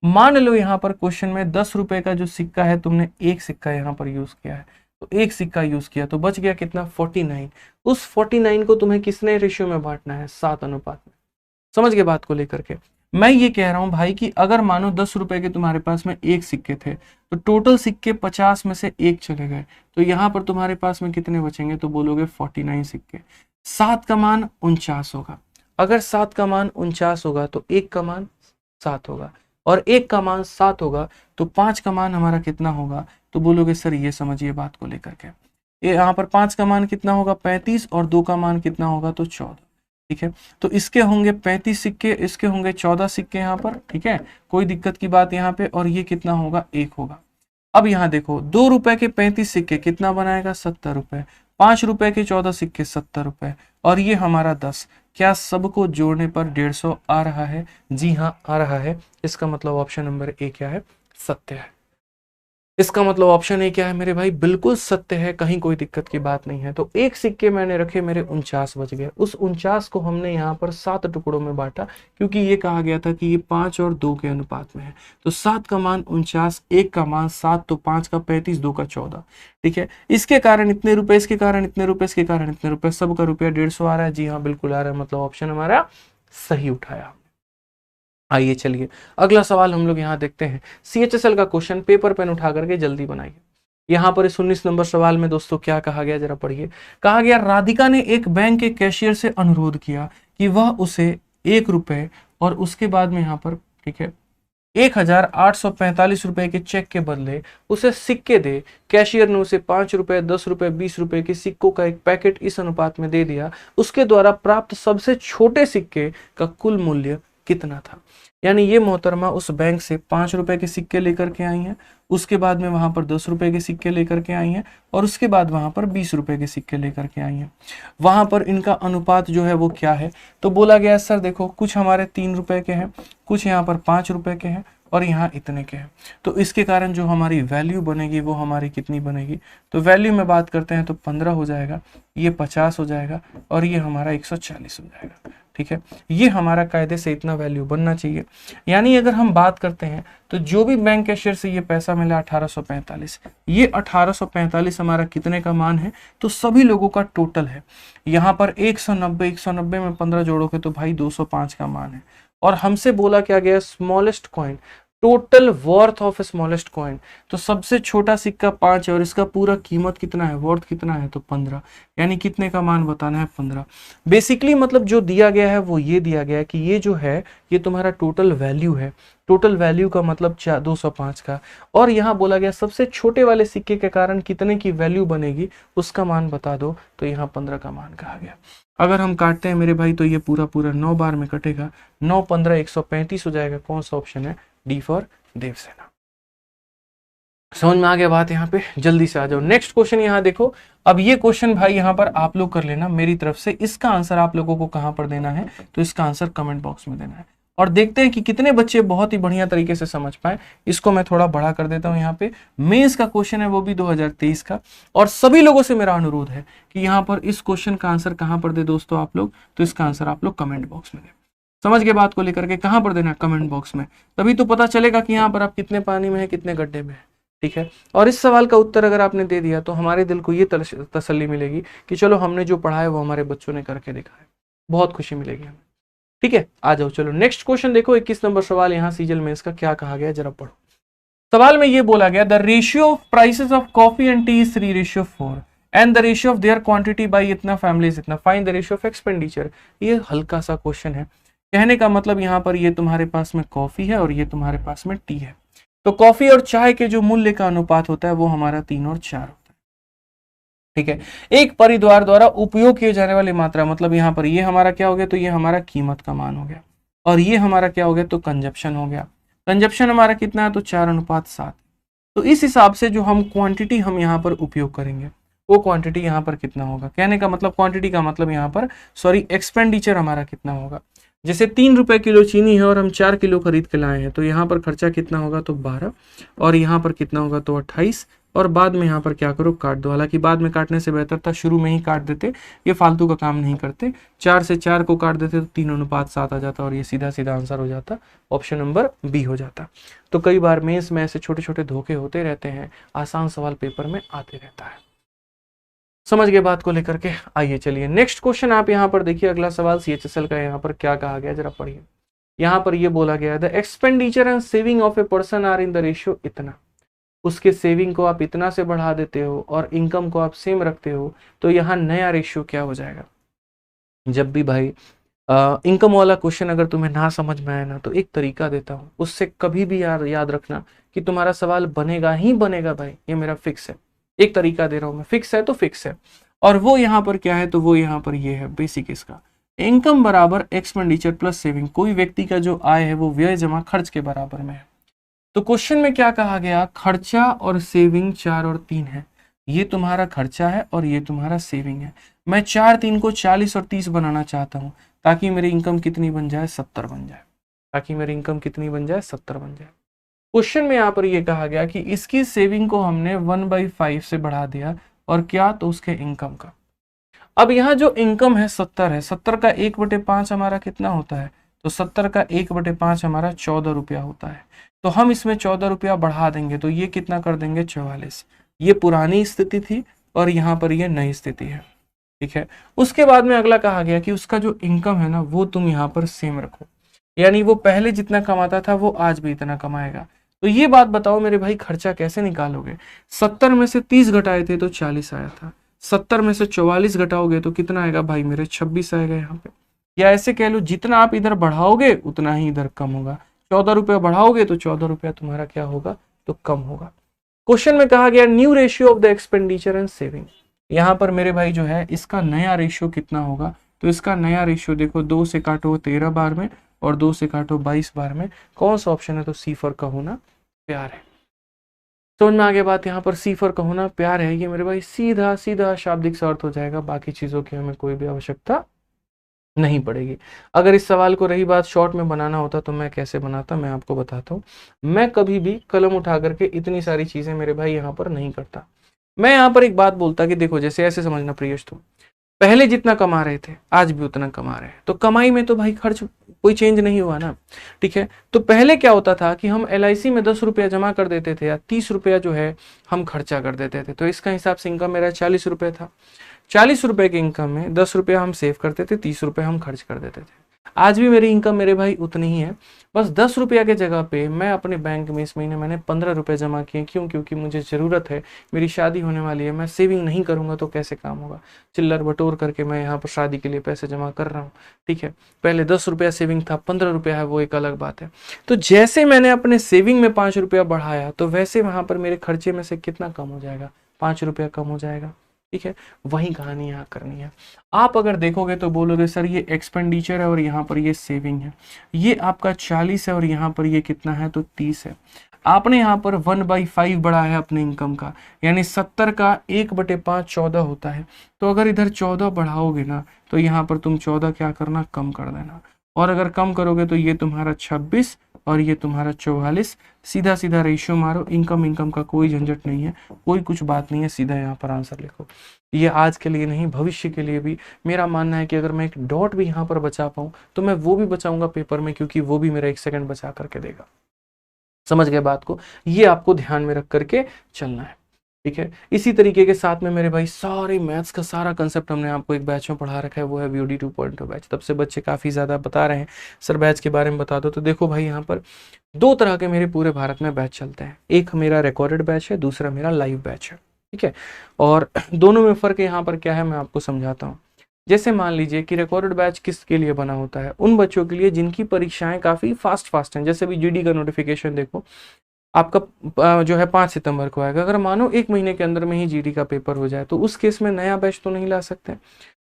मान लो यहाँ पर क्वेश्चन में 10 रुपए का जो सिक्का है, तुमने एक सिक्का यहाँ पर यूज किया है, तो एक सिक्का यूज किया तो बच गया कितना, 49। उस 49 को तुम्हें किसने रेशियो में बांटना है, 7 अनुपात में। समझ गए बात को लेकर के। मैं ये कह रहा हूं भाई कि अगर मानो 10 रुपए के तुम्हारे पास में एक सिक्के थे, तो टोटल सिक्के 50 में से एक चले गए, तो यहां पर तुम्हारे पास में कितने बचेंगे, तो बोलोगे 49 सिक्के। 7 का मान 49 होगा। अगर 7 का मान 49 होगा तो 1 का मान 7 होगा, और 1 का मान 7 होगा तो 5 का मान हमारा कितना होगा, तो बोलोगे सर ये समझिए बात को लेकर के, ये यहाँ पर 5 का मान कितना होगा, 35, और 2 का मान कितना होगा, तो 14। ठीक है, तो इसके होंगे 35 सिक्के, इसके होंगे 14 सिक्के यहाँ पर। ठीक है, कोई दिक्कत की बात यहाँ पे, और ये कितना होगा, 1 होगा। अब यहाँ देखो 2 रुपए के 35 सिक्के कितना बनाएगा, 70 रुपए। 5 रुपए के 14 सिक्के 70 रुपए, और ये हमारा 10। क्या सबको जोड़ने पर 150 आ रहा है, जी हाँ आ रहा है। इसका मतलब ऑप्शन नंबर ए क्या है, सत्य है। इसका मतलब ऑप्शन ए क्या है मेरे भाई, बिल्कुल सत्य है, कहीं कोई दिक्कत की बात नहीं है। तो एक सिक्के मैंने रखे, मेरे 49 बच गए। उस 49 को हमने यहाँ पर 7 टुकड़ों में बांटा, क्योंकि ये कहा गया था कि ये 5 और 2 के अनुपात में है। तो 7 का मान 49, 1 का मान 7, तो 5 का 35, 2 का 14। ठीक है, इसके कारण इतने रुपए, इसके कारण इतने रुपए, इसके कारण इतने रुपए, सबका रुपया 150 आ रहा है। जी हाँ बिल्कुल आ रहा है, मतलब ऑप्शन हमारा सही उठाया। आइए चलिए अगला सवाल हम लोग यहाँ देखते हैं। CHSL का क्वेश्चन, पेपर पेन उठा करके जल्दी बनाइए। यहाँ पर इस 19 नंबर सवाल में दोस्तों क्या कहा गया, जरा पढ़िए। कहा गया राधिका ने एक बैंक के कैशियर से अनुरोध किया कि वह उसे 1 रुपए और उसके बाद में यहाँ पर, ठीक है, 1845 रुपए के चेक के बदले उसे सिक्के दे। कैशियर ने उसे 5 रुपए, 10 रुपए, 20 रुपए के सिक्कों का एक पैकेट इस अनुपात में दे दिया। उसके द्वारा प्राप्त सबसे छोटे सिक्के का कुल मूल्य कितना था। यानी ये मोहतरमा उस बैंक से 5 रुपए के सिक्के लेकर के आई हैं, उसके बाद में वहां पर 10 रुपए के सिक्के लेकर के आई हैं, और उसके बाद वहां पर 20 रुपए के सिक्के लेकर के आई हैं। वहां पर इनका अनुपात जो है वो क्या है, तो बोला गया सर देखो कुछ हमारे 3 रुपए के हैं, कुछ यहाँ पर 5 रुपए के हैं, और यहाँ इतने के हैं। तो इसके कारण जो हमारी वैल्यू बनेगी वो हमारी कितनी बनेगी, तो वैल्यू में बात करते हैं तो 15 हो जाएगा, ये 50 हो जाएगा, और ये हमारा 140 हो जाएगा। ठीक है, ये हमारा कायदे से इतना वैल्यू बनना चाहिए। यानी अगर हम बात करते हैं तो जो भी बैंक कैशियर से ये पैसा मिला 1845, ये 1845 हमारा कितने का मान है, तो सभी लोगों का टोटल है। यहाँ पर 190 में 15 जोड़ोगे तो भाई 205 का मान है। और हमसे बोला क्या गया, smallest coin, total worth of smallest coin, तो सबसे छोटा सिक्का 5 है, और इसका पूरा कीमत कितना है, वर्थ कितना है, तो 15। यानी कितने का मान बताना है, 15। बेसिकली मतलब जो दिया गया है वो ये दिया गया है कि ये जो है ये तुम्हारा टोटल वैल्यू है। टोटल वैल्यू का मतलब 205 का, और यहाँ बोला गया सबसे छोटे वाले सिक्के के कारण कितने की वैल्यू बनेगी उसका मान बता दो, तो यहाँ 15 का मान कहा गया। अगर हम काटते हैं मेरे भाई तो ये पूरा 9 बार में कटेगा, 9 15 135 हो जाएगा। कौन सा ऑप्शन है, डी फॉर देवसेना। समझ में आ गया बात, यहाँ पे जल्दी से आ जाओ। नेक्स्ट क्वेश्चन यहाँ देखो। अब ये क्वेश्चन भाई यहाँ पर आप लोग कर लेना मेरी तरफ से। इसका आंसर आप लोगों को कहां पर देना है, तो इसका आंसर कमेंट बॉक्स में देना है, और देखते हैं कि कितने बच्चे बहुत ही बढ़िया तरीके से समझ पाए। इसको मैं थोड़ा बड़ा कर देता हूं। यहाँ पे मेंस का क्वेश्चन है, वो भी 2023 का, और सभी लोगों से मेरा अनुरोध है कि यहाँ पर इस क्वेश्चन का आंसर कहां पर दे दोस्तों आप लोग, तो इसका आंसर आप लोग कमेंट बॉक्स में दें। समझ के बात को लेकर के कहां पर देना है, कमेंट बॉक्स में, तभी तो पता चलेगा कि यहाँ पर आप कितने पानी में है, कितने गड्ढे में है। ठीक है, और इस सवाल का उत्तर अगर आपने दे दिया तो हमारे दिल को ये तसल्ली मिलेगी कि चलो हमने जो पढ़ा है वो हमारे बच्चों ने करके दिखा है, बहुत खुशी मिलेगी हमें। ठीक है, आ जाओ, चलो नेक्स्ट क्वेश्चन देखो, 21 नंबर सवाल यहाँ सीजल में इसका क्या कहा गया, जरा पढ़ो। सवाल में ये बोला गया, the ratio of prices of coffee and tea is 3:4 and the ratio of their quantity by इतना फैमिलीज इतना, find the ratio of expenditure. ये हल्का सा क्वेश्चन है, कहने का मतलब यहाँ पर ये तुम्हारे पास में कॉफी है और ये तुम्हारे पास में टी है, तो कॉफी और चाय के जो मूल्य का अनुपात होता है वो हमारा 3 और 4 होता है। ठीक है, एक परिद्वार द्वारा उपयोग किए जाने वाली मात्रा, मतलब यहाँ पर ये हमारा क्या हो गया, तो ये हमारा कीमत का मान हो गया, और ये हमारा क्या हो गया, तो कंजप्शन हो गया। कंजप्शन हमारा कितना है, तो 4:7। तो इस हिसाब से जो हम क्वांटिटी हम यहाँ पर उपयोग करेंगे वो क्वांटिटी यहाँ पर कितना होगा, कहने का मतलब क्वांटिटी का मतलब यहाँ पर एक्सपेंडिचर हमारा कितना होगा। जैसे 3 रुपए किलो चीनी है और हम 4 किलो खरीद के लाए हैं, तो यहाँ पर खर्चा कितना होगा, तो 12, और यहाँ पर कितना होगा, तो 28, और बाद में यहाँ पर क्या करो, काट दो। हालांकि बाद में काटने से बेहतर था शुरू में ही काट देते, ये फालतू का काम नहीं करते। 4 से 4 को काट देते तो 3:7 आ जाता और ये सीधा सीधा आंसर हो जाता, ऑप्शन नंबर बी हो जाता। तो कई बार मेंस में ऐसे छोटे छोटे धोखे होते रहते हैं, आसान सवाल पेपर में आते रहता है। समझ गए बात को लेकर के, आइए चलिए नेक्स्ट क्वेश्चन आप यहाँ पर देखिए, अगला सवाल CHSL का, यहाँ पर क्या कहा गया जरा पढ़िए। यहाँ पर ये बोला गया, the expenditure and saving of a person are in the ratio इतना, उसके सेविंग को आप इतना से बढ़ा देते हो और इनकम को आप सेम रखते हो, तो यहाँ नया रेशियो क्या हो जाएगा। जब भी भाई इनकम वाला क्वेश्चन अगर तुम्हें ना समझ में आए ना, तो एक तरीका देता हूँ, उससे कभी भी याद रखना कि तुम्हारा सवाल बनेगा ही बनेगा भाई, ये मेरा फिक्स है। एक तरीका दे रहा हूं मैं, फिक्स है तो फिक्स है। और वो यहाँ पर क्या है, तो वो यहाँ पर ये है बेसिक इसका, इनकम बराबर एक्सपेंडिचर प्लस सेविंग। कोई व्यक्ति का जो आय है वो व्यय जमा खर्च के बराबर में है। तो क्वेश्चन में क्या कहा गया, खर्चा और सेविंग 4 और 3 है, ये तुम्हारा खर्चा है और ये तुम्हारा सेविंग है। मैं 4 3 को 40 और 30 बनाना चाहता हूं, ताकि मेरी इनकम कितनी बन जाए, 70 बन जाए, ताकि मेरी इनकम कितनी बन जाए, 70 बन जाए। क्वेश्चन में यहाँ पर ये कहा गया कि इसकी सेविंग को हमने 1/5 से बढ़ा दिया, और क्या, तो उसके इनकम का। अब यहाँ जो इनकम है 70 है, 70 का 1/5 हमारा कितना होता है, तो 70 का 1/5 हमारा 14 रुपया होता है। तो हम इसमें 14 रुपया बढ़ा देंगे, तो ये कितना कर देंगे, 44। ये पुरानी स्थिति थी और यहाँ पर ये नई स्थिति है। ठीक है, उसके बाद में अगला कहा गया कि उसका जो इनकम है ना, वो तुम यहाँ पर सेम रखो, यानी वो पहले जितना कमाता था वो आज भी इतना कमाएगा। तो ये बात बताओ मेरे भाई, खर्चा कैसे निकालोगे। 70 में से 30 घटाए थे तो 40 आया था, 70 में से 44 घटाओगे तो कितना आएगा भाई मेरे, 26 आएगा यहाँ पे। या ऐसे कह लो, जितना आप इधर बढ़ाओगे उतना ही इधर कम होगा। 14 रुपया बढ़ाओगे तो 14 रुपया तुम्हारा क्या होगा, तो कम होगा। क्वेश्चन में कहा गया new ratio of the expenditure and saving. यहाँ पर मेरे भाई जो है इसका नया रेशियो कितना होगा, तो इसका नया रेशियो देखो, 2 से काटो 13 बार में और 2 से काटो 22 बार में, कौन सा ऑप्शन है, तो सी फॉर का होना प्यार है। समझ में आगे बात, यहाँ पर सी फॉर का होना प्यार है, ये मेरे भाई सीधा सीधा शाब्दिक अर्थ हो जाएगा, बाकी चीजों की हमें कोई भी आवश्यकता नहीं पड़ेगी। अगर इस सवाल को रही बात शॉर्ट में बनाना होता तो मैं कैसे बनाता, मैं आपको बताता हूँ। मैं कभी भी कलम उठा करके इतनी सारी चीजें मेरे भाई यहाँ पर नहीं करता। मैं यहाँ पर एक बात बोलता कि देखो, जैसे ऐसे समझना प्रियश, तुम पहले जितना कमा रहे थे आज भी उतना कमा रहे हैं, तो कमाई में तो भाई खर्च कोई चेंज नहीं हुआ ना। ठीक है, तो पहले क्या होता था कि हम LIC में 10 रुपया जमा कर देते थे या 30 रुपया जो है हम खर्चा कर देते थे, तो इसका हिसाब से इनकम मेरा 40 रुपये था। 40 रुपए की इनकम में 10 रुपया हम सेव करते थे, 30 रुपये हम खर्च कर देते थे। आज भी मेरी इनकम मेरे भाई उतनी ही है, बस 10 रुपया के जगह पे मैं अपने बैंक में इस महीने मैंने 15 रुपये जमा किए। क्यों, क्योंकि मुझे ज़रूरत है, मेरी शादी होने वाली है, मैं सेविंग नहीं करूंगा तो कैसे काम होगा। चिल्लर बटोर करके मैं यहाँ पर शादी के लिए पैसे जमा कर रहा हूँ। ठीक है, पहले 10 रुपया सेविंग था, 15 रुपया है, वो एक अलग बात है। तो जैसे मैंने अपने सेविंग में 5 रुपया बढ़ाया, तो वैसे वहाँ पर मेरे खर्चे में से कितना कम हो जाएगा, 5 रुपया कम हो जाएगा। ठीक है, वही कहानी यहाँ करनी है। आप अगर देखोगे तो बोलोगे सर ये एक्सपेंडिचर है और यहाँ पर ये सेविंग है, ये आपका 40 है और यहाँ पर ये कितना है, तो 30 है। आपने यहाँ पर 1/5 बढ़ाया है अपने इनकम का, यानी 70 का 1/5 14 होता है। तो अगर इधर 14 बढ़ाओगे ना, तो यहाँ पर तुम 14 क्या करना, कम कर देना। और अगर कम करोगे तो ये तुम्हारा 26 और ये तुम्हारा 44। सीधा सीधा रेशियो मारो, इनकम का कोई झंझट नहीं है, कोई कुछ बात नहीं है, सीधा यहाँ पर आंसर लिखो। ये आज के लिए नहीं, भविष्य के लिए भी मेरा मानना है कि अगर मैं एक डॉट भी यहाँ पर बचा पाऊँ तो मैं वो भी बचाऊंगा पेपर में, क्योंकि वो भी मेरा 1 सेकंड बचा करके देगा। समझ गए बात को? ये आपको ध्यान में रख करके चलना है, ठीक है। इसी तरीके के साथ में मेरे भाई सारे मैथ्स का सारा कंसेप्ट हमने आपको एक बैच में पढ़ा रखा है, वो है VOD 2.0 बैच। तब से बच्चे काफ़ी ज़्यादा बता रहे हैं सर बैच के बारे में बता दो। तो देखो भाई, यहाँ पर 2 तरह के मेरे पूरे भारत में बैच चलते हैं, एक मेरा रिकॉर्डेड बैच है, दूसरा मेरा लाइव बैच है, ठीक है। और दोनों में फ़र्क यहाँ पर क्या है मैं आपको समझाता हूँ। जैसे मान लीजिए कि रिकॉर्डेड बैच किसके लिए बना होता है, उन बच्चों के लिए जिनकी परीक्षाएं काफ़ी फास्ट हैं। जैसे भी GD का नोटिफिकेशन देखो, आपका जो है 5 सितंबर को आएगा। अगर मानो 1 महीने के अंदर में ही GD का पेपर हो जाए तो उस केस में नया बैच तो नहीं ला सकते,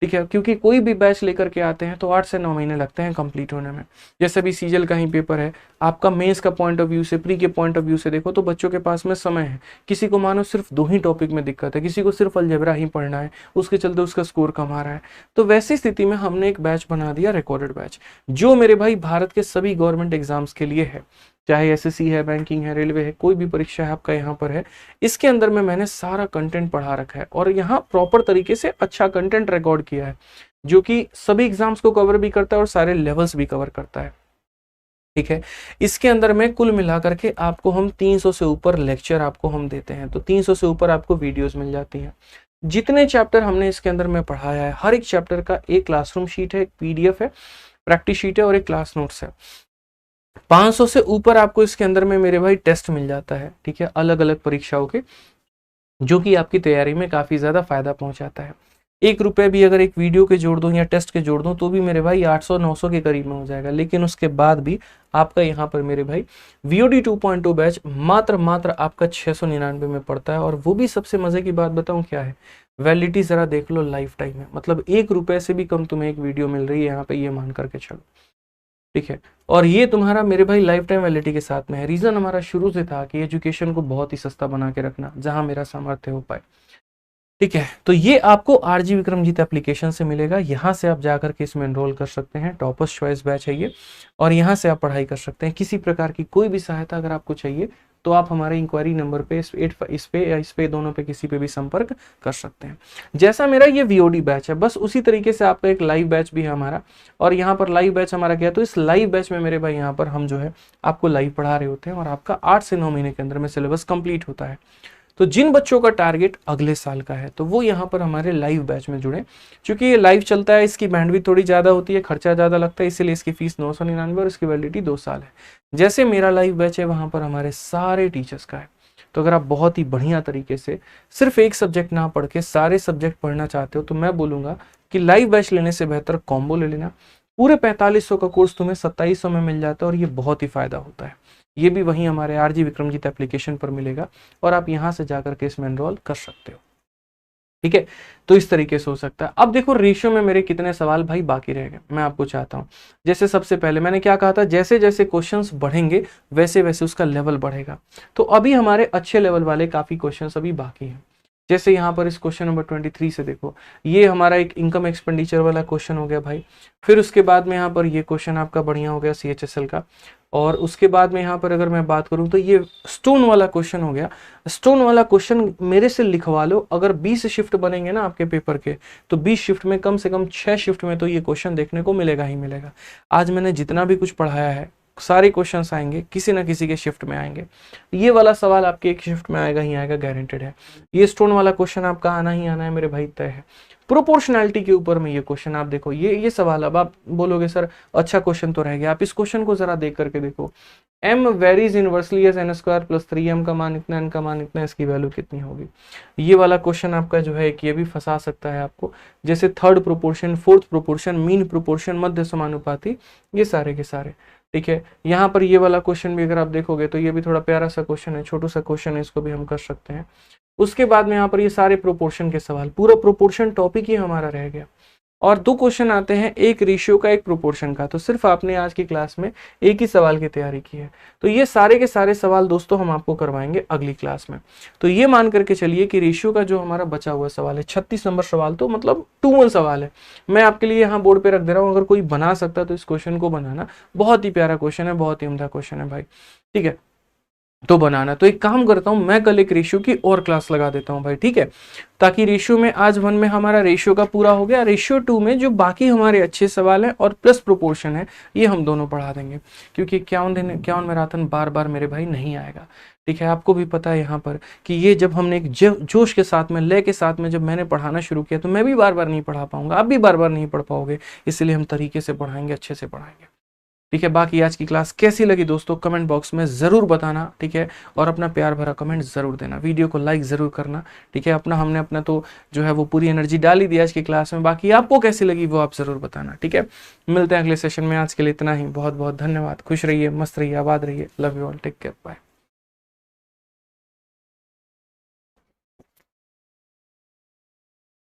ठीक है, क्योंकि कोई भी बैच लेकर के आते हैं तो 8 से 9 महीने लगते हैं कंप्लीट होने में। जैसे भी सीजल का ही पेपर है, आपका मेंस का पॉइंट ऑफ व्यू से, प्री के पॉइंट ऑफ व्यू से देखो तो बच्चों के पास में समय है। किसी को मानो सिर्फ 2 ही टॉपिक में दिक्कत है, किसी को सिर्फ अलजेब्रा ही पढ़ना है, उसके चलते उसका स्कोर कम आ रहा है। तो वैसी स्थिति में हमने एक बैच बना दिया रिकॉर्डेड बैच, जो मेरे भाई भारत के सभी गवर्नमेंट एग्जाम्स के लिए है, चाहे SSC है, बैंकिंग है, रेलवे है, कोई भी परीक्षा है आपका यहाँ पर है। इसके अंदर में मैंने सारा कंटेंट पढ़ा रखा है और यहाँ प्रॉपर तरीके से अच्छा कंटेंट रिकॉर्ड किया है, जो कि सभी एग्जाम्स को कवर भी करता है और सारे लेवल्स भी कवर करता है, ठीक है। इसके अंदर में कुल मिलाकर के आपको हम 300 से ऊपर लेक्चर आपको हम देते हैं, तो 300 से ऊपर आपको वीडियोस मिल जाती हैं। जितने चैप्टर हमने इसके अंदर में पढ़ाया है, हर एक चैप्टर का एक क्लासरूम शीट है, एक PDF है, प्रैक्टिस शीट है और एक क्लास नोट्स है। 500 से ऊपर आपको इसके अंदर में मेरे भाई टेस्ट मिल जाता है, ठीक है, अलग अलग परीक्षाओं के, जो कि आपकी तैयारी में काफ़ी ज़्यादा फायदा पहुंचाता है। 1 रुपये भी अगर एक वीडियो के जोड़ दूं या टेस्ट के जोड़ दूं तो भी मेरे भाई 800-900 के करीब में हो जाएगा। लेकिन उसके बाद भी आपका यहाँ पर मेरे भाई VOD 2.0 बैच मात्र आपका 699 में पड़ता है। और वो भी सबसे मज़े की बात बताऊँ क्या है, वैलिडिटी ज़रा देख लो, लाइफ टाइम है, मतलब 1 रुपये से भी कम तुम्हें एक वीडियो मिल रही है यहाँ पे, ये मान करके चलो, ठीक है। और ये तुम्हारा मेरे भाई लाइफ टाइम वैलिडिटी के साथ में है। रीजन हमारा शुरू से था कि एजुकेशन को बहुत ही सस्ता बना के रखना, जहां मेरा सामर्थ्य हो पाए, ठीक है। तो ये आपको RG विक्रमजीत एप्लीकेशन से मिलेगा, यहाँ से आप जाकर के इसमें एनरोल कर सकते हैं। टॉपर्स चॉइस बैच है ये, और यहाँ से आप पढ़ाई कर सकते हैं। किसी प्रकार की कोई भी सहायता अगर आपको चाहिए तो आप हमारे इंक्वायरी नंबर पे इस पे दोनों पे किसी पे भी संपर्क कर सकते हैं। जैसा मेरा ये VOD बैच है, बस उसी तरीके से आपका एक लाइव बैच भी है हमारा। और यहाँ पर लाइव बैच हमारा क्या है, तो इस लाइव बैच में मेरे भाई यहाँ पर हम जो है आपको लाइव पढ़ा रहे होते हैं और आपका 8 से 9 महीने के अंदर में सिलेबस कंप्लीट होता है। तो जिन बच्चों का टारगेट अगले साल का है तो वो यहाँ पर हमारे लाइव बैच में जुड़े। क्योंकि ये लाइव चलता है, इसकी बैंडविड्थ थोड़ी ज़्यादा होती है, खर्चा ज़्यादा लगता है, इसीलिए इसकी फीस 999 और इसकी वैलिडिटी 2 साल है। जैसे मेरा लाइव बैच है, वहाँ पर हमारे सारे टीचर्स का है। तो अगर आप बहुत ही बढ़िया तरीके से सिर्फ एक सब्जेक्ट ना पढ़ के सारे सब्जेक्ट पढ़ना चाहते हो तो मैं बोलूँगा कि लाइव बैच लेने से बेहतर कॉम्बो ले लेना। पूरे 4500 का कोर्स तुम्हें 2700 में मिल जाता है और ये बहुत ही फायदा होता है। ये भी वहीं हमारे RG विक्रमजीत एप्लीकेशन पर मिलेगा और आप यहाँ से जाकर के इसमें एनरोल कर सकते हो, ठीक है। तो इस तरीके से हो सकता है। अब देखो रेशियो में मेरे कितने सवाल भाई बाकी रह गए, मैं आपको चाहता हूँ। जैसे सबसे पहले मैंने क्या कहा था, जैसे जैसे क्वेश्चंस बढ़ेंगे वैसे वैसे उसका लेवल बढ़ेगा। तो अभी हमारे अच्छे लेवल वाले काफी क्वेश्चंस अभी बाकी हैं। जैसे यहाँ पर इस क्वेश्चन नंबर 23 से देखो, ये हमारा एक इनकम एक्सपेंडिचर वाला क्वेश्चन हो गया भाई। फिर उसके बाद में यहाँ पर ये क्वेश्चन आपका बढ़िया हो गया CHSL का। और उसके बाद में यहाँ पर अगर मैं बात करूँ तो ये स्टोन वाला क्वेश्चन हो गया। स्टोन वाला क्वेश्चन मेरे से लिखवा लो, अगर 20 शिफ्ट बनेंगे ना आपके पेपर के, तो 20 शिफ्ट में कम से कम 6 शिफ्ट में तो ये क्वेश्चन देखने को मिलेगा ही मिलेगा। आज मैंने जितना भी कुछ पढ़ाया है सारे क्वेश्चंस आएंगे, किसी ना किसी के शिफ्ट में आएंगे। ये वाला सवाल आपके एक शिफ्ट में आएगा ही आएगा, गारंटेड है। ये स्टोन वाला क्वेश्चन आपका आना ही आना है मेरे भाई, तय है। प्रोपोर्शनैलिटी के ऊपर में ये क्वेश्चन आप देखो, ये सवाल, अब आप बोलोगे सर अच्छा क्वेश्चन तो रह गया, आप इस क्वेश्चन को जरा देख करके देखो। m varies inversely as n² + 3m का मान इतना, n का मान इतना, इसकी वैल्यू कितनी होगी। ये वाला क्वेश्चन आपका जो है कि ये भी फंसा सकता है आपको। जैसे third proportion, fourth proportion, mean proportion, मध्य समानुपाती, ये सारे के सारे, ठीक है। यहाँ पर ये वाला क्वेश्चन भी अगर आप देखोगे तो ये भी थोड़ा प्यारा सा क्वेश्चन है, छोटू सा क्वेश्चन है, इसको भी हम कर सकते हैं। उसके बाद में यहाँ पर ये सारे प्रोपोर्शन के सवाल, पूरा प्रोपोर्शन टॉपिक ही हमारा रह गया। और 2 क्वेश्चन आते हैं, एक रेशियो का एक प्रोपोर्शन का। तो सिर्फ आपने आज की क्लास में एक ही सवाल की तैयारी की है। तो ये सारे के सारे सवाल दोस्तों हम आपको करवाएंगे अगली क्लास में। तो ये मान करके चलिए कि रेशियो का जो हमारा बचा हुआ सवाल है 36 नंबर सवाल, तो मतलब 2-1 सवाल है, मैं आपके लिए यहाँ बोर्ड पे रख दे रहा हूँ। अगर कोई बना सकता तो इस क्वेश्चन को बनाना, बहुत ही प्यारा क्वेश्चन है, बहुत ही उम्दा क्वेश्चन है भाई, ठीक है। तो बनाना, तो एक काम करता हूं, मैं कल एक रेशियो की और क्लास लगा देता हूं भाई, ठीक है, ताकि रेशियो में आज 1 में हमारा रेशियो का पूरा हो गया, रेशियो 2 में जो बाकी हमारे अच्छे सवाल हैं और प्लस प्रोपोर्शन है ये हम दोनों पढ़ा देंगे, क्योंकि 51 मैराथन बार बार मेरे भाई नहीं आएगा, ठीक है। आपको भी पता है यहाँ पर कि ये जब हमने एक जोश के साथ में, लय के साथ में जब मैंने पढ़ाना शुरू किया, तो मैं भी बार बार नहीं पढ़ा पाऊंगा, आप भी बार बार नहीं पढ़ पाओगे, इसलिए हम तरीके से पढ़ाएंगे, अच्छे से पढ़ाएंगे, ठीक है। बाकी आज की क्लास कैसी लगी दोस्तों कमेंट बॉक्स में जरूर बताना, ठीक है, और अपना प्यार भरा कमेंट जरूर देना, वीडियो को लाइक जरूर करना, ठीक है। हमने अपना तो जो है वो पूरी एनर्जी डाली दी आज की क्लास में, बाकी आपको कैसी लगी वो आप जरूर बताना, ठीक है। मिलते हैं अगले सेशन में, आज के लिए इतना ही, बहुत बहुत धन्यवाद, खुश रहिए, मस्त रहिए, आबाद रहिए, love you all, take care, bye.